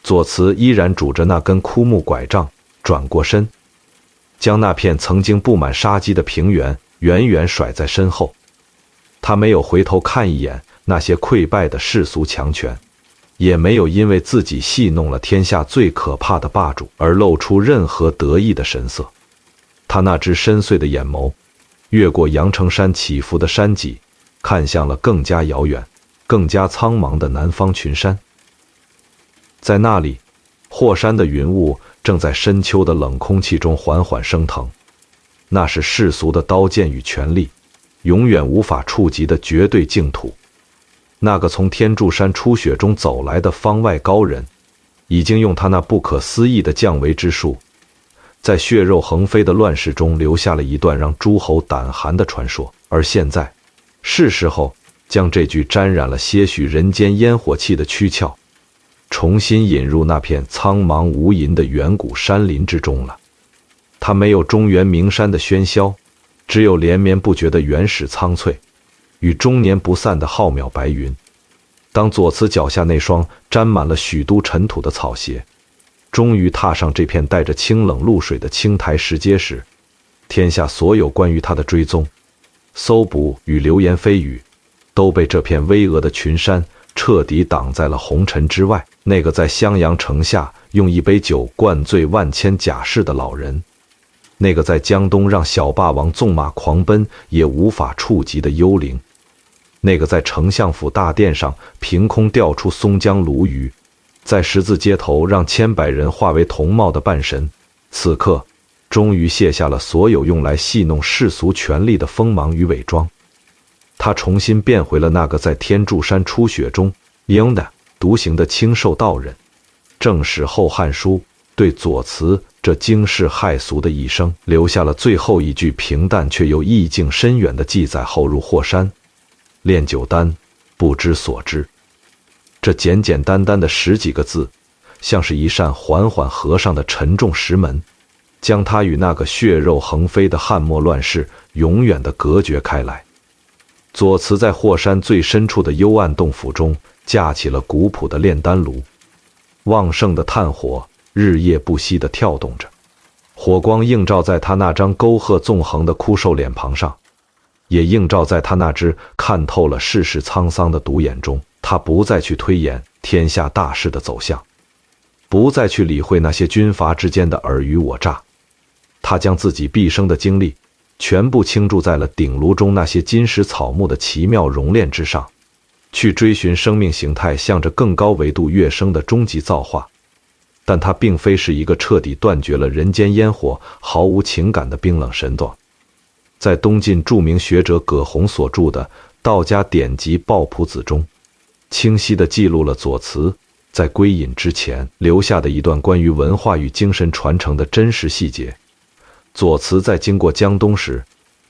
左慈依然拄着那根枯木拐杖，转过身，将那片曾经布满杀机的平原远远甩在身后。他没有回头看一眼那些溃败的世俗强权，也没有因为自己戏弄了天下最可怕的霸主而露出任何得意的神色。他那只深邃的眼眸越过阳城山起伏的山脊，看向了更加遥远、更加苍茫的南方群山。在那里，霍山的云雾正在深秋的冷空气中缓缓升腾，那是世俗的刀剑与权力永远无法触及的绝对净土。那个从天柱山初雪中走来的方外高人，已经用他那不可思议的降维之术，在血肉横飞的乱世中留下了一段让诸侯胆寒的传说。而现在，是时候将这具沾染了些许人间烟火气的躯壳重新引入那片苍茫无垠的远古山林之中了。它没有中原名山的喧嚣，只有连绵不绝的原始苍翠与终年不散的浩渺白云。当左慈脚下那双沾满了许都尘土的草鞋终于踏上这片带着清冷露水的青苔石阶时，天下所有关于他的追踪、搜捕与流言蜚语都被这片巍峨的群山彻底挡在了红尘之外。那个在襄阳城下用一杯酒灌醉万千甲士的老人，那个在江东让小霸王纵马狂奔也无法触及的幽灵，那个在丞相府大殿上凭空调出松江鲈鱼，在十字街头让千百人化为铜帽的半神，此刻终于卸下了所有用来戏弄世俗权力的锋芒与伪装。他重新变回了那个在天柱山初雪中英的独行的清瘦道人，正是《后汉书》对左慈这惊世骇俗的一生留下了最后一句平淡却又意境深远的记载。后入霍山，炼九丹，不知所知。这简简单单的10几个字，像是一扇缓缓合上的沉重石门，将他与那个血肉横飞的汉末乱世永远地隔绝开来。左慈在霍山最深处的幽暗洞府中架起了古朴的炼丹炉，旺盛的炭火日夜不息地跳动着，火光映照在他那张沟壑纵横的枯瘦脸庞上，也映照在他那只看透了世事沧桑的独眼中。他不再去推演天下大势的走向，不再去理会那些军阀之间的尔虞我诈，他将自己毕生的精力全部倾注在了鼎炉中那些金石草木的奇妙熔炼之上，去追寻生命形态向着更高维度跃升的终极造化。但他并非是一个彻底断绝了人间烟火、毫无情感的冰冷神段。在东晋著名学者葛洪所著的《道家典籍抱朴子》中，清晰地记录了左慈在归隐之前留下的一段关于文化与精神传承的真实细节。左慈在经过江东时，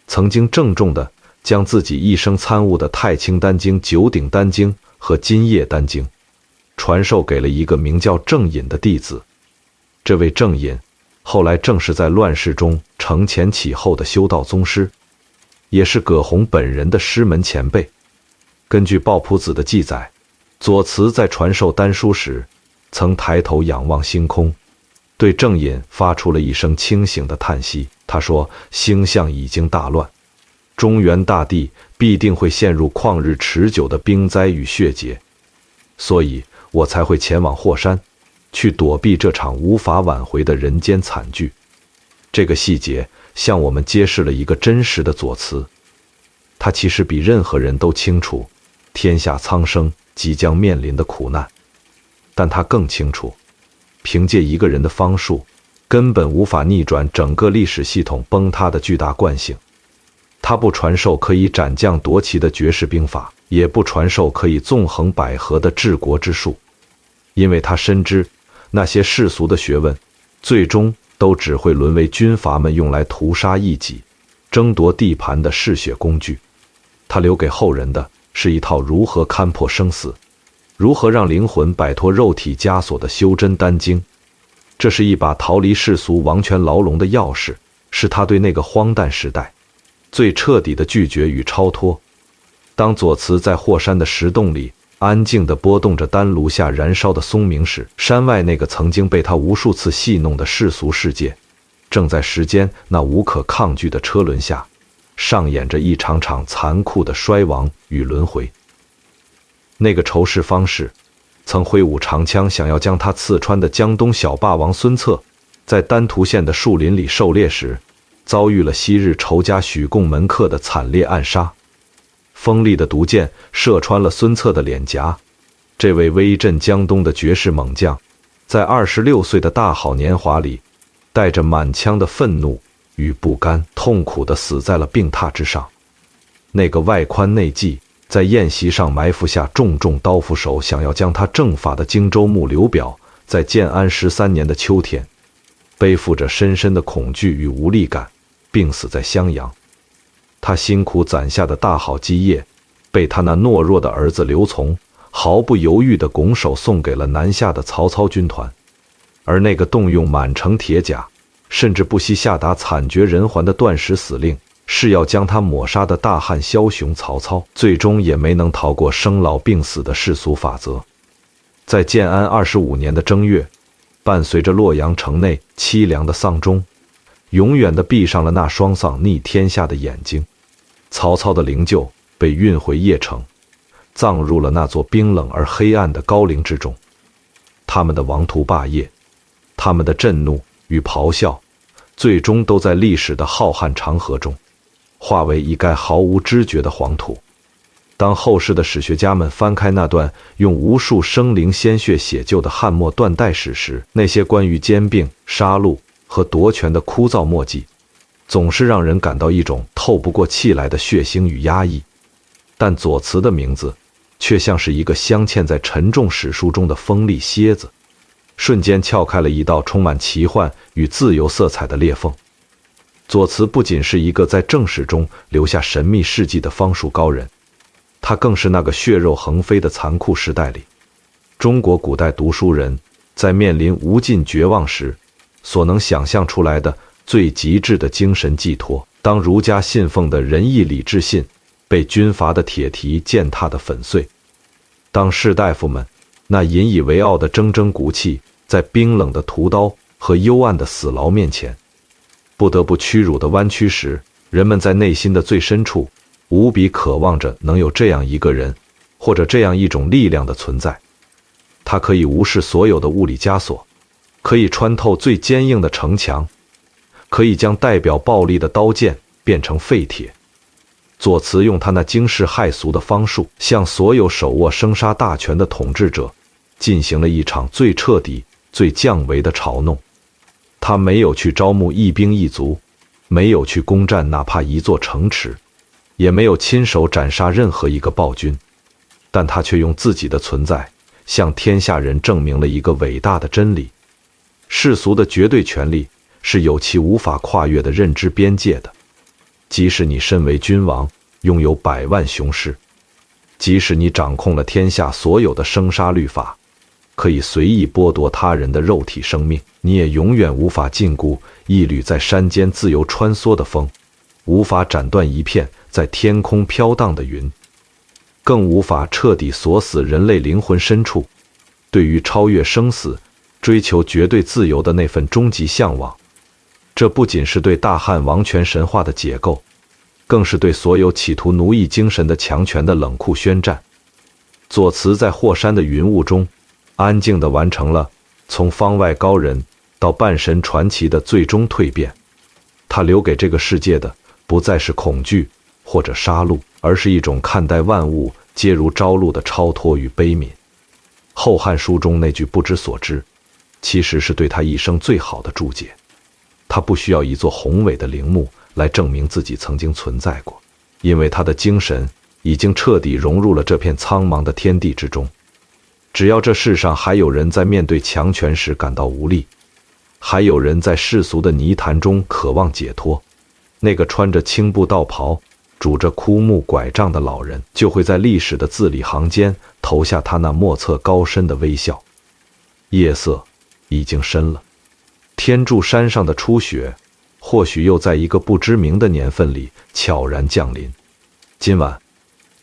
曾经郑重地将自己一生参悟的太清丹经、九鼎丹经和金叶丹经传授给了一个名叫郑隐的弟子。这位郑隐后来正是在乱世中承前启后的修道宗师，也是葛洪本人的师门前辈。根据抱朴子的记载，左慈在传授丹书时，曾抬头仰望星空，对郑隐发出了一声清醒的叹息。他说：“星象已经大乱，中原大地必定会陷入旷日持久的冰灾与血劫，所以我才会前往霍山，去躲避这场无法挽回的人间惨剧。”这个细节向我们揭示了一个真实的左慈，他其实比任何人都清楚天下苍生即将面临的苦难，但他更清楚，凭借一个人的方术，根本无法逆转整个历史系统崩塌的巨大惯性。他不传授可以斩将夺旗的绝世兵法，也不传授可以纵横捭阖的治国之术，因为他深知那些世俗的学问最终都只会沦为军阀们用来屠杀异己、争夺地盘的嗜血工具。他留给后人的是一套如何看破生死、如何让灵魂摆脱肉体枷锁的修真丹经。这是一把逃离世俗王权牢笼的钥匙，是他对那个荒诞时代最彻底的拒绝与超脱。当左慈在霍山的石洞里安静地拨动着丹炉下燃烧的松明时，山外那个曾经被他无数次戏弄的世俗世界，正在时间那无可抗拒的车轮下上演着一场场残酷的衰亡与轮回。那个仇视方士曾挥舞长枪想要将他刺穿的江东小霸王孙策，在丹徒县的树林里狩猎时，遭遇了昔日仇家许贡门客的惨烈暗杀。锋利的毒箭射穿了孙策的脸颊。这位威震江东的绝世猛将，在26岁的大好年华里，带着满腔的愤怒与不甘，痛苦地死在了病榻之上。那个外宽内忌，在宴席上埋伏下重重刀斧手想要将他正法的荆州牧刘表，在建安13年的秋天，背负着深深的恐惧与无力感，病死在襄阳。他辛苦攒下的大好基业，被他那懦弱的儿子刘琮毫不犹豫地拱手送给了南下的曹操军团。而那个动用满城铁甲，甚至不惜下达惨绝人寰的断食死令，是要将他抹杀的大汉枭雄曹操，最终也没能逃过生老病死的世俗法则。在建安25年的正月，伴随着洛阳城内凄凉的丧钟，永远地闭上了那双丧逆天下的眼睛。曹操的灵柩被运回邺城，葬入了那座冰冷而黑暗的高陵之中。他们的王图霸业，他们的震怒与咆哮，最终都在历史的浩瀚长河中化为一概毫无知觉的黄土。当后世的史学家们翻开那段用无数生灵鲜血写就的汉末断代史时，那些关于兼并、杀戮和夺权的枯燥墨迹，总是让人感到一种透不过气来的血腥与压抑。但左慈的名字却像是一个镶嵌在沉重史书中的锋利楔子，瞬间撬开了一道充满奇幻与自由色彩的裂缝。左慈不仅是一个在正史中留下神秘事迹的方术高人，它更是那个血肉横飞的残酷时代里，中国古代读书人在面临无尽绝望时所能想象出来的最极致的精神寄托。当儒家信奉的仁义礼智信被军阀的铁蹄践踏得粉碎，当士大夫们那引以为傲的铮铮骨气在冰冷的屠刀和幽暗的死牢面前不得不屈辱地弯曲时，人们在内心的最深处无比渴望着能有这样一个人或者这样一种力量的存在。他可以无视所有的物理枷锁，可以穿透最坚硬的城墙，可以将代表暴力的刀剑变成废铁。左慈用他那惊世骇俗的方术，向所有手握生杀大权的统治者进行了一场最彻底、最降维的嘲弄。他没有去招募一兵一卒，没有去攻占哪怕一座城池，也没有亲手斩杀任何一个暴君，但他却用自己的存在向天下人证明了一个伟大的真理：世俗的绝对权力是有其无法跨越的认知边界的。即使你身为君王，拥有100万雄师，即使你掌控了天下所有的生杀律法，可以随意剥夺他人的肉体生命，你也永远无法禁锢一缕在山间自由穿梭的风，无法斩断一片在天空飘荡的云，更无法彻底锁死人类灵魂深处对于超越生死、追求绝对自由的那份终极向往。这不仅是对大汉王权神话的解构，更是对所有企图奴役精神的强权的冷酷宣战。左慈在霍山的云雾中安静地完成了从方外高人到半神传奇的最终蜕变。他留给这个世界的不再是恐惧或者杀戮，而是一种看待万物皆如朝露的超脱与悲悯。《后汉书》中那句不知所知，其实是对他一生最好的注解。他不需要一座宏伟的陵墓来证明自己曾经存在过，因为他的精神已经彻底融入了这片苍茫的天地之中。只要这世上还有人在面对强权时感到无力，还有人在世俗的泥潭中渴望解脱，那个穿着青布道袍、拄着枯木拐杖的老人就会在历史的字里行间投下他那莫测高深的微笑。夜色已经深了，天柱山上的初雪或许又在一个不知名的年份里悄然降临。今晚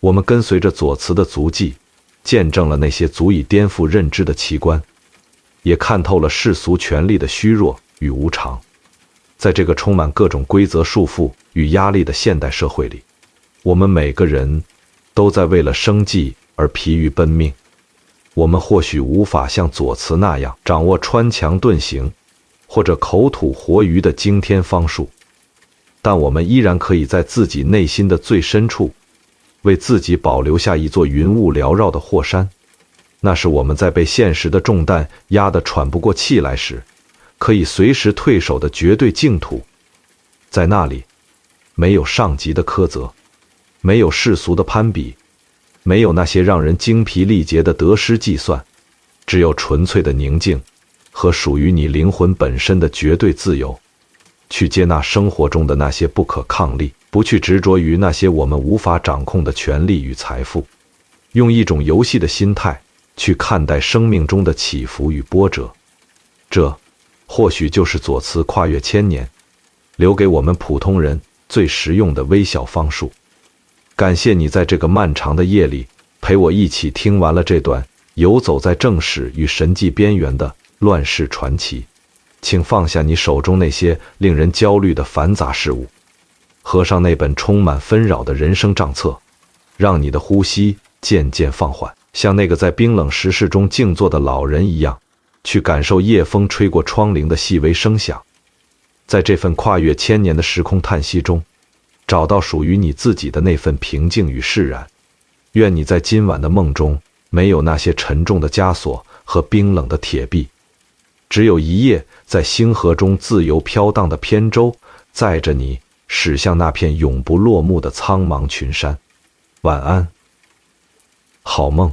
我们跟随着左慈的足迹，见证了那些足以颠覆认知的奇观，也看透了世俗权力的虚弱与无常。在这个充满各种规则束缚与压力的现代社会里，我们每个人都在为了生计而疲于奔命。我们或许无法像左慈那样掌握穿墙遁形或者口吐活鱼的惊天方术，但我们依然可以在自己内心的最深处为自己保留下一座云雾缭绕的霍山。那是我们在被现实的重担压得喘不过气来时可以随时退守的绝对净土。在那里，没有上级的苛责，没有世俗的攀比，没有那些让人精疲力竭的得失计算，只有纯粹的宁静和属于你灵魂本身的绝对自由。去接纳生活中的那些不可抗力，不去执着于那些我们无法掌控的权利与财富，用一种游戏的心态去看待生命中的起伏与波折。这或许就是左慈跨越千年留给我们普通人最实用的微小方术。感谢你在这个漫长的夜里陪我一起听完了这段游走在正史与神迹边缘的乱世传奇。请放下你手中那些令人焦虑的繁杂事物，合上那本充满纷扰的人生账册，让你的呼吸渐渐放缓，像那个在冰冷石室中静坐的老人一样，去感受夜风吹过窗棂的细微声响。在这份跨越千年的时空叹息中，找到属于你自己的那份平静与释然。愿你在今晚的梦中没有那些沉重的枷锁和冰冷的铁壁，只有一夜在星河中自由飘荡的扁舟，载着你驶向那片永不落幕的苍茫群山。晚安，好梦。